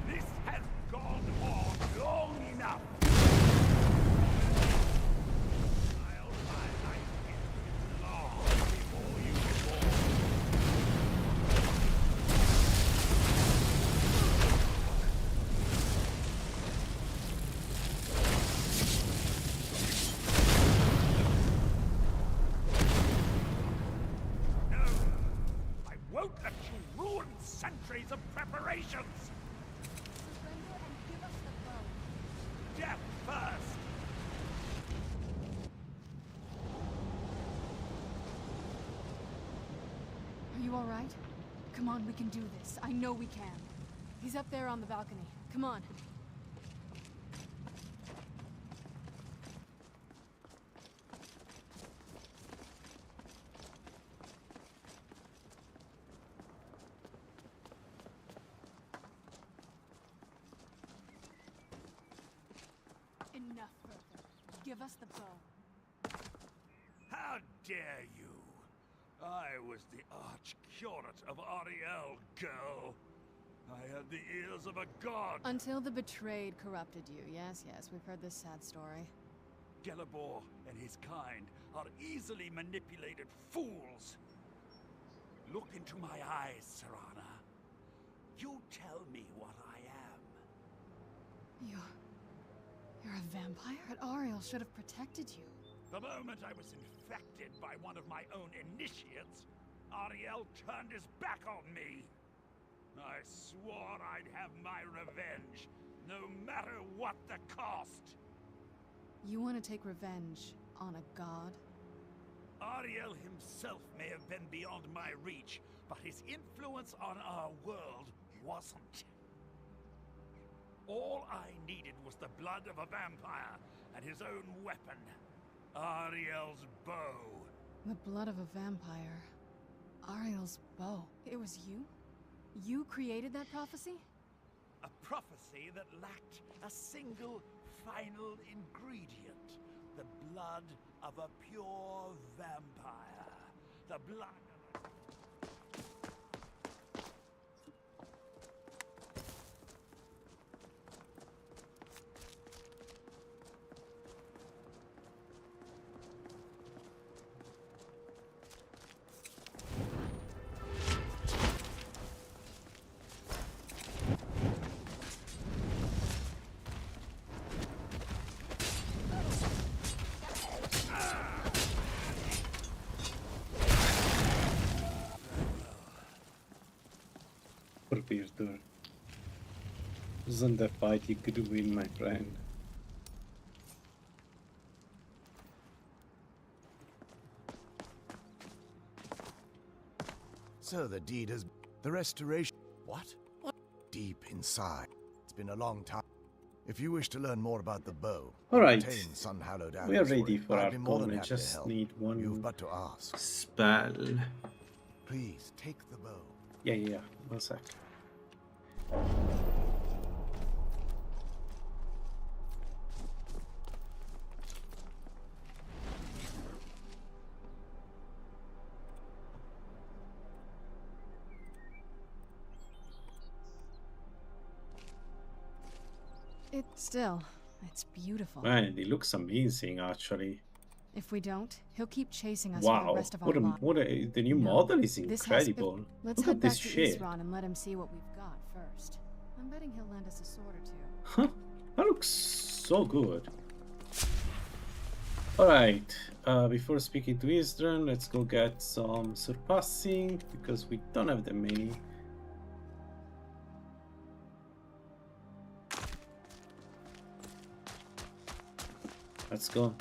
This has gone on long enough. I'll highlight it long before you fall. No, I won't let you ruin centuries of preparations.
Surrender and give us the bow.
Death first.
Are you all right? Come on, we can do this. I know we can. He's up there on the balcony. Come on. Enough further. Give us the bow.
How dare you? I was the arch-curate of Ariel, girl. I had the ears of a god.
Until the betrayed corrupted you. Yes, yes, we've heard this sad story.
Gelibor and his kind are easily manipulated fools. Look into my eyes, Serana. You tell me what I am.
You're a vampire? But Ariel should have protected you.
The moment I was infected by one of my own initiates, Ariel turned his back on me. I swore I'd have my revenge, no matter what the cost.
You want to take revenge on a god?
Ariel himself may have been beyond my reach, but his influence on our world wasn't. All I needed was the blood of a vampire and his own weapon, Ariel's bow.
The blood of a vampire. Ariel's bow. It was you? You created that prophecy?
A prophecy that lacked a single final ingredient. The blood of a pure vampire. The blood of a...
Poor Bearder. Wasn't the fight you could win, my friend?
So the deed has... The restoration... What? What? Deep inside. It's been a long time. If you wish to learn more about the bow,
alright,
Sun-hallowed
we are
arrows
ready
it,
for our
I'd be more
call.
than
I
happy to
just
help.
need one
You've but to ask.
spell.
Please, take the bow.
Yeah, 1 sec.
It's beautiful.
Man, it looks amazing, actually.
If we don't, he'll keep chasing us for the
Wow,
rest of our lives.
the new model is
This
incredible.
Let's
Look
head
at
back
this
to
shit.
Isran and let him see what we've got first. I'm betting he'll lend us a sword or two.
Huh? That looks so good. Alright, before speaking to Isran, let's go get some surpassing, because we don't have that many. Let's go.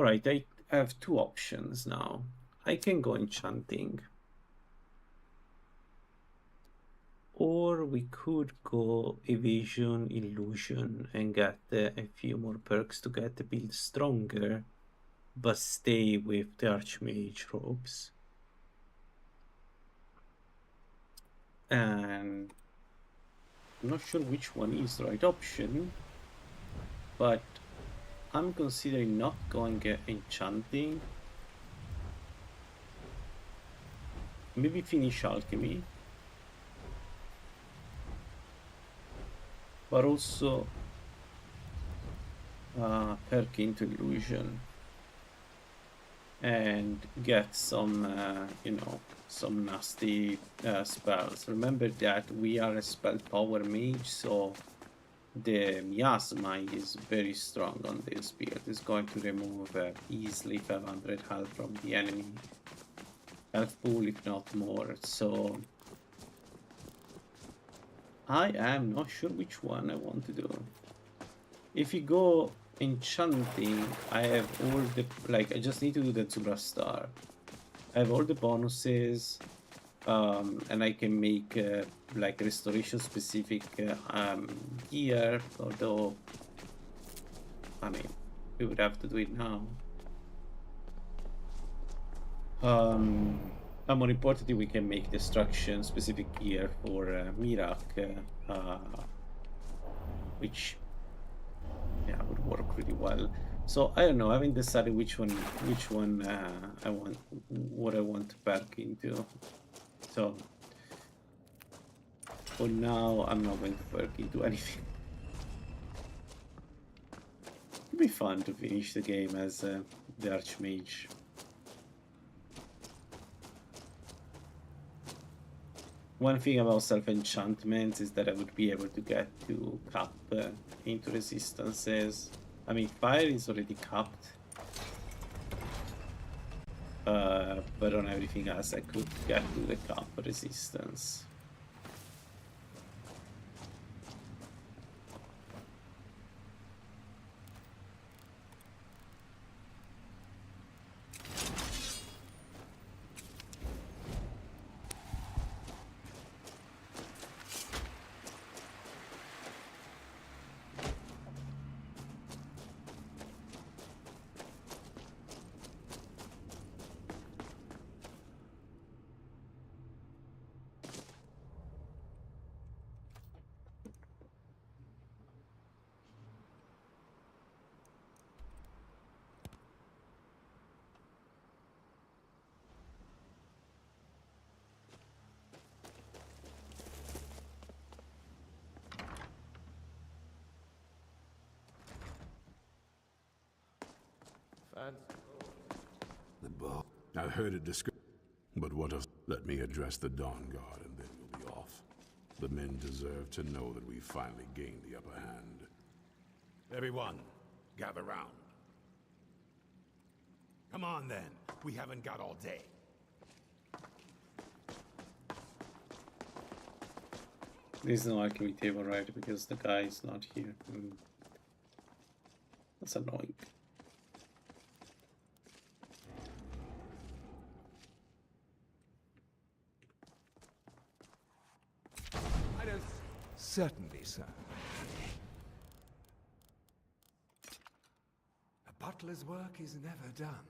Alright, I have two options now. I can go enchanting. Or we could go evasion, illusion, and get a few more perks to get the build stronger, but stay with the Archmage robes. And I'm not sure which one is the right option, but I'm considering not going enchanting. Maybe finish alchemy, but also perk into illusion and get some, you know, some nasty spells. Remember that we are a spell power mage, so the miasma is very strong on this build. It's going to remove easily 500 health from the enemy health pool, if not more. So I am not sure which one I want to do. If you go enchanting, I have all the, like, I just need to do the Zubra Star. I have all the bonuses, and I can make like restoration specific gear, although I mean we would have to do it now. And more importantly, we can make destruction specific gear for Mirak, which yeah would work really well. So I don't know. I haven't decided which one I want, what I want to perk into. So for now, I'm not going to perk into anything. It'd be fun to finish the game as the Archmage. One thing about self-enchantments is that I would be able to get to cap into resistances. I mean, fire is already capped, but on everything else I could get to the cap resistance.
The bow. I heard it described, but what of? Let me address the Dawn Guard, and then we'll be off. The men deserve to know that we finally gained the upper hand.
Everyone, gather round. Come on then. We haven't got all day.
There's no alchemy table, right? Because the guy is not here. That's annoying.
Certainly, sir. A butler's work is never done.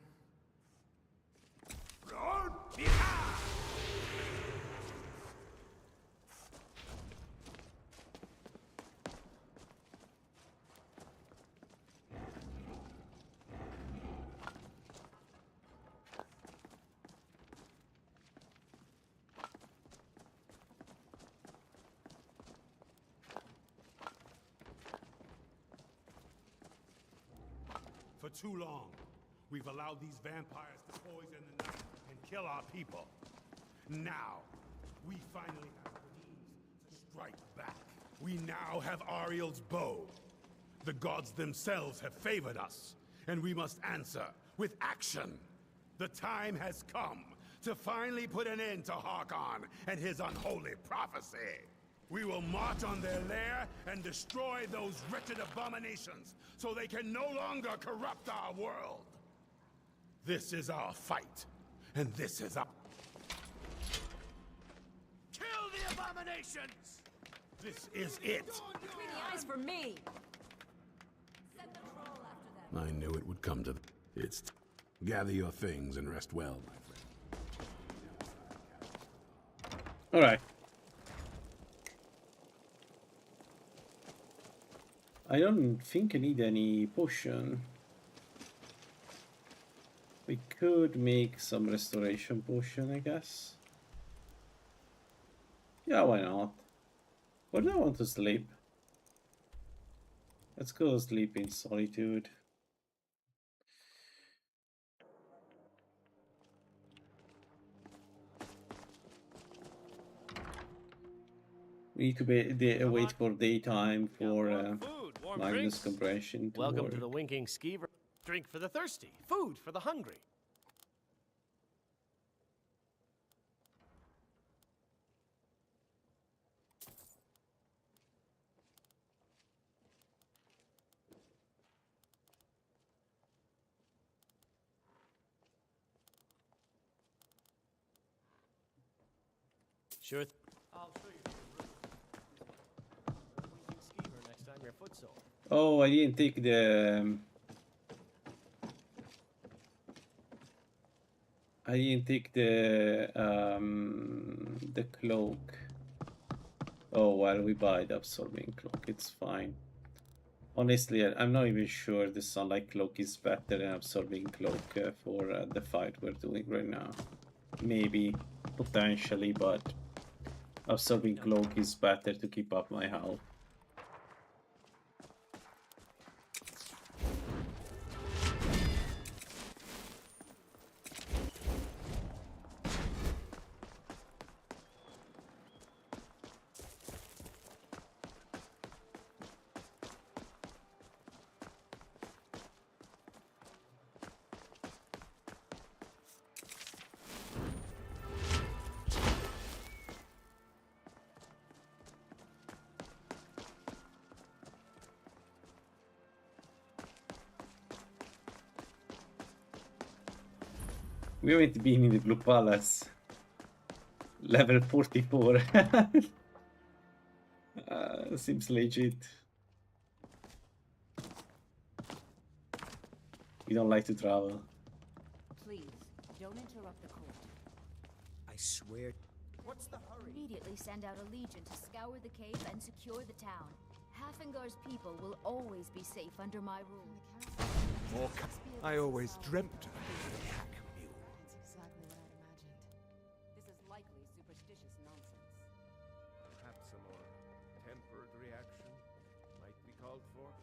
For too long, we've allowed these vampires to poison the night and kill our people. Now, we finally have the means to strike back. We now have Ariel's bow. The gods themselves have favored us, and we must answer with action. The time has come to finally put an end to Harkon and his unholy prophecy. We will march on their lair and destroy those wretched abominations so they can no longer corrupt our world. This is our fight, and this is our...
Kill the abominations!
This is it!
Greedy eyes for me! Send the troll after them.
I knew it would come to it's gather your things and rest well, my friend.
Alright. I don't think I need any potion. We could make some restoration potion, I guess. Yeah, why not? Where do I want to sleep? Let's go sleep in solitude. We need to wait for daytime for Magnus compression.
Welcome to the Winking Skeever. Drink for the thirsty, food for the hungry. Sure. I'll show you the Winking Skeever next time your foot's sore.
Oh, I didn't take the. I didn't take the cloak. Oh well, we buy the absorbing cloak. It's fine. Honestly, I'm not even sure the sunlight cloak is better than absorbing cloak for the fight we're doing right now. Maybe, potentially, but absorbing cloak is better to keep up my health. We haven't been in the Blue Palace. Level 44. Seems legit. We don't like to travel.
Please, don't interrupt the court.
I swear.
What's the hurry? Immediately send out a legion to scour the cave and secure the town. Hafengar's people will always be safe under my rule.
I always dreamt of being a pack mule.
That's exactly what I'd imagined.
This is likely superstitious nonsense.
Perhaps a more tempered reaction might be called for.
Oh,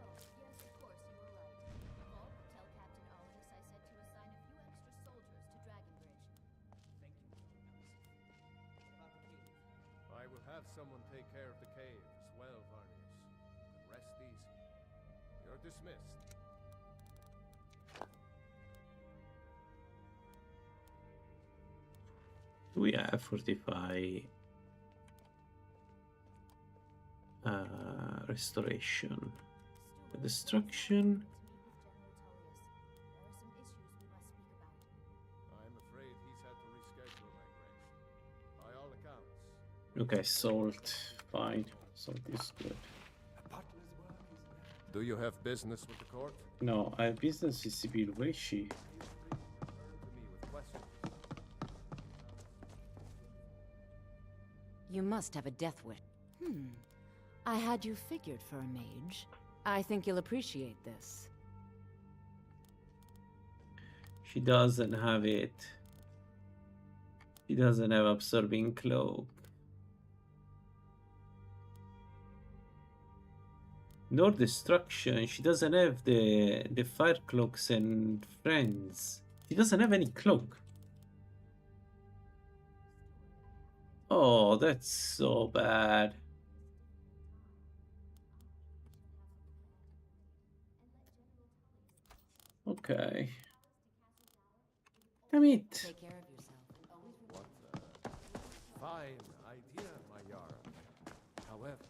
yes, of course, you were right. Volk, tell Captain Otis I said to assign a few extra soldiers to Dragonbridge.
Thank you. What about the cave?
I will have someone take care of the cave as well, Varnius. You can rest easy. You're dismissed.
We have fortify restoration, destruction.
I'm afraid he's had to reschedule, my grace. By all accounts.
Okay, salt, fine. Salt is good.
Do you have business with the court?
No, I have business with Sibyl. Where is she?
To me with questions.
You must have a death wish. I had you figured for a mage. I think you'll appreciate this.
She doesn't have it. She doesn't have absorbing cloak. Nor destruction. She doesn't have the fire cloaks and friends. She doesn't have any cloak. Oh, that's so bad. Okay. Damn it.
Take care of yourself.
What a fine idea, my Jarl. However,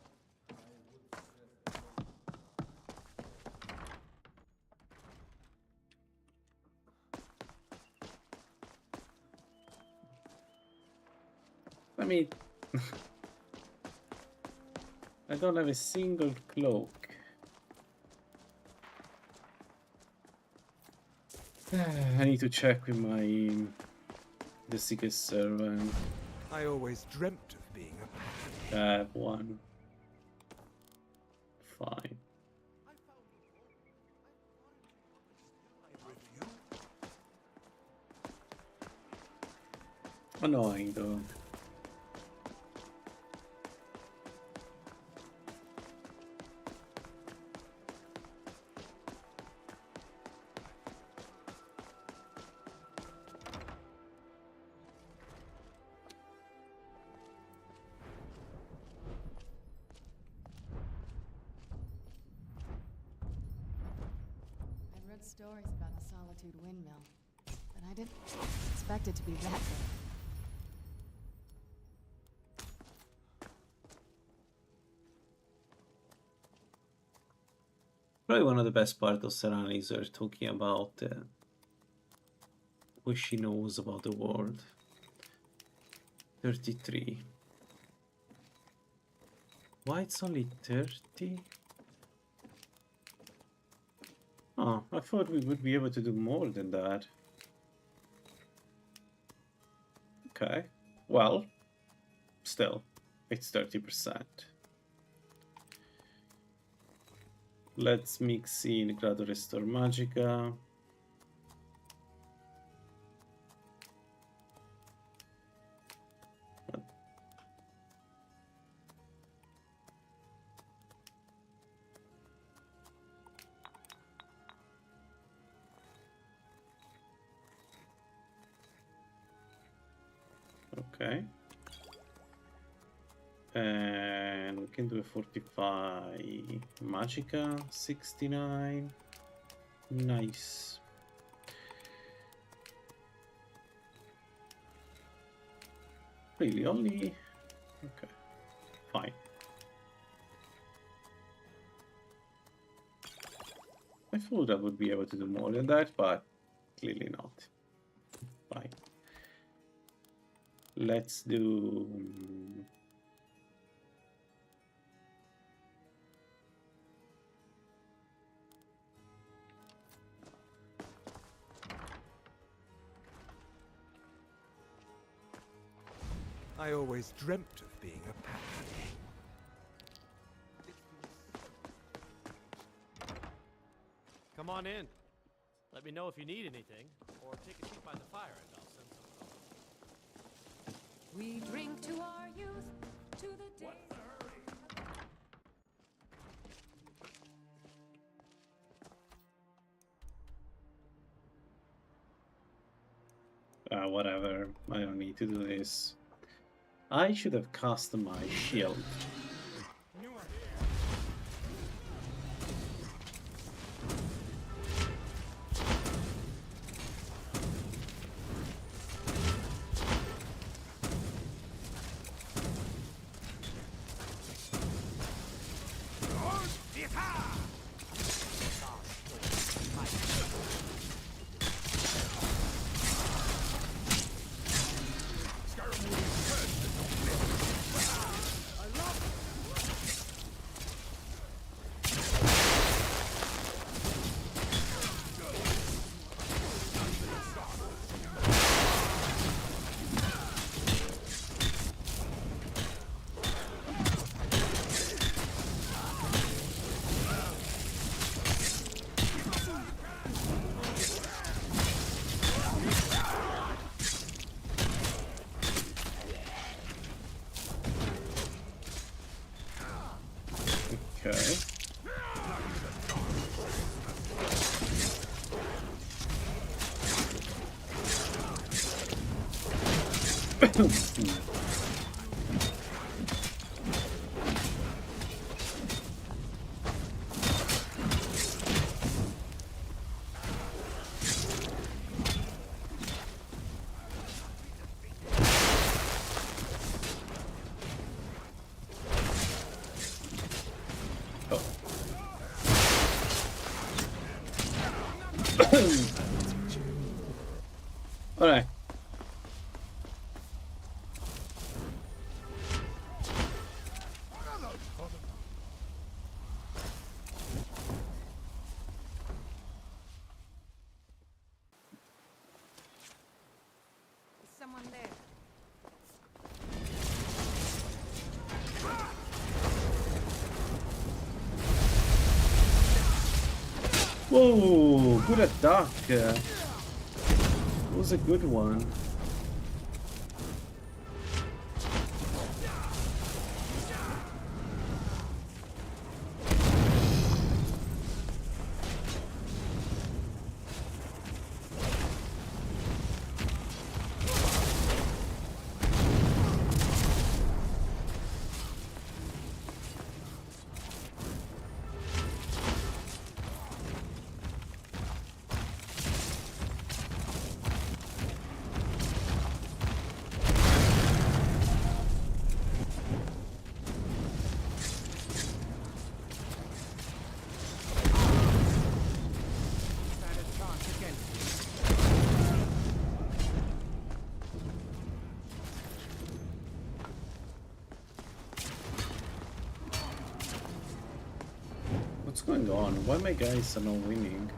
Damn it! I don't have a single cloak. I need to check with the Secret Servant.
I always dreamt of being a
I have one. Fine. Annoying though.
I'd read stories about the Solitude Windmill, but I didn't expect it to be that good.
Probably one of the best parts of Serana is her talking about what she knows about the world. 33. Why it's only 30? Oh, I thought we would be able to do more than that. Okay, well, still, it's 30%. Let's mix in Grado Restore Magica. Okay. And we can do a 45 Magica, 69. Nice. Really, only... Okay, fine. I thought I would be able to do more than that, but clearly not. Fine. Let's do...
I always dreamt of being a paladin.
Come on in. Let me know if you need anything, or take a seat by the fire and I'll send some.
We drink to our youth, to the days.
Whatever. I don't need to do this. I should have cast my shield. Okay. Alright.
one there.
Whoa, good attack. It was a good one. What's going on? Why my guys are not winning?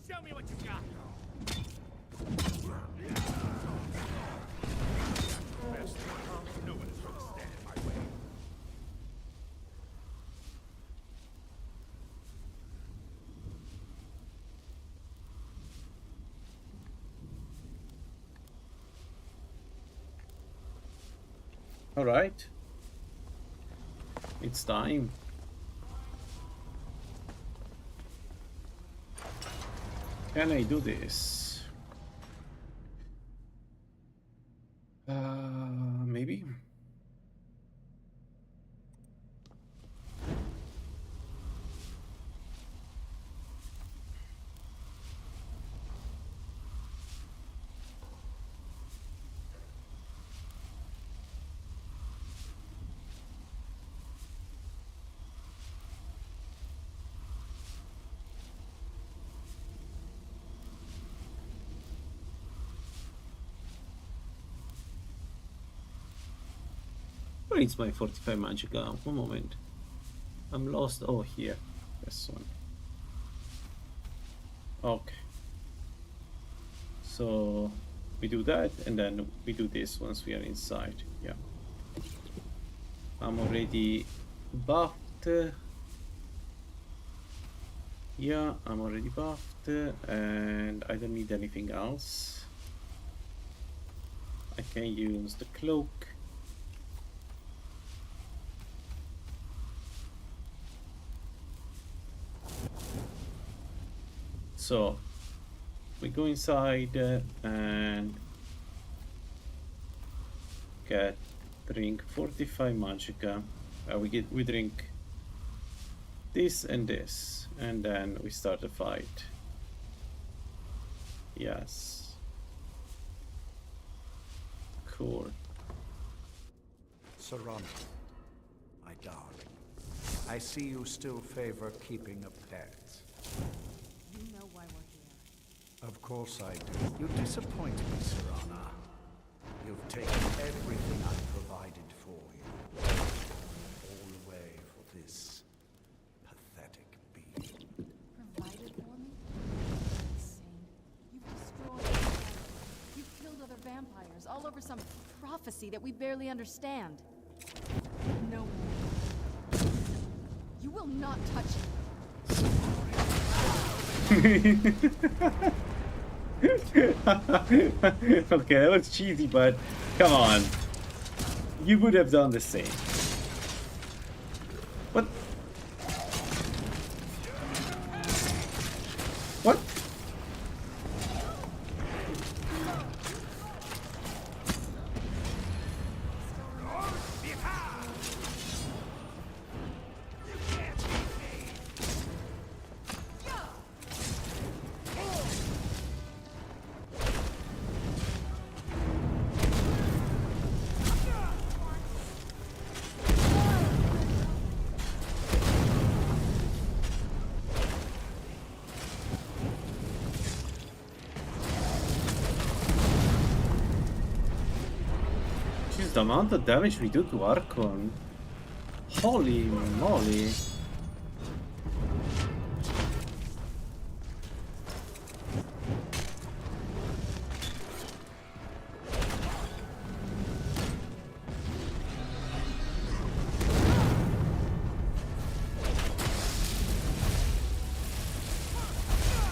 Show me what you got. No one is going to stand in my way.
All right, it's time. Can I do this? Maybe. Where is my 45 magicka? One moment. I'm lost. Oh, here. This one. Okay. So we do that and then we do this once we are inside. Yeah. I'm already buffed. Yeah, I'm already buffed and I don't need anything else. I can use the cloak. So we go inside and drink 45 magicka. We drink this and this, and then we start a fight. Yes. Cool.
Serana, my darling, I see you still favor keeping a pet.
You know why we're here.
Of course I do. You disappoint me, Serana. You've taken everything I provided for you. All away for this pathetic being.
Provided for me? Insane. You've destroyed. You've killed other vampires all over some prophecy that we barely understand. No more. You will not touch it.
Okay, that was cheesy, but come on. You would have done the same. What? What? the amount of damage we do to Archon. Holy moly.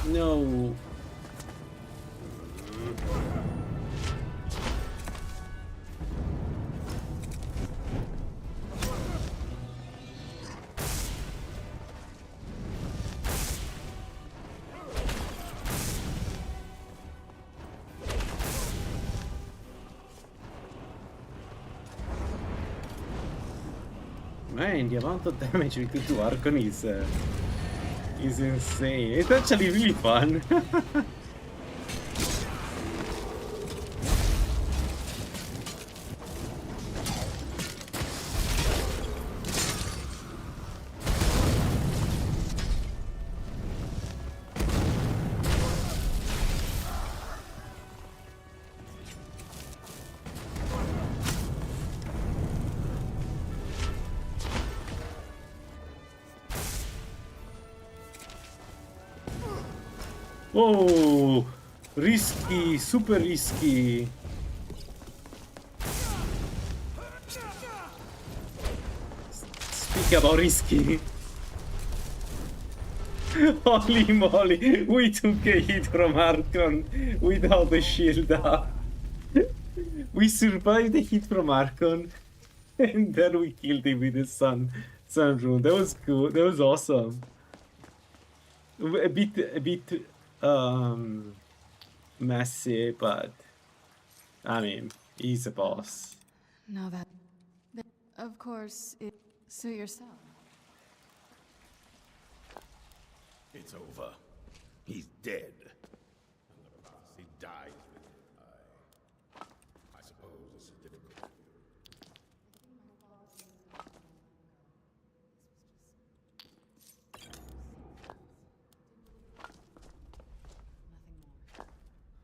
No. Man, the amount of damage we do to Archon is insane. It's actually really fun. Whoa! Risky, super risky. Speak about risky. Holy moly, we took a hit from Archon without the shield up. We survived the hit from Archon and then we killed him with the sun rune. That was cool. That was awesome. A bit messy, but I mean, he's a boss.
No, that of course, suit yourself.
It's over. He's dead. And the prophecy dies with him. I suppose this is difficult.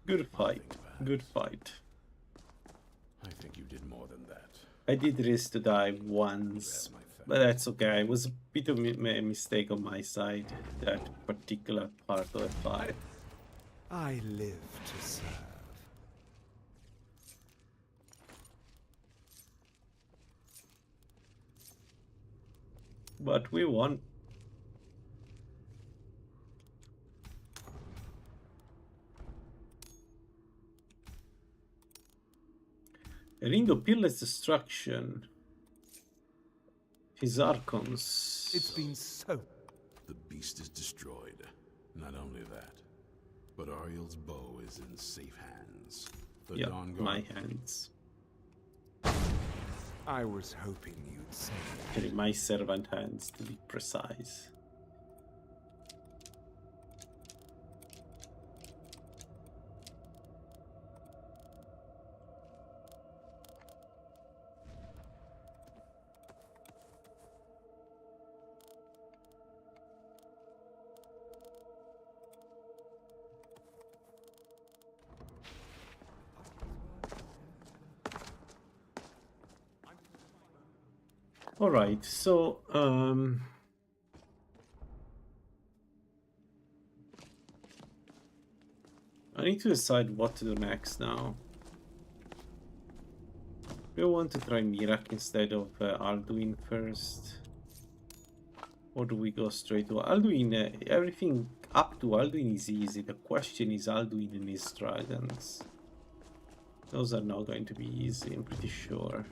Good fight. Good fight.
I think you did more than that.
I did risk to die once, but that's okay. It was a bit of a mistake on my side, that particular part of the fight.
I live to serve.
But we won. A ring of peerless destruction. His Archons.
It's been so.
The beast is destroyed. Not only that, but Ariel's bow is in safe hands. The Dawn Guard.
My hands.
I was hoping you'd say that.
In my servant hands, to be precise. All right, so I need to decide what to do next now. Do I want to try Mirak instead of Alduin first? Or do we go straight to Alduin? Everything up to Alduin is easy. The question is Alduin and his dragons. Those are not going to be easy, I'm pretty sure.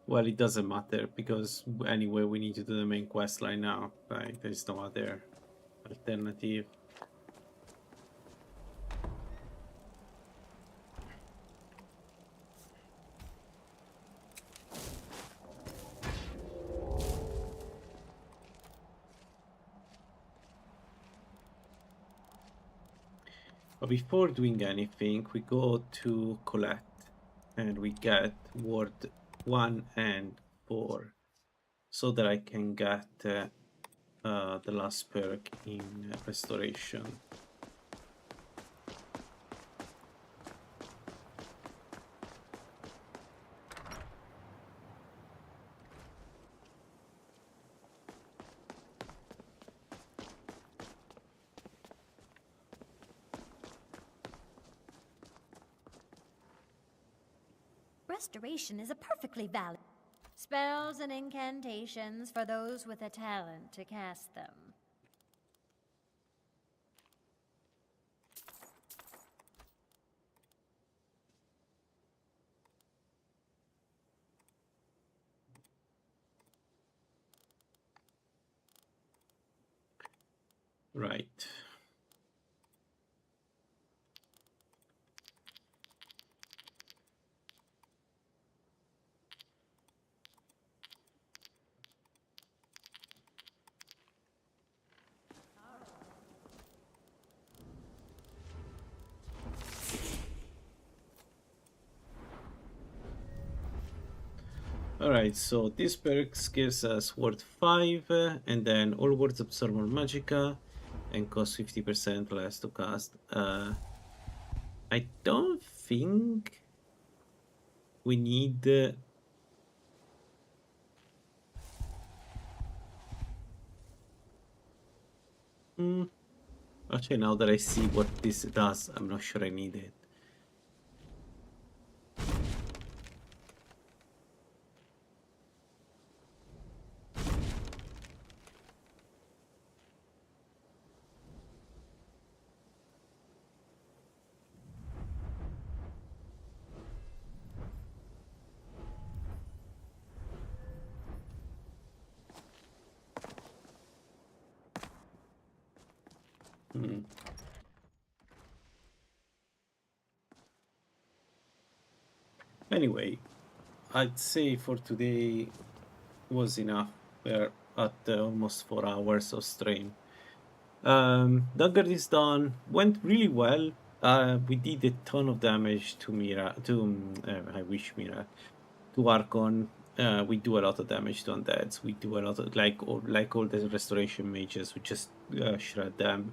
Well, it doesn't matter, because anyway we need to do the main quest line now. Right? There's no other alternative. But before doing anything, we go to Colette. and we get ward 1 and 4 so that I can get the last perk in restoration.
Restoration is a perfectly valid. Spells and incantations for those with a talent to cast them.
Right. Alright, so this perks gives us ward 5, and then all wards absorb more magicka and cost 50% less to cast. I don't think we need actually, now that I see what this does, I'm not sure I need it. Anyway, I'd say for today was enough. We're at almost 4 hours of stream. Dagger is done. Went really well. We did a ton of damage to Mira. I wish Mira. To Archon. We do a lot of damage to undeads. We do a lot of like all the restoration mages. We just shred them.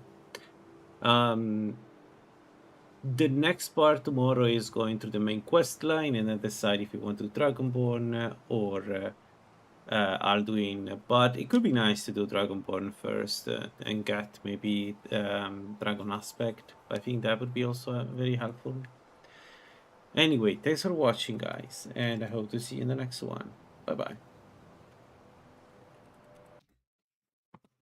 The next part tomorrow is going through the main quest line and then decide if we want to do Dragonborn or Alduin. But it could be nice to do Dragonborn first and get maybe Dragon Aspect. I think that would be also very helpful. Anyway, thanks for watching, guys, and I hope to see you in the next one. Bye-bye.